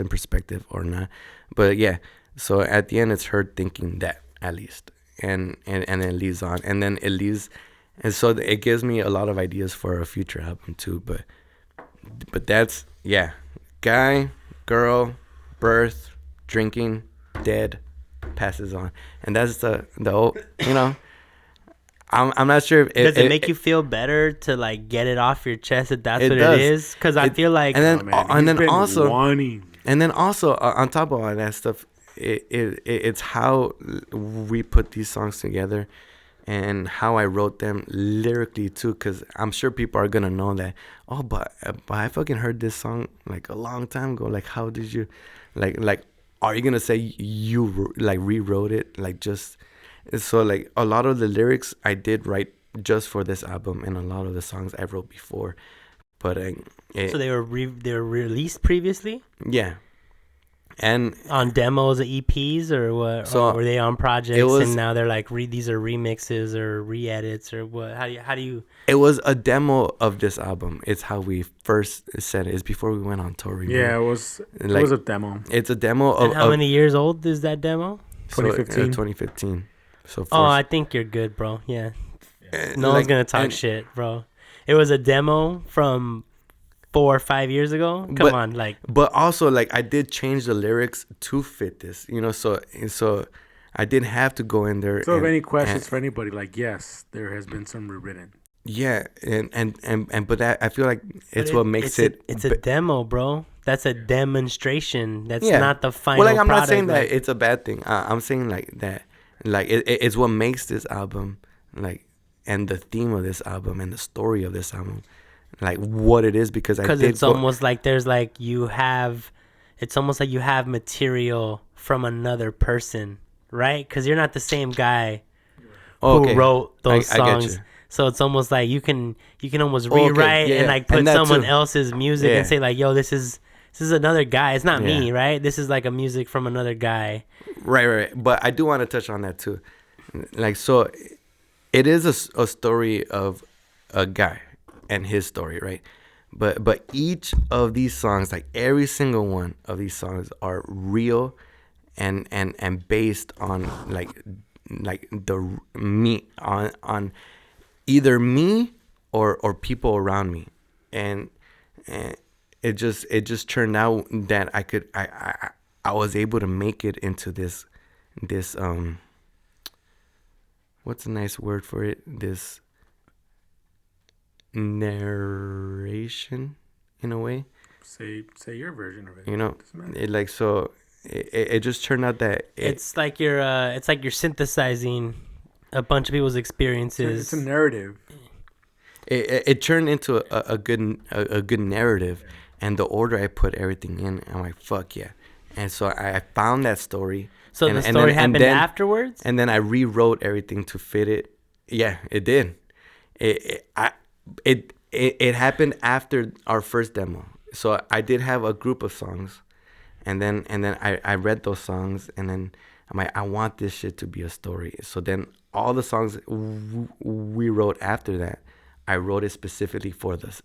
perspective or not. But yeah, so at the end, it's her thinking that, at least, and then it leads on, and then it leaves, and so it gives me a lot of ideas for a future album too. But that's, yeah, guy, girl, birth, drinking, dead, passes on, and that's the old, you know. I'm not sure if does it make you feel better to, like, get it off your chest if that's what it is? Because I feel like, and then also on top of all that stuff, it's how we put these songs together and how I wrote them lyrically too, because I'm sure people are gonna know that, oh, but I fucking heard this song like a long time ago. Like, how did you, like are you gonna say you like rewrote it? Like, just so, like, a lot of the lyrics I did write just for this album, and a lot of the songs I wrote before, but so they were released previously. Yeah. And on demos, EPs, or what? So or were they on projects and now they're like these are remixes or re-edits, or what? How do you? It was a demo of this album. It's how we first said it. It's before we went on tour. Yeah, it was a demo. It's a demo of. And how many years old is that demo? 2015. 2015. So. I think you're good, bro. Yeah. No one's gonna talk shit, bro. It was a demo from 4 or 5 years ago. Come on, like. But also, like, I did change the lyrics to fit this, you know. So I didn't have to go in there. So, if any questions for anybody, like, yes, there has been some rewritten. Yeah, but that, I feel like it's what makes it. It's a demo, bro. That's a demonstration. That's not the final. Well, like, I'm not saying like, that it's a bad thing. I'm saying, like, that, like, it's what makes this album, like, and the theme of this album and the story of this album, like, what it is, because it's almost like there's like it's almost like you have material from another person, right? Because you're not the same guy who wrote those songs. So it's almost like you can almost rewrite and like put someone else's music and say, like, yo, this is another guy. It's not me, right? This is like a music from another guy. Right. But I do want to touch on that too. Like, so it is a story of a guy and his story, right? But each of these songs, like every single one of these songs, are real and based on like the me on either me or people around me, and it just turned out that I was able to make it into this what's a nice word for it, this narration, in a way. Say your version of it. You know, it just turned out that it's like you're synthesizing a bunch of people's experiences. It's a narrative. It turned into a good narrative, and the order I put everything in, I'm like, fuck yeah. And so I found that story. So the story happened afterwards? And then I rewrote everything to fit it. Yeah, it did. It happened after our first demo. So I did have a group of songs, and then I read those songs, and then I'm like, I want this shit to be a story. So then all the songs we wrote after that, I wrote it specifically for this,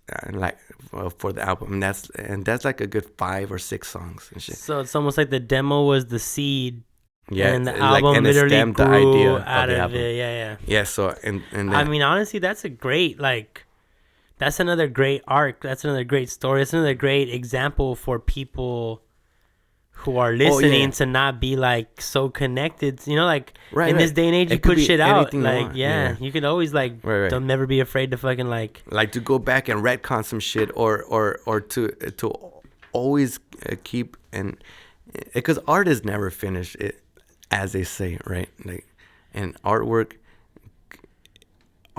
for the album, and that's like a good 5 or 6 songs and shit. So it's almost like the demo was the seed. Yeah, and the album literally grew the idea out of it. Yeah. Yeah. So and I mean, honestly, that's a great that's another great arc. That's another great story. That's another great example for people who are listening to not be like so connected. You know, like in this day and age, you put shit out. Like, you could always don't never be afraid to fucking like to go back and retcon some shit or to always keep, and because art is never finished,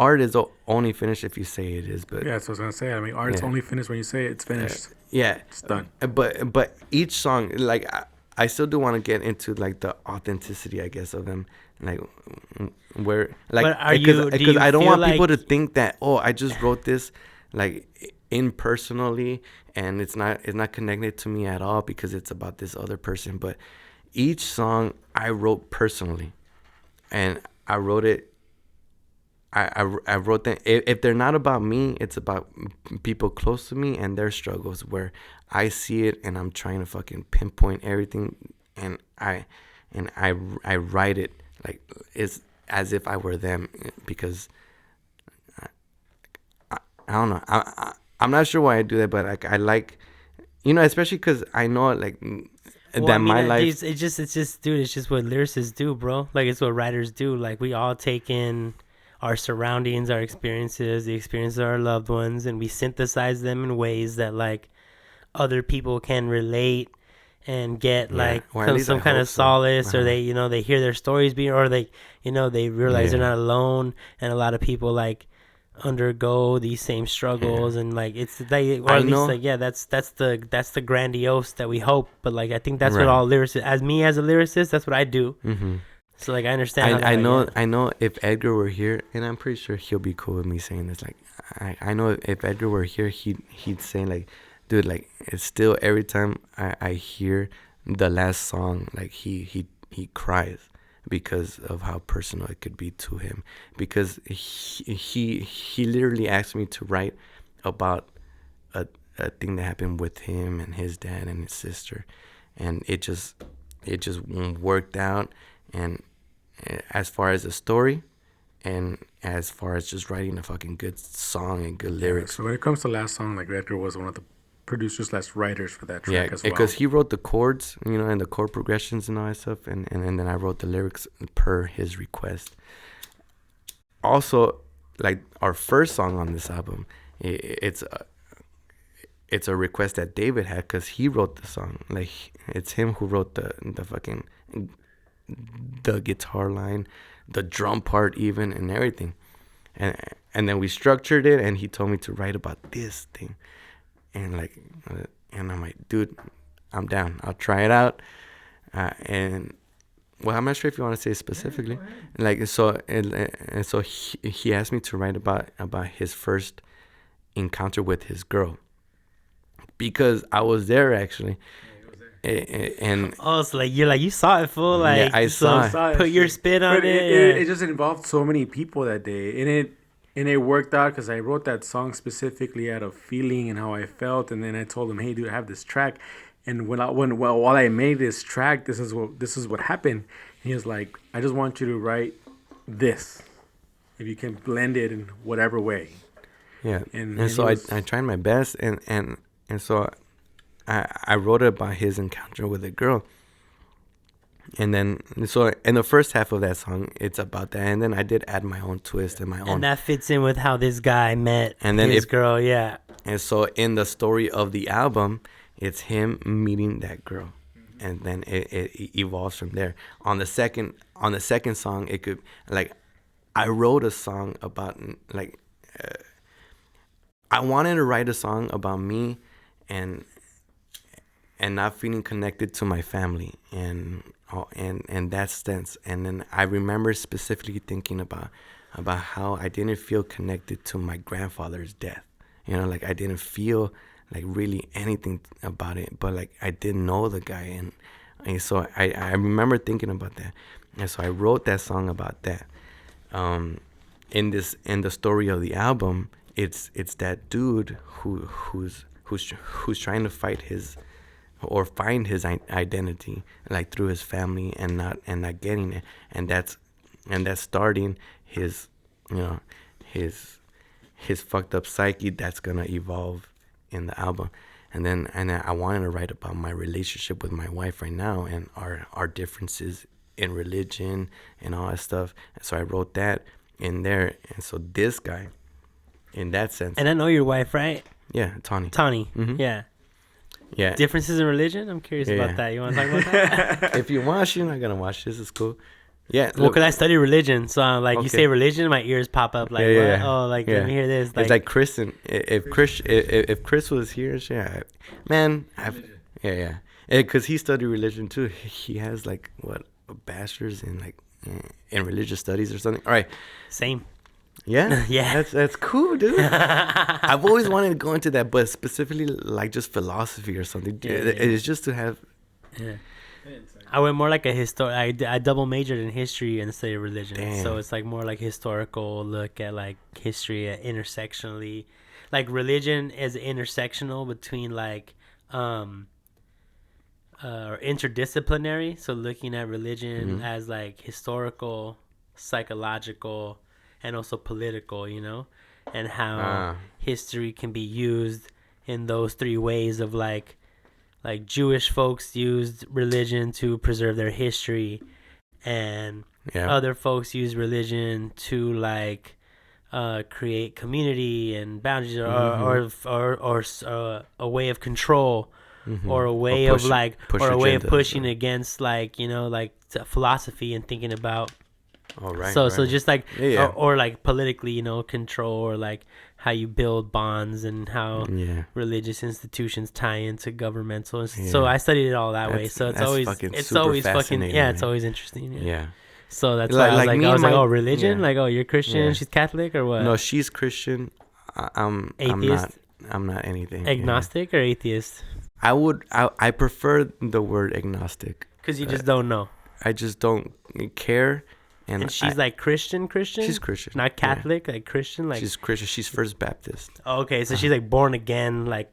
art is only finished if you say it is. But yeah, that's what I was gonna say. I mean, art's only finished when you say it's finished. Yeah, it's done. But each song, like I still do want to get into like the authenticity, I guess, of them, like where like because I don't want people to think that I just wrote this like impersonally and it's not connected to me at all because it's about this other person. But each song I wrote personally, and I wrote it. I wrote them. If they're not about me, it's about people close to me and their struggles where I see it and I'm trying to fucking pinpoint everything, and I write it like it's as if I were them because I don't know. I'm not sure why I do that, but like I like, especially because I know like my life. It's just, dude. It's just what lyricists do, bro. Like it's what writers do. Like we all take in our surroundings, our experiences, the experiences of our loved ones, and we synthesize them in ways that like other people can relate and get some kind of solace, or they they hear their stories being, or they they realize they're not alone, and a lot of people like undergo these same struggles, and like it's like, or at least like that's the grandiose that we hope, but like I think that's what all lyricists, as a lyricist, that's what I do. So like I understand. I know if Edgar were here, and I'm pretty sure he'll be cool with me saying this. Like I know if Edgar were here, he'd say like, dude, like it's still every time I hear the last song, like he cries because of how personal it could be to him. Because he literally asked me to write about a thing that happened with him and his dad and his sister, and it just worked out. And as far as the story, and as far as just writing a fucking good song and good lyrics. So when it comes to last song, like Edgar was one of the producers / writers for that track as well. Because he wrote the chords, and the chord progressions and all that stuff, and then I wrote the lyrics per his request. Also, like our first song on this album, it's a request that David had because he wrote the song. Like it's him who wrote the fucking the guitar line, the drum part even, and everything. And then we structured it, and he told me to write about this thing. And I'm like, dude, I'm down. I'll try it out. And well, I'm not sure if you want to say specifically. Like so he asked me to write about his first encounter with his girl, because I was there actually. And so like you saw it, fool. Like yeah, I saw it. Put your spin on it. It just involved so many people that day, and it worked out because I wrote that song specifically out of feeling and how I felt. And then I told him, hey, dude, I have this track, and while I made this track, this is what happened. He was like, I just want you to write this, if you can blend it in whatever way. Yeah, and so I tried my best, and so I wrote about his encounter with a girl. And then, so in the first half of that song, it's about that. And then I did add my own twist and my own. And that fits in with how this guy met his girl, yeah. And so in the story of the album, it's him meeting that girl. And then it evolves from there. On the second song, it could, like, I wrote a song about, like, I wanted to write a song about me and not feeling connected to my family and that sense. And then I remember specifically thinking about how I didn't feel connected to my grandfather's death. Like I didn't feel like really anything about it, but like I didn't know the guy, and so I remember thinking about that, and so I wrote that song about that. In the story of the album, it's that dude who's trying to fight his or find his identity, like through his family and not getting it, and that's starting his fucked up psyche that's gonna evolve in the album. And then I wanted to write about my relationship with my wife right now and our differences in religion and all that stuff. And so I wrote that in there. And so this guy, in that sense. And I know your wife, right? Yeah, Tawny. Mm-hmm. Yeah. Yeah. Differences in religion? I'm curious about that. You want to talk about that? If you watch, you're not gonna watch. This is cool. Yeah. Well, because I study religion, so I'm like, you say religion, my ears pop up like, what? Oh, like let me hear this. It's like Kristen. If Chris was here, man, because he studied religion too. He has like what, a bachelor's in like in religious studies or something. All right. Same. Yeah. Yeah. That's cool, dude. I've always wanted to go into that, but specifically like just philosophy or something. It's just to have. Yeah. I went more like a I double majored in history and studied religion. Damn. So it's like more like historical look at like history intersectionally. Like religion is intersectional between like interdisciplinary. So looking at religion as like historical, psychological, and also political, you know, and how history can be used in those three ways of like Jewish folks used religion to preserve their history, and other folks use religion to like create community and boundaries, or a way of control, or a way of like, or a way of pushing against like, you know, like philosophy and thinking about. Oh, right. So just like or like politically, you know, control, or like how you build bonds and how religious institutions tie into governmental. So I studied it all that way. So it's always fucking it's always interesting. Yeah. So that's why I was like, oh, religion, like, oh, you're Christian, she's Catholic, or what? No, she's Christian. I'm atheist. I'm not anything. Agnostic or atheist? I prefer the word agnostic. Because you just don't know. I just don't care. And she's like Christian? She's Christian. Not Catholic, like Christian? Like she's Christian. She's First Baptist. Oh, okay, so she's like born again, like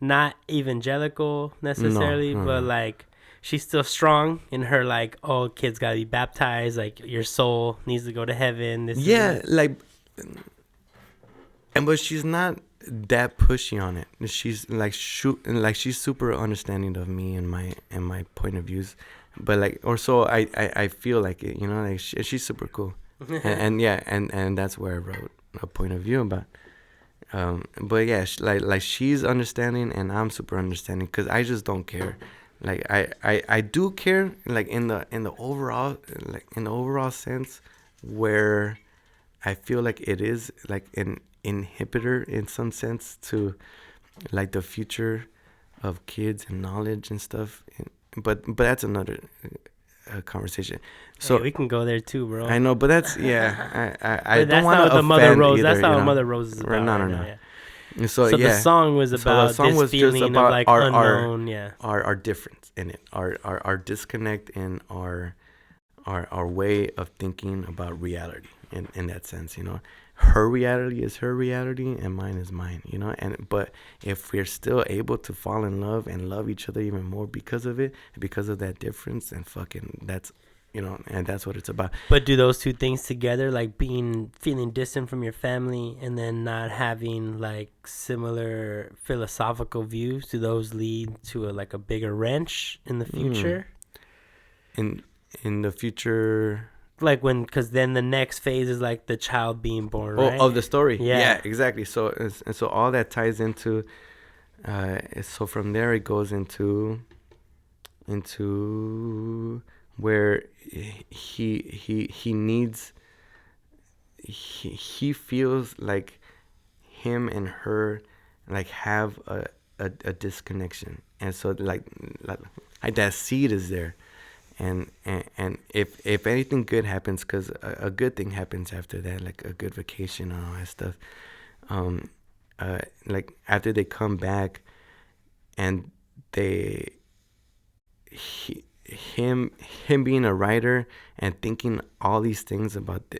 not evangelical necessarily, but like she's still strong in her like, oh, kids gotta be baptized, like your soul needs to go to heaven. But she's not that pushy on it. She's like she's super understanding of me and my point of views. But like, or so I feel like it, you know, like she's super cool, and that's where I wrote a point of view about. But yeah, like she's understanding and I'm super understanding, because I just don't care. Like I do care, like in the overall, like in the overall sense, where I feel like it is like an inhibitor in some sense to like the future of kids and knowledge and stuff. But that's another conversation. So we can go there too, bro. I know, but that's I don't want to offend Mother Rose. either, That's not what Mother Rose is about. No. Yeah. So the song was about this feeling of like unknown. Our difference in it, our disconnect in our way of thinking about reality. In that sense, you know, her reality is her reality and mine is mine, you know. But if we're still able to fall in love and love each other even more because of it, because of that difference, and fucking that's, you know, and that's what it's about. But do those two things together, like feeling distant from your family and then not having like similar philosophical views, do those lead to a bigger wrench in the future? In the future. Like because then the next phase is like the child being born, right? Of the story. Yeah, exactly. So all that ties into, so from there it goes into where he needs, he feels like him and her like have a disconnection, and so like that seed is there. And if anything good happens, because a good thing happens after that, like a good vacation and all that stuff, like after they come back, and him being a writer and thinking all these things about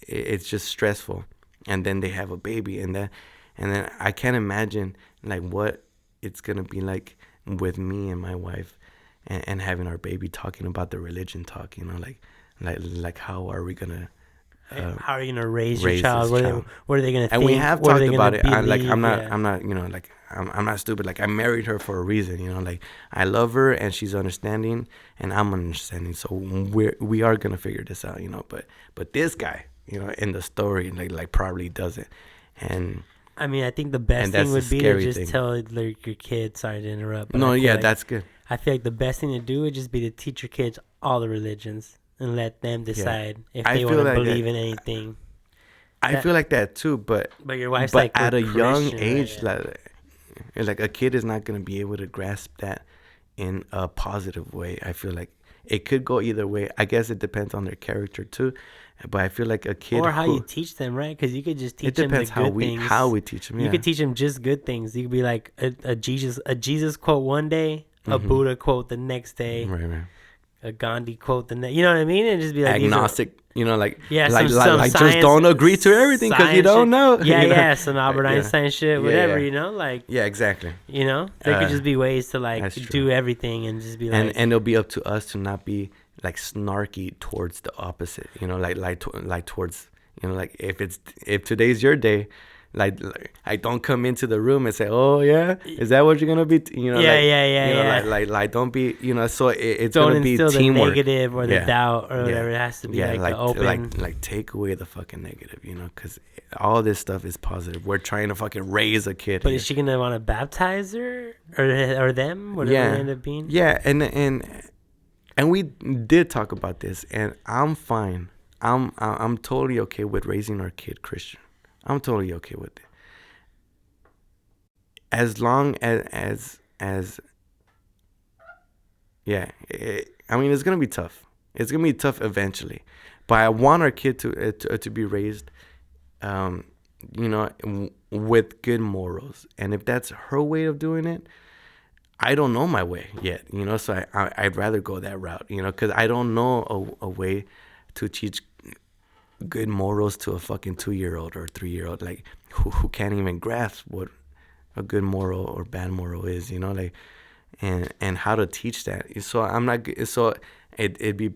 it's just stressful, and then they have a baby, and then I can't imagine like what it's gonna be like with me and my wife. And having our baby talking about the religion talk, you know, like how are we gonna how are you gonna raise your child? What are they gonna think? And we have talked about it. I'm not, you know, like I'm not stupid. Like I married her for a reason, you know. Like I love her and she's understanding and I'm understanding. So we are gonna figure this out, you know. But this guy, you know, in the story, like probably doesn't. And I mean, I think the best thing would be to just tell like your kid. Sorry to interrupt. No, yeah, that's good. I feel like the best thing to do would just be to teach your kids all the religions and let them decide if I they feel want to like believe in anything. I feel like that too, but your wife's but like, at we're a young Christian, age, right? like a kid is not gonna be able to grasp that in a positive way. I feel like it could go either way. I guess it depends on their character too, but I feel like a kid or how you teach them, right? Because you could just teach it them the depends good things. how we teach them. You could teach them just good things. You could be like a Jesus quote one day, a Buddha quote the next day, right. a Gandhi quote the next. You know what I mean? And just be like Agnostic. Like some like science, just don't agree to everything because you don't know. Yeah, you know? yeah, some Albert Einstein shit, whatever. Yeah. You know, like Yeah, exactly. you know, there could just be ways to like that's true. do everything and just be like, and it'll be up to us to not be like snarky towards the opposite. You know, like towards, you know, like if today's your day, like I don't come into the room and say, oh yeah, is that what you're gonna be? You know, like don't be, you know. So it's don't gonna be instill teamwork. the negative or the doubt or whatever. It has to be like the open. Like take away the fucking negative, you know, because all this stuff is positive. We're trying to fucking raise a kid. But here. is she gonna want to baptize her or them? Whatever they end up being. Yeah, and we did talk about this, and I'm fine. I'm totally okay with raising our kid Christian. I'm totally okay with it. As long as yeah, I mean, it's gonna be tough. It's gonna be tough eventually, but I want our kid to be raised, you know, with good morals. And if that's her way of doing it, I don't know my way yet, you know. So I'd rather go that route, you know, because I don't know a way to teach good morals to a fucking 2-year-old or 3-year-old, like who can't even grasp what a good moral or bad moral is, you know, like and how to teach that. So I'm not. So it'd be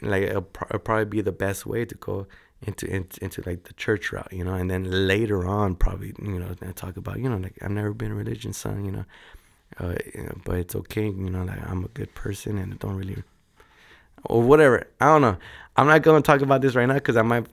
like it'll probably be the best way to go into like the church route, you know, and then later on probably, you know, talk about, you know, like I've never been religious, son, you know, but it's okay, you know, like I'm a good person and I don't really, or whatever. I don't know. I'm not gonna talk about this right now because I might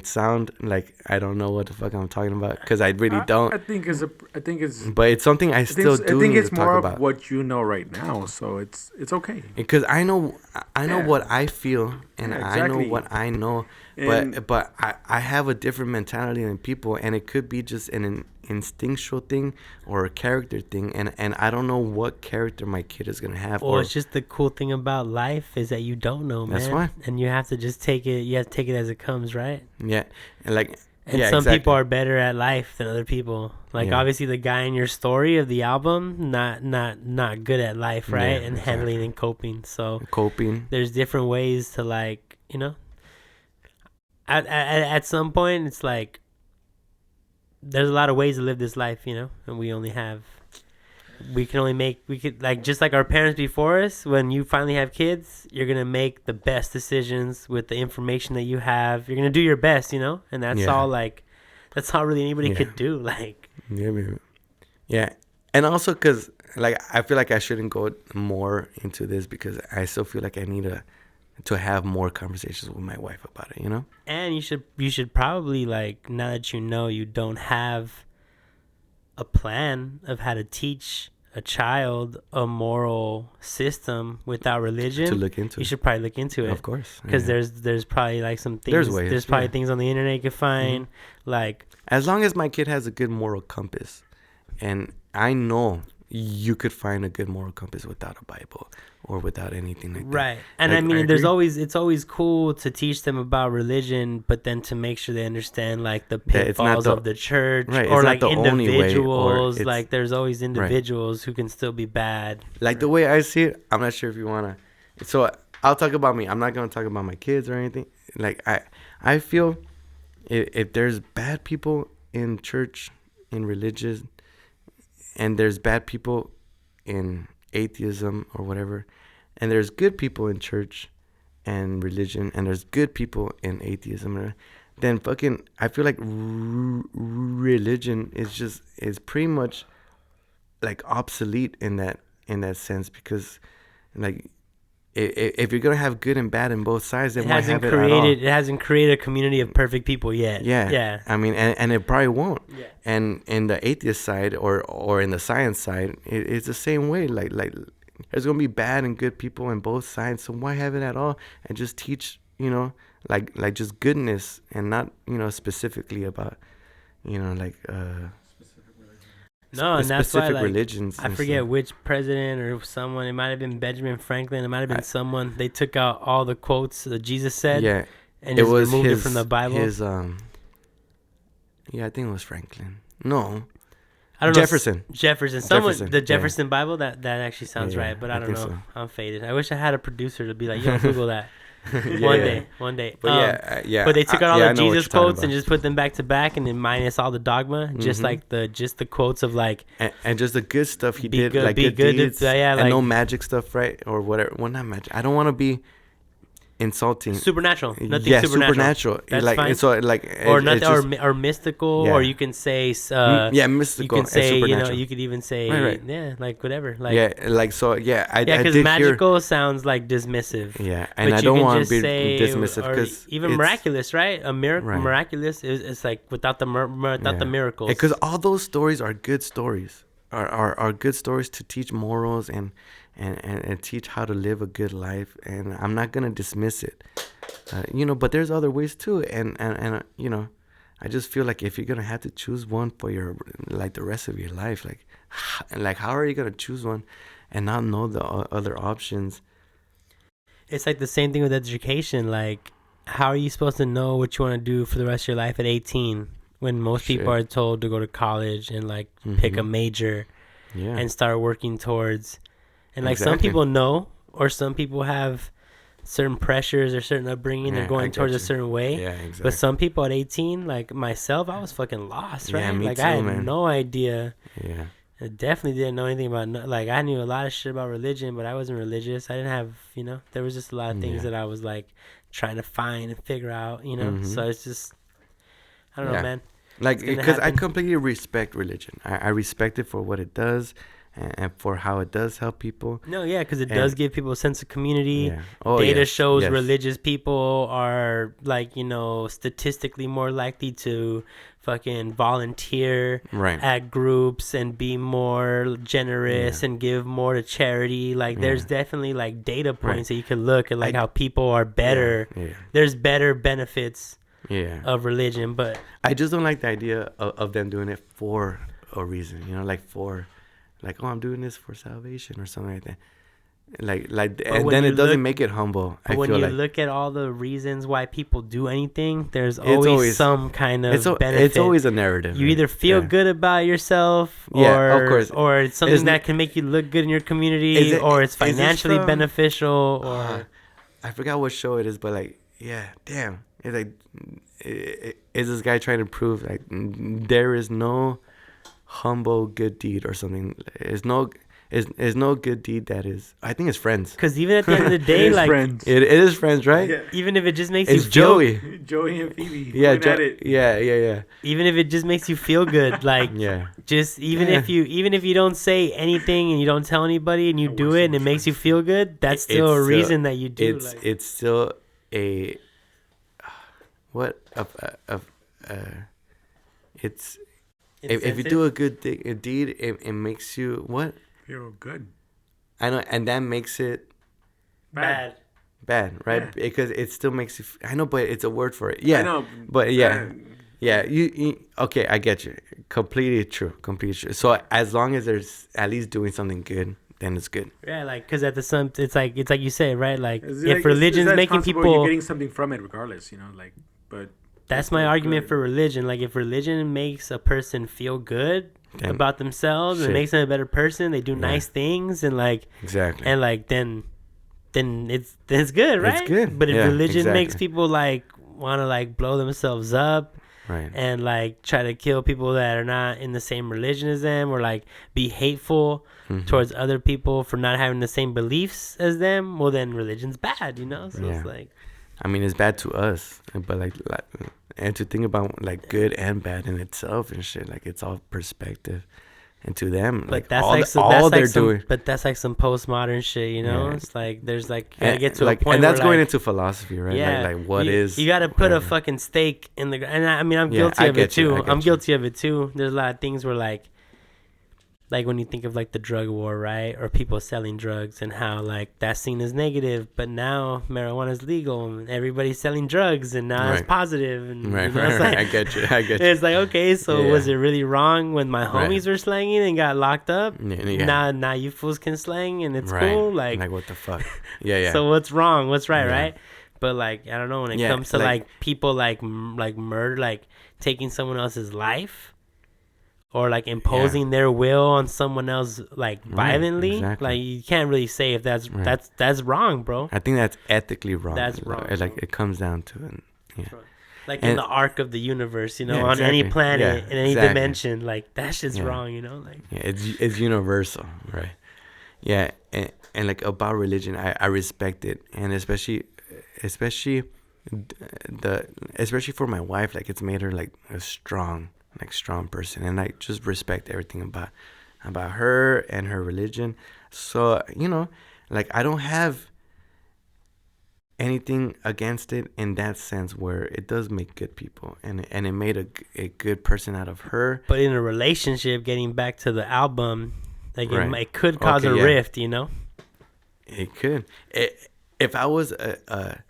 sound like I don't know what the fuck I'm talking about because I really don't. I think it's. But it's something I still do need to talk about. I think it's more of what you know right now, so it's okay. Because I know what I feel and I know what I know, but I have a different mentality than people, and it could be just an instinctual thing or a character thing, and I don't know what character my kid is gonna have. Or it's just the cool thing about life is that you don't know, man. That's why. And you have to just take it. You have to take it as it comes, right? Yeah, and some people are better at life than other people. Like obviously the guy in your story of the album, not good at life, right? And handling and coping. So there's different ways to, like, you know. At some point, it's like there's a lot of ways to live this life, you know, and we could, like, just like our parents before us, when you finally have kids, you're going to make the best decisions with the information that you have. You're going to do your best, you know, and that's all really anybody could do. Like, yeah. And also because, like, I feel like I shouldn't go more into this because I still feel like I need to have more conversations with my wife about it, you know? And you should probably, like, now that you don't have a plan of how to teach a child a moral system without religion, to look into, you should probably look into it, of course, because there's probably like some things. There's probably things on the internet you can find, like, as long as my kid has a good moral compass, and I know you could find a good moral compass without a Bible or without anything like that. Right. And like, I mean, it's always cool to teach them about religion, but then to make sure they understand, like, the pitfalls of the church, right, or like individuals. Like, there's always individuals who can still be bad. Like, the way I see it, I'm not sure if you want to. So I'll talk about me. I'm not going to talk about my kids or anything. Like, I feel if there's bad people in church, in religion, and there's bad people in atheism or whatever, and there's good people in church and religion, and there's good people in atheism, then fucking I feel like religion is pretty much like obsolete in that sense, because like if you're gonna have good and bad in both sides, then why have it at all? It hasn't created a community of perfect people yet. Yeah. I mean, and it probably won't. Yeah. And in the atheist side or in the science side, it's the same way. Like there's gonna be bad and good people on both sides. So why have it at all? And just teach, like just goodness, and not, specifically about, like no, and that's why, like, religions. I forget which president or someone. It might have been Benjamin Franklin. It might have been someone. They took out all the quotes that Jesus said. Yeah, and just removed it from the Bible. Yeah, I think it was Franklin. No, I don't Jefferson. know. Jefferson. The Jefferson Bible. That actually sounds right, but I don't know. So. I'm faded. I wish I had a producer to be like, yo, Google that. One day. But But they took out all the Jesus quotes and just put them back to back, and then minus all the dogma, just like the quotes of like and just the good stuff he did, good, like good deeds, and like, no magic stuff, right? Or whatever. Well, not magic. I don't want to be insulting. Supernatural. Nothing supernatural. That's like, fine. So like, or nothing, or mystical, or you can say mystical. You can say, supernatural. You could even say like whatever. Like because magical sounds like dismissive. Yeah, and I don't want to be dismissive, because even miraculous, right? A miracle, miraculous is like without the miracles. Because all those stories are good stories, are good stories to teach morals and teach how to live a good life, and I'm not gonna dismiss it, but there's other ways too, and I just feel like if you're gonna have to choose one for your, like, the rest of your life, like how are you gonna choose one and not know the other options? It's like the same thing with education. Like, how are you supposed to know what you want to do for the rest of your life at 18 when most people are told to go to college and like pick a major and start working towards. And like some people know, or some people have certain pressures or certain upbringing. They're going towards a certain way. Yeah, exactly. But some people at 18, like myself, I was fucking lost, right? Yeah, me too, I had no idea. Yeah. I definitely didn't know anything about, like, I knew a lot of shit about religion, but I wasn't religious. I didn't have, there was just a lot of things that I was like trying to find and figure out, So it's just, I don't know, man. Like, because I completely respect religion. I respect it for what it does. And for how it does help people. No, yeah, because it does give people a sense of community. Yeah. Data shows religious people are, like, statistically more likely to fucking volunteer at groups and be more generous and give more to charity. Like, there's definitely, like, data points that you can look at, like, how people are better. There's better benefits of religion, but I just don't like the idea of them doing it for a reason, like, oh, I'm doing this for salvation or something like that. And then it doesn't make it humble. But when you look at all the reasons why people do anything, there's always some kind of benefit. It's always a narrative. You either feel good about yourself, of course, or it's something that can make you look good in your community, or it's financially beneficial. Or I forgot what show it is, but like, damn, it's like, is this guy trying to prove like there is no humble good deed or something? Is no good deed that is. I think it's Friends. Because even at the end of the day, like Friends. It is Friends, right? Yeah. Even if it just makes it's you feel, Joey and Phoebe. Yeah, yeah. Even if it just makes you feel good, like just even if you don't say anything and you don't tell anybody and you do it and it makes you feel good, that's still a reason that you do. It's still a it's. If you do a good deed, it makes you what? Feel good. I know, and that makes it bad, right? Yeah. Because it still makes you. I know, but it's a word for it. Yeah, I know, but you okay? I get you. Completely true. So as long as there's at least doing something good, then it's good. Yeah, like because at the it's like you say, right? Like if religion's making people, you're getting something from it, regardless, but. That's my argument for religion. Like, if religion makes a person feel good about themselves and makes them a better person, they do nice things and like then it's good, right? It's good. But if religion makes people like want to like blow themselves up, and like try to kill people that are not in the same religion as them, or like be hateful towards other people for not having the same beliefs as them, well, then religion's bad, So it's like. I mean, it's bad to us, but like, and to think about like good and bad in itself and shit, like it's all perspective, and to them, but like that's all they're some, doing. But that's like some postmodern shit, It's like there's like you gotta get to like, a point, and that's where, going like, into philosophy, right? Like what is? You gotta put a fucking stake in the ground, and I mean I'm guilty of it too. I'm guilty of it too. There's a lot of things where like like when you think of like the drug war, right? Or people selling drugs and how like that seen as negative, but now marijuana is legal and everybody's selling drugs and now it's positive. And Right, you know, it's like, I get you. It's like, okay, so was it really wrong when my Right. homies were slanging and got locked up? Yeah. Now you fools can slang and it's Right. cool. Like what the fuck? Yeah. So what's wrong? What's right, Yeah. right? But like I don't know, when it Yeah, comes to like- like people like murder, like taking someone else's life. Or like imposing their will on someone else, like violently, exactly. like you can't really say if that's wrong, bro. I think that's ethically wrong. That's wrong, Like bro. it comes down to it. Yeah. Like in And- the arc of the universe, you know, Yeah, on any exactly. planet, Yeah, in any exactly. dimension, like that shit's Yeah. wrong, you know, like. Yeah, it's universal, right? Yeah, and like about religion, I respect it, and especially for my wife, like it's made her like a strong person, and I just respect everything about her and her religion. So you know, like I don't have anything against it in that sense, where it does make good people, and it made a good person out of her. But in a relationship, getting back to the album, like Right. it could cause a rift, you know. It could. If I was a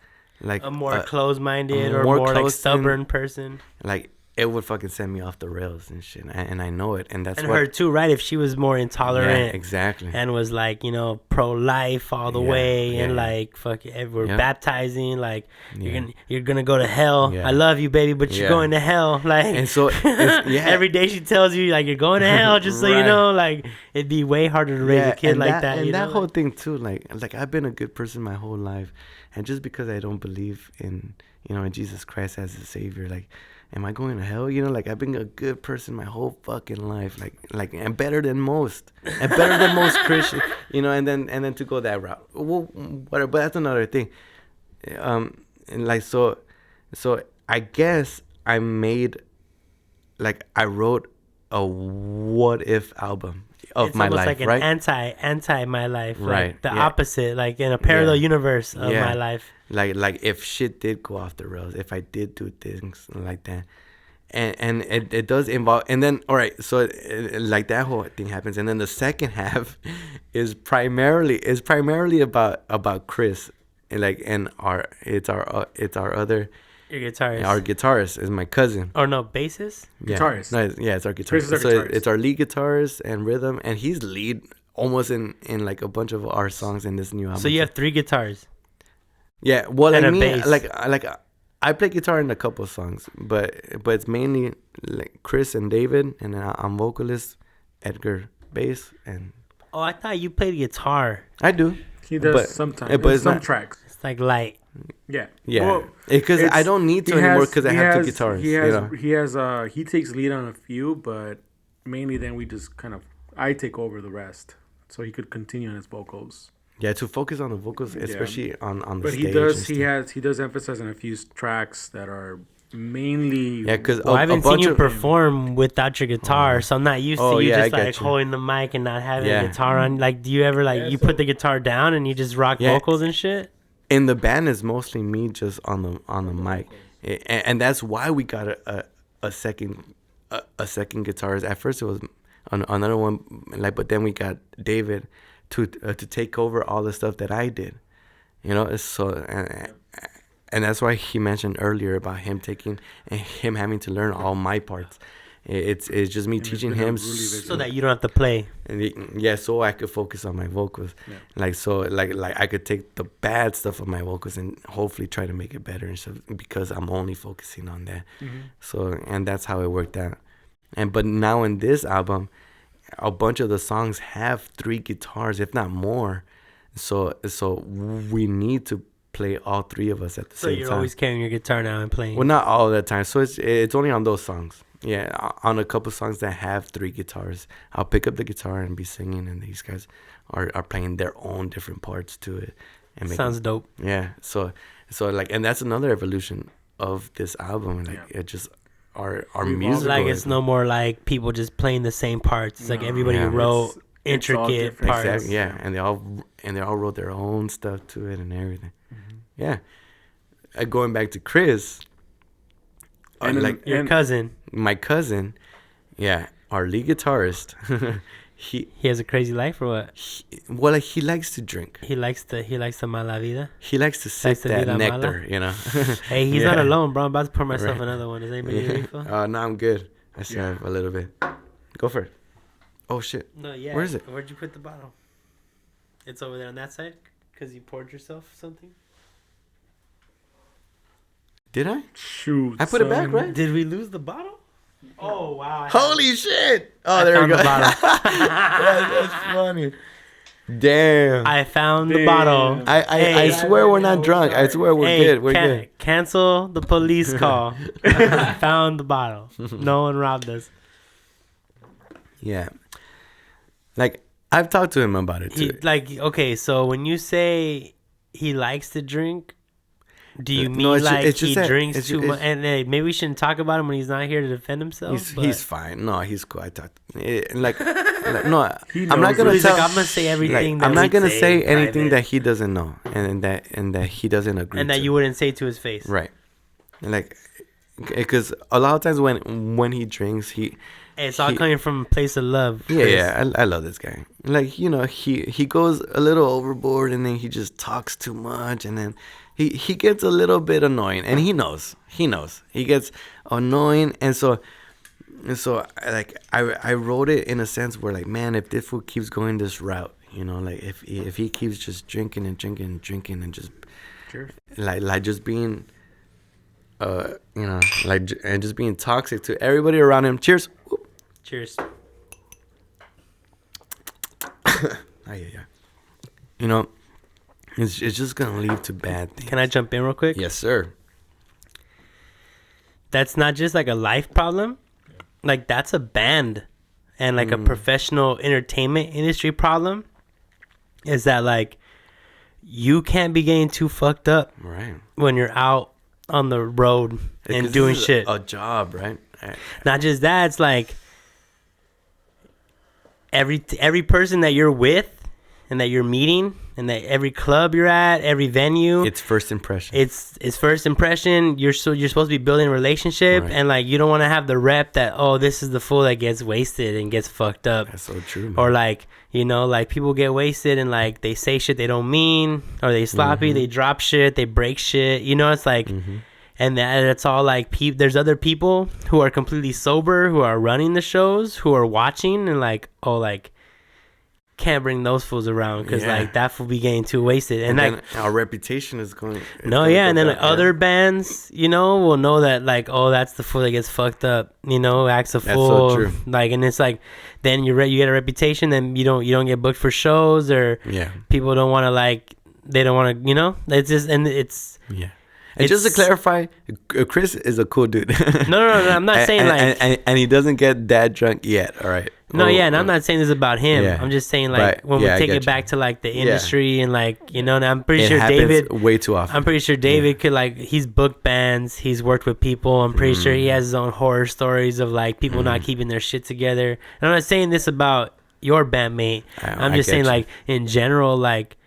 more closed-minded or more more like close stubborn person. like it would fucking send me off the rails and shit, and I know it, and that's And what. her too, right? If she was more intolerant, Yeah, exactly. and was like, you know, pro-life all the way, and like fuck it, we're baptizing, like you're gonna go to hell. Yeah. I love you, baby, but you're going to hell. Like, And so every day she tells you like you're going to hell, just so you Right. know, like it'd be way harder to raise a kid and like that. And you that know? whole thing too, like I've been a good person my whole life, and just because I don't believe in in Jesus Christ as a savior, like, am I going to hell? You know, like I've been a good person my whole fucking life, like and better than most, Christians, you know, and then to go that route, well, whatever. But that's another thing. And like so I guess I wrote a what if album of It's my almost life, like right? an anti my life, Right, like the yeah. opposite, like in a parallel universe of Yeah. my life. Like if shit did go off the rails, if I did do things like that, and it does involve, and then all right, so like that whole thing happens, and then the second half is primarily about Chris, and it's our other. Your guitarist. Our guitarist is my cousin. Or no, bassist? Yeah. Guitarist. No, it's our guitarist. Chris is our So guitarist. it's our lead guitarist and rhythm, and he's lead almost in like a bunch of our songs in this new album. So you have 3 guitars. Yeah, well, and like a me, bass. like I play guitar in a couple songs, but it's mainly like Chris and David, and then I'm vocalist, Edgar bass, and Oh, I thought you played guitar. I do. He does But- sometimes. but in it's some not- tracks. It's like light. Yeah. Yeah, Well, because I it's- don't need to he anymore has- because I he have has- two guitars. He takes lead on a few, but mainly then we just I take over the rest, so he could continue on his vocals. Yeah, to focus on the vocals, especially on the But stage. he does emphasize on a few tracks that are mainly. Yeah, because Well, I haven't seen you perform without your guitar, so I'm not used to you yeah, just I get like you. holding the mic and not having Yeah. a guitar on. Like, do you ever Yeah, you so- put the guitar down and you just rock Yeah. vocals and shit? in the band is mostly me just on the mic, and that's why we got a second guitarist. At first it was another one, like, but then we got David to take over all the stuff that I did, you know. So and that's why he mentioned earlier about him having to learn all my parts. It's just me teaching him So that you don't have to play. and so I could focus on my vocals, like I could take the bad stuff of my vocals and hopefully try to make it better and stuff, because I'm only focusing on that. So, and that's how it worked out. But now in this album, a bunch of the songs have 3 guitars, if not more. So we need to play all 3 of us at the So same you're time. always carrying your guitar now and playing. Well, not all the time. So it's only on those songs. Yeah, on a couple songs that have 3 guitars, I'll pick up the guitar and be singing, and these guys are playing their own different parts to it. And Sounds dope. Yeah. So like, and that's another evolution of this album. Like it just our music. Like it's no more like people just playing the same parts. It's like everybody wrote It's all intricate different. parts. Exactly. Yeah, and they all wrote their own stuff to it and everything. Yeah. Going back to Chris. And like Your cousin. my cousin, yeah, our lead guitarist, He has a crazy life or what? Well, like he likes to drink. He likes the mala vida. He likes to sip that nectar, you know. Hey, he's not alone, bro. I'm about to pour myself another one. Does anybody need a refill? No, I'm good. I still have a little bit. Go for it. Oh shit. No, yeah. Where is it? Where'd you put the bottle? It's over there on that side. Cause you poured yourself something. Did I? Shoot. I put it back, right? Did we lose the bottle? Oh wow! Holy shit! Oh, there we go. The bottle. That's funny. Damn. I found the bottle. I swear we're not drunk. I swear we're good. We're good. Cancel the police call. I found the bottle. No one robbed us. Yeah. Like I've talked to him about it too. Okay, so when you say he likes to drink, do you mean he drinks too much? And maybe we shouldn't talk about him when he's not here to defend himself. He's fine. No, he's cool. I talked. No, I'm not gonna tell. I'm gonna say everything. I'm not gonna say anything that he doesn't know, and that he doesn't agree. And that you wouldn't say to his face. Right. Like, because a lot of times when he drinks, it's all coming from a place of love. Yeah, I love this guy. Like, you know, he goes a little overboard, and then he just talks too much, and then he gets a little bit annoying, and he knows he gets annoying, and so like I wrote it in a sense where, like, man, if this fool keeps going this route, you know, like if he keeps just drinking and just like just being you know, like, and just being toxic to everybody around him. Cheers. Cheers. Yeah. You know, it's just gonna lead to bad things. Can I jump in real quick? Yes, sir. That's not just like a life problem. Like, that's a band and like a professional entertainment industry problem. Is that, like, you can't be getting too fucked up when you're out on the road and doing shit. A job, right? Not just that, it's like every person that you're with and that you're meeting and that every club you're at, every venue, it's first impression. It's first impression. You're supposed to be building a relationship, and like you don't want to have the rep that, oh, this is the fool that gets wasted and gets fucked up. That's so true, man. Or like, you know, like people get wasted and like they say shit they don't mean, or they sloppy, they drop shit, they break shit. You know, it's like, and that's all like there's other people who are completely sober, who are running the shows, who are watching, and like, oh, like, can't bring those fools around because like that fool be getting too wasted, and like our reputation is going. And then like, other bands, you know, will know that, like, oh, that's the fool that gets fucked up, you know, acts a fool. So true. Like, and it's like, then you get a reputation, then you don't get booked for shows, or people don't want to, like, they don't want to, you know, it's just, and it's And just to clarify, Chris is a cool dude. No, I'm not saying and he doesn't get that drunk yet. All right. No, and I'm not saying this about him. I'm just saying, like, when we take it back to like the industry and like, you know, and I'm pretty sure David way too often. I'm pretty sure David could, like, he's booked bands, he's worked with people. I'm pretty sure he has his own horror stories of like people not keeping their shit together. And I'm not saying this about your bandmate. I'm just saying, like, in general, like,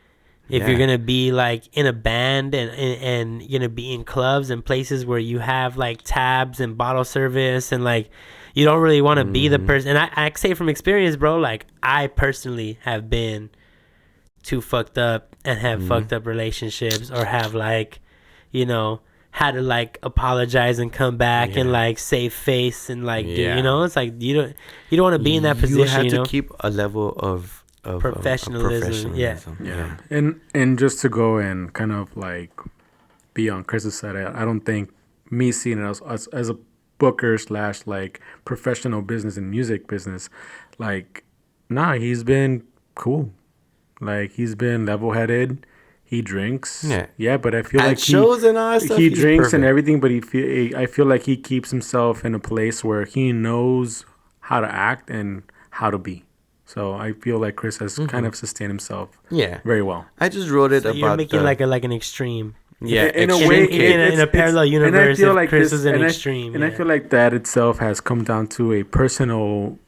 if you're gonna be like in a band and you're gonna be in clubs and places where you have like tabs and bottle service, and like you don't really want to be the person. And I say from experience, bro, like I personally have been too fucked up and have fucked up relationships, or have, like, you know, had to like apologize and come back and like save face and like do, you know, it's like you don't want to be in that position. You have to keep a level of professionalism. Yeah. And just to go and kind of like be on Chris's side, I don't think me seeing it as a booker / like professional business and music business, like, he's been cool. Like, he's been level-headed. He drinks. But I feel like shows and all that stuff, he drinks and everything, but I feel like he keeps himself in a place where he knows how to act and how to be. So I feel like Chris has kind of sustained himself very well. I just wrote it about... You're making like an extreme. Yeah, in a way, in a parallel universe, and I feel like Chris is an extreme. And I feel like that itself has come down to a personal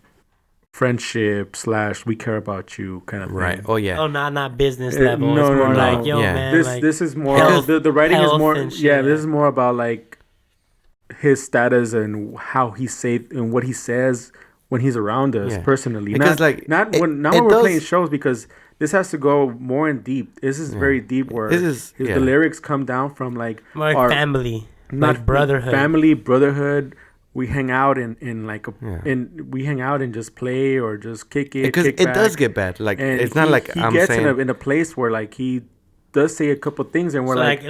friendship / we care about you kind of thing. Right. Oh, yeah. Oh, not business level. It's more like, yo, man. This is more... The writing is more... Yeah, this is more about, like, his status and how he says and what he says when he's around us personally. Because not when we're playing shows, because this has to go more in deep. This is very deep where the lyrics come down from like our family, not brotherhood. Family, brotherhood. We hang out and we hang out and just play or just kick it. Because it does get bad. Like and it's not like I'm saying. He gets in a place where like he does say a couple things and we're so like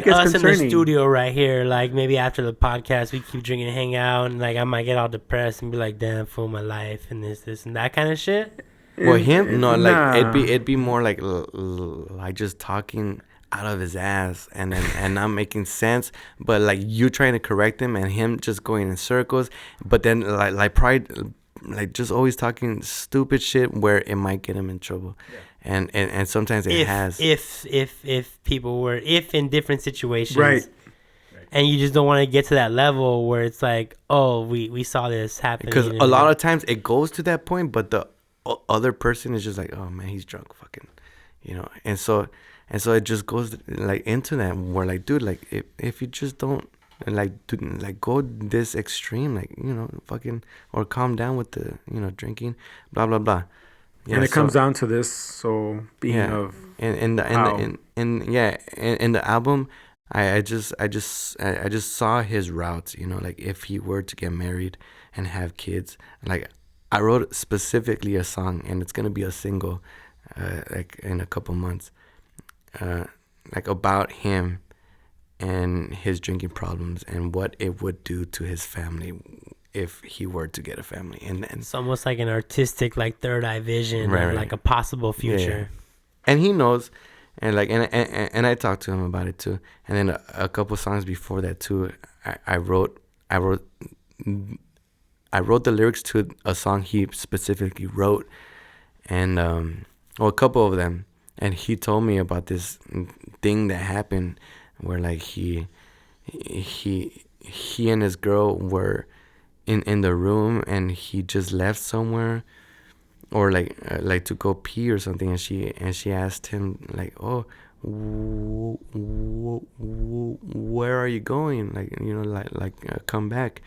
us concerning. In the studio right here, like maybe after the podcast we keep drinking and hang out and like I might get all depressed and be like, damn, fool, my life and this and that kind of shit. Well, him no, like it'd be more like just talking out of his ass and not making sense, but like you trying to correct him and him just going in circles, but then like pride, like just always talking stupid shit where it might get him in trouble. And sometimes if people were in different situations, right, and you just don't want to get to that level where it's like, oh, we saw this happen, because a lot of times it goes to that point, but the other person is just like, oh man, he's drunk, fucking, and so it just goes like into that where like, dude, like if you just don't like go this extreme, like fucking, or calm down with the drinking, blah blah blah. Yeah, and it comes down to this. So in the album, I just saw his routes. Like if he were to get married and have kids, like I wrote specifically a song, and it's gonna be a single, like in a couple months, like about him and his drinking problems and what it would do to his family if he were to get a family. And it's almost like an artistic, like third eye vision, right. Like a possible future. Yeah. And he knows, and like and I talked to him about it too. And then a couple songs before that too, I wrote the lyrics to a song he specifically wrote, and a couple of them. And he told me about this thing that happened where like he and his girl were in the room, and he just left somewhere, or like to go pee or something, and she asked him like, oh, where are you going, like come back,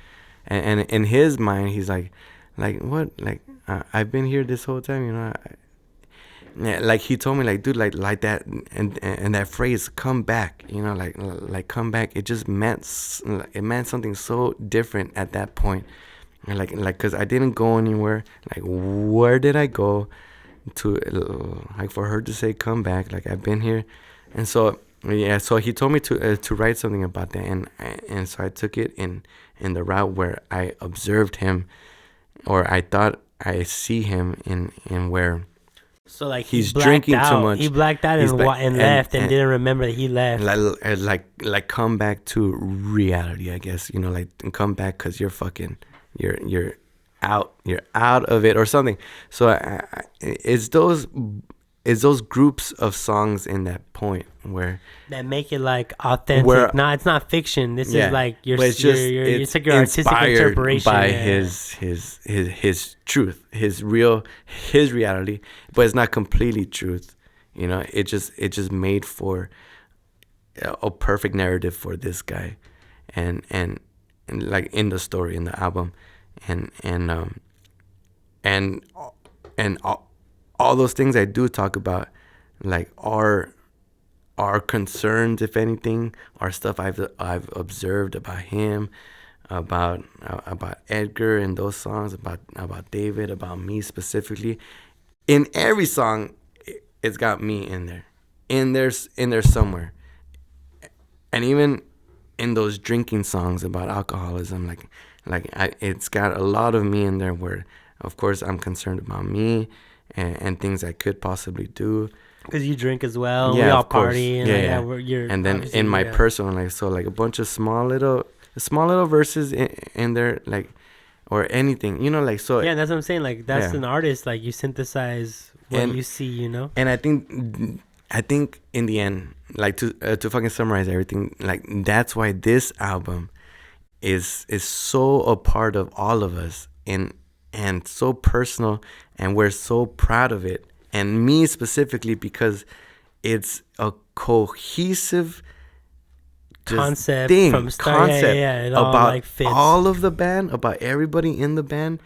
and in his mind he's like what, like I've been here this whole time, like he told me, like, dude, like that, and that phrase, come back, like come back, it just meant something so different at that point, like because I didn't go anywhere. Like, where did I go to, like, for her to say come back, like I've been here. And so so he told me to write something about that, and so I took it in the route where I observed him, or I thought I see him in where. So like he's drinking out. Too much. He blacked out and left and didn't remember that he left. Like come back to reality, I guess. Like come back because you're fucking you're out of it or something. So it's those groups of songs in that point where that make it like authentic. It's not fiction. This is like it's like your artistic interpretation by his truth, his reality, but it's not completely truth. It just made for a perfect narrative for this guy, and like in the story, in the album, and all those things I do talk about, like are concerns, if anything, are stuff I've observed about him, about Edgar and those songs, about David, about me specifically. In every song, it's got me in there somewhere, and even in those drinking songs about alcoholism, it's got a lot of me in there where, of course, I'm concerned about me. And things I could possibly do. Because you drink as well. Yeah, we all party. And, and then in my personal life, so like a bunch of small little verses in there, like, or anything, like, so. Yeah, that's what I'm saying. Like, that's an artist. Like, you synthesize what you see, And I think in the end, like, to fucking summarize everything, like, that's why this album is so a part of all of us, and so personal, and we're so proud of it, and me specifically, because it's a cohesive concept from start, about all of the band, about everybody in the band,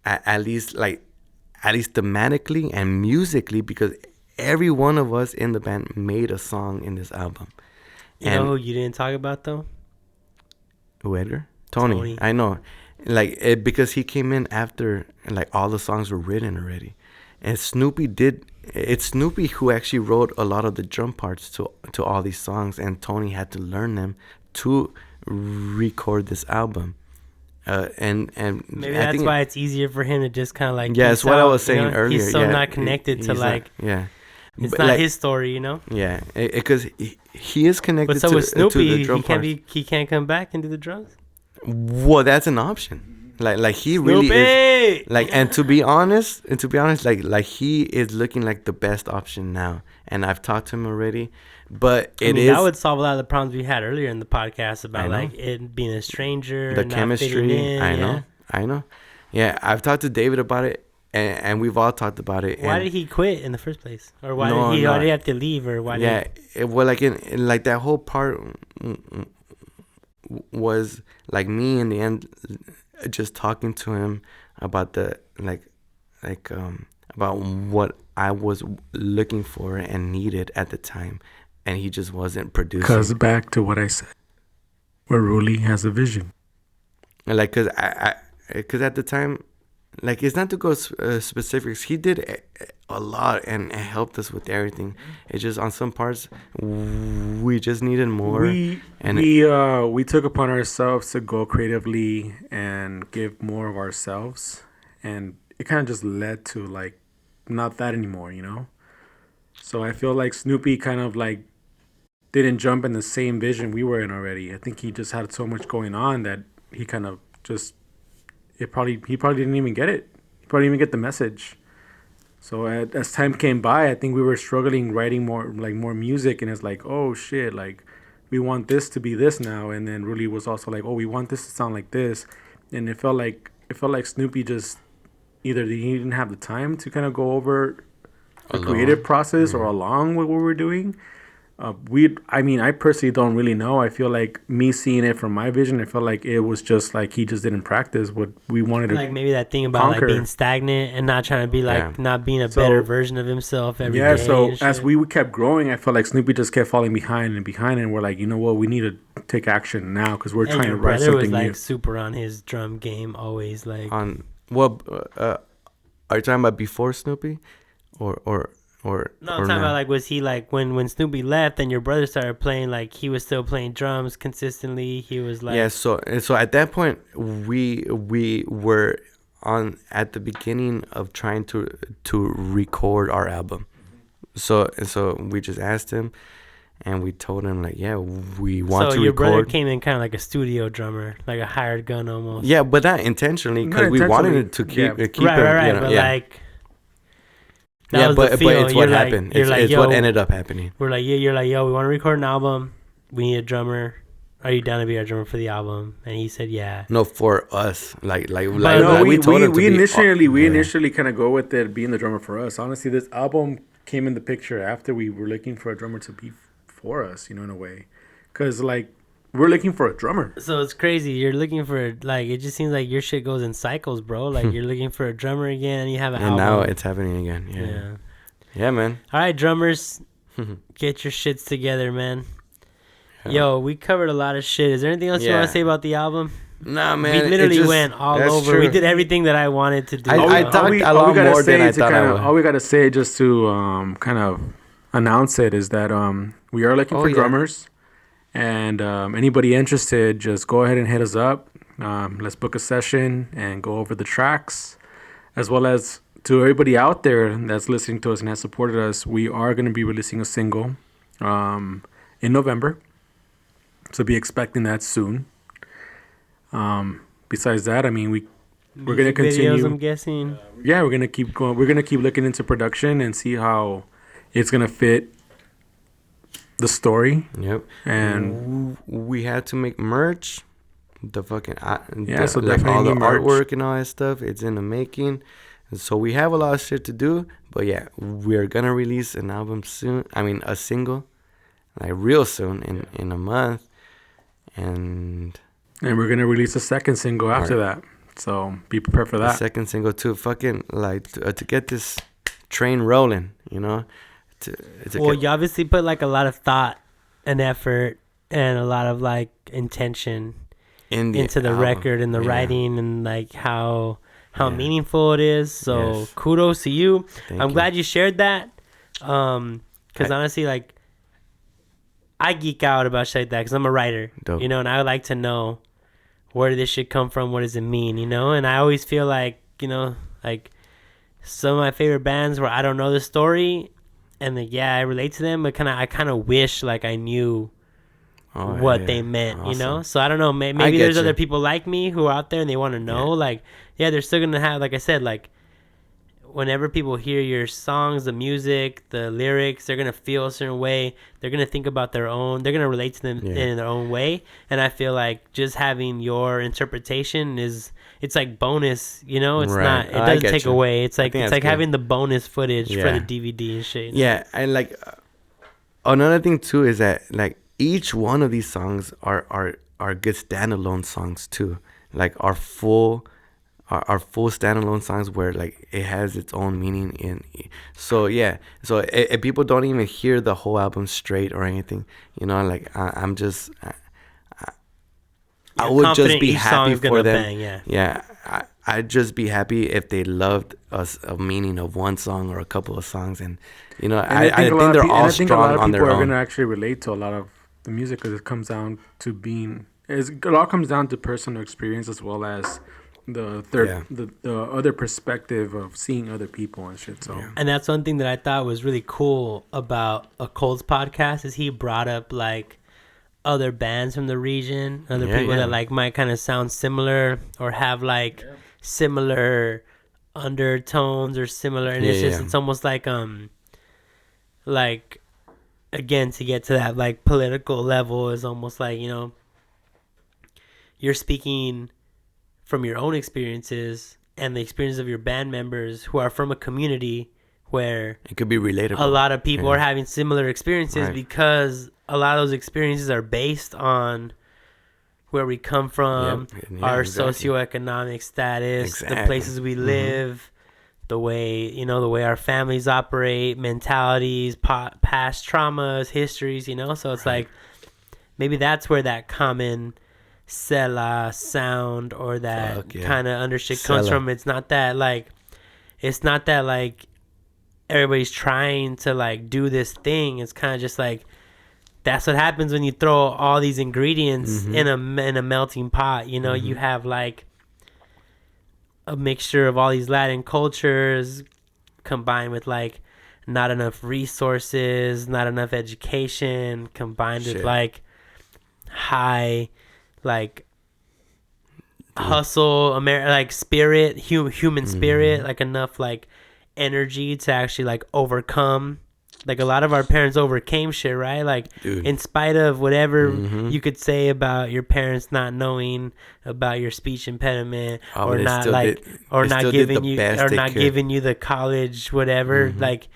at least thematically and musically, because every one of us in the band made a song in this album. You know who you didn't talk about though? Who, Edgar? Tony. I know. Because he came in after all the songs were written already. And it's Snoopy who actually wrote a lot of the drum parts to all these songs, and Tony had to learn them to record this album. And maybe that's why it's easier for him to just kind of that's what I was saying earlier. He's so not connected to it's not his story, you know. Yeah, because he is connected. But so with Snoopy, to the drum parts. He can't come back and do the drums. Well, that's an option. He Snoopy! Really is. And to be honest, he is looking like the best option now. And I've talked to him already, but that would solve a lot of the problems we had earlier in the podcast about it being a stranger, the chemistry. I know. Yeah, I've talked to David about it, and we've all talked about it. Why did he quit in the first place, or why did he have to leave, or why? That whole part was me in the end just talking to him about the about what I was looking for and needed at the time, and he just wasn't producing. Because back to what I said, where Ruly has a vision. Because at the time, it's not to go specifics. He did a lot and helped us with everything. It's just on some parts we just needed more. We took upon ourselves to go creatively and give more of ourselves, and it kind of just led to not that anymore, you know. So I feel like Snoopy kind of didn't jump in the same vision we were in already. I think he just had so much going on that he kind of just he probably didn't even get it. He probably didn't even get the message. So as time came by, I think we were struggling writing more music, and it's oh shit, we want this to be this now. And then Ruly was also we want this to sound like this, and it felt like Snoopy just either he didn't have the time to kind of go over the creative process or along with what we're doing. I personally don't really know. I feel like me seeing it from my vision, I felt like it was just he just didn't practice what we wanted to maybe that thing about being stagnant and not trying to be not being a better version of himself every day. So as we kept growing, I felt like Snoopy just kept falling behind, and we're you know what, we need to take action now because we're trying to write something new. Was super on his drum game always on are you talking about before Snoopy or no, I'm talking about was he when Snoopy left and your brother started playing, he was still playing drums consistently. He was so at that point we were on at the beginning of trying to record our album. So we just asked him, and we told him we want to record. So your brother came in kind of like a studio drummer, like a hired gun almost. Yeah, but not intentionally, because we wanted to keep him. Right, but but it's what happened. It's what ended up happening. We're you're we want to record an album. We need a drummer. Are you down to be our drummer for the album? And he said, yeah. No, for us. We initially kind of go with it being the drummer for us. Honestly, this album came in the picture after we were looking for a drummer to be for us, in a way. Because, we're looking for a drummer. So it's crazy. You're looking for it just seems like your shit goes in cycles, bro. You're looking for a drummer again, and you have an album. And now it's happening again. Yeah, man. All right, drummers, get your shits together, man. Yo, we covered a lot of shit. Is there anything else you want to say about the album? Nah, man. We literally went all over. True. We did everything that I wanted to do. I talked a lot more than I thought I would. All we got to say just to kind of announce it is that we are looking for drummers. And anybody interested, just go ahead and hit us up. Let's book a session and go over the tracks. As well as to everybody out there that's listening to us and has supported us, we are going to be releasing a single in November. So be expecting that soon. Besides that, we're going to continue. Videos, I'm guessing. Yeah, we're going to keep going. We're going to keep looking into production and see how it's going to fit the story. Yep. And we had to make merch. The fucking so all the artwork and all that stuff, it's in the making. So we have a lot of shit to do, but we're gonna release an album soon. A single, real soon in a month, and we're gonna release a second single after that. So be prepared for The that. second single too. Fucking like to get this train rolling, you know. Well, you obviously put like a lot of thought and effort and a lot of like intention into the record and the writing and like how meaningful it is. So kudos to you. I'm glad you shared that. Because honestly, like I geek out about shit like that because I'm a writer, you know, and I would like to know where did this shit come from? What does it mean? You know, and I always feel like, you know, like some of my favorite bands where I don't know the story and like, I relate to them, but I kind of wish like I knew what they meant, you know? So I don't know, maybe there's other people like me who are out there and they want to know, like, they're still going to have, like I said, like, whenever people hear your songs, the music, the lyrics, they're going to feel a certain way. They're going to think about they're going to relate to them in their own way. And I feel like just having your interpretation it's like bonus, you know? It's not, it doesn't take away. It's like having the bonus footage for the DVD and shit. Yeah. And like, another thing too is that like each one of these songs are good standalone songs too. Like our full standalone songs where like it has its own meaning in. So if people don't even hear the whole album straight or anything, you know, like I would just be happy for them. Bang, I'd just be happy if they loved a meaning of one song or a couple of songs, and you know, I think they're all strong on their own. People are gonna actually relate to a lot of the music because it comes down to it all comes down to personal experience as well as the other perspective of seeing other people and shit. So and that's one thing that I thought was really cool about Occult's podcast is he brought up like other bands from the region, other people that like might kind of sound similar or have like similar undertones or similar, and it's almost like again, to get to that like political level is almost like, you know, you're speaking from your own experiences and the experience of your band members who are from a community where it could be relatable. A lot of people are having similar experiences because a lot of those experiences are based on where we come from, our socioeconomic status, the places we live, the way our families operate, mentalities, past traumas, histories, you know? So it's like maybe that's where that common Sela sound or that kind of undershit comes from. It's not that like everybody's trying to like do this thing. It's kind of just like that's what happens when you throw all these ingredients in a melting pot. You know, you have like a mixture of all these Latin cultures combined with like not enough resources, not enough education, combined with like high like hustle, like spirit, human spirit, like enough like energy to actually like overcome. Like a lot of our parents overcame shit, right? Like in spite of whatever you could say about your parents not knowing about your speech impediment or not like or not giving you giving you the college whatever, like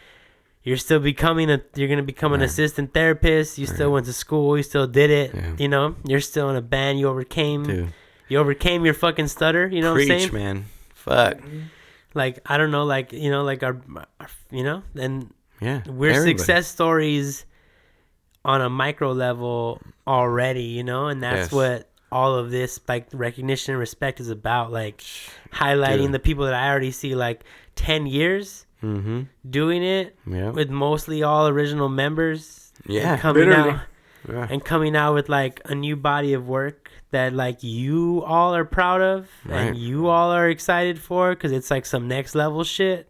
you're still you're gonna become an assistant therapist. You still went to school. You still did it. You know, you're still in a band. You overcame. You overcame your fucking stutter. You know what I'm saying? Preach, man. Fuck. Like I don't know, like you know, like our you know, and we're everybody. success stories on a micro level already. You know, and that's what all of this like recognition and respect is about. Like highlighting the people that I already see like 10 years. Doing it with mostly all original members and coming out with like a new body of work that like you all are proud of and you all are excited for because it's like some next level shit.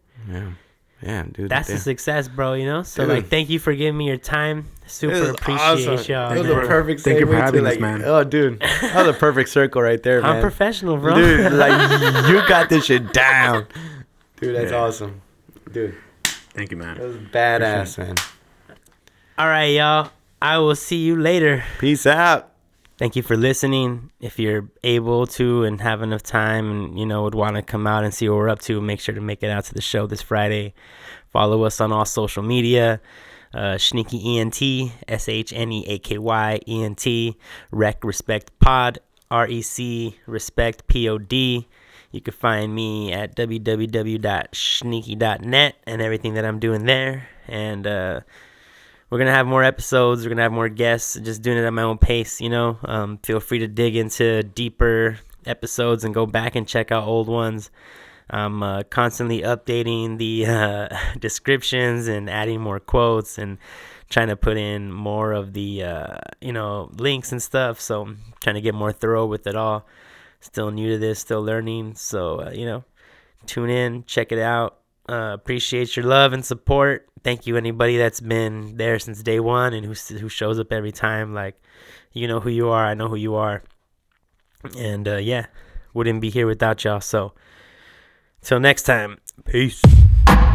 Dude, that's a success, bro, you know. So like thank you for giving me your time. Super appreciate y'all. That was a perfect thank you for having us, like, man. Oh dude, that was a perfect circle right there, man. I'm professional, bro. Dude, like you got this shit down. Dude, that's awesome. Dude, thank you, man. That was badass, man. All right, y'all. I will see you later. Peace out. Thank you for listening. If you're able to and have enough time and, you know, would want to come out and see what we're up to, make sure to make it out to the show this Friday. Follow us on all social media. SHNEAKY ENT, SHNEAKY ENT, Rec Respect Pod, REC Respect POD. You can find me at www.SHNEAKY.net and everything that I'm doing there. And we're going to have more episodes. We're going to have more guests. Just doing it at my own pace, you know. Feel free to dig into deeper episodes and go back and check out old ones. I'm constantly updating the descriptions and adding more quotes and trying to put in more of the, links and stuff. So I'm trying to get more thorough with it all. Still new to this, still learning. So, tune in, check it out. Appreciate your love and support. Thank you, anybody that's been there since day one and who shows up every time. Like, you know who you are. I know who you are. And, wouldn't be here without y'all. So, till next time, peace.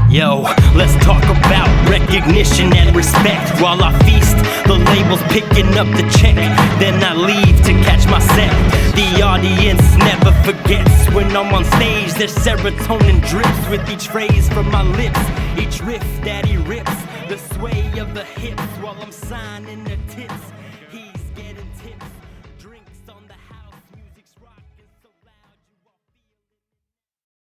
Yo, let's talk about recognition and respect. While I feast, the label's picking up the check. Then I leave to catch my set. The audience never forgets. When I'm on stage, there's serotonin drips with each phrase from my lips. Each riff that he rips, the sway of the hips while I'm signing the tits.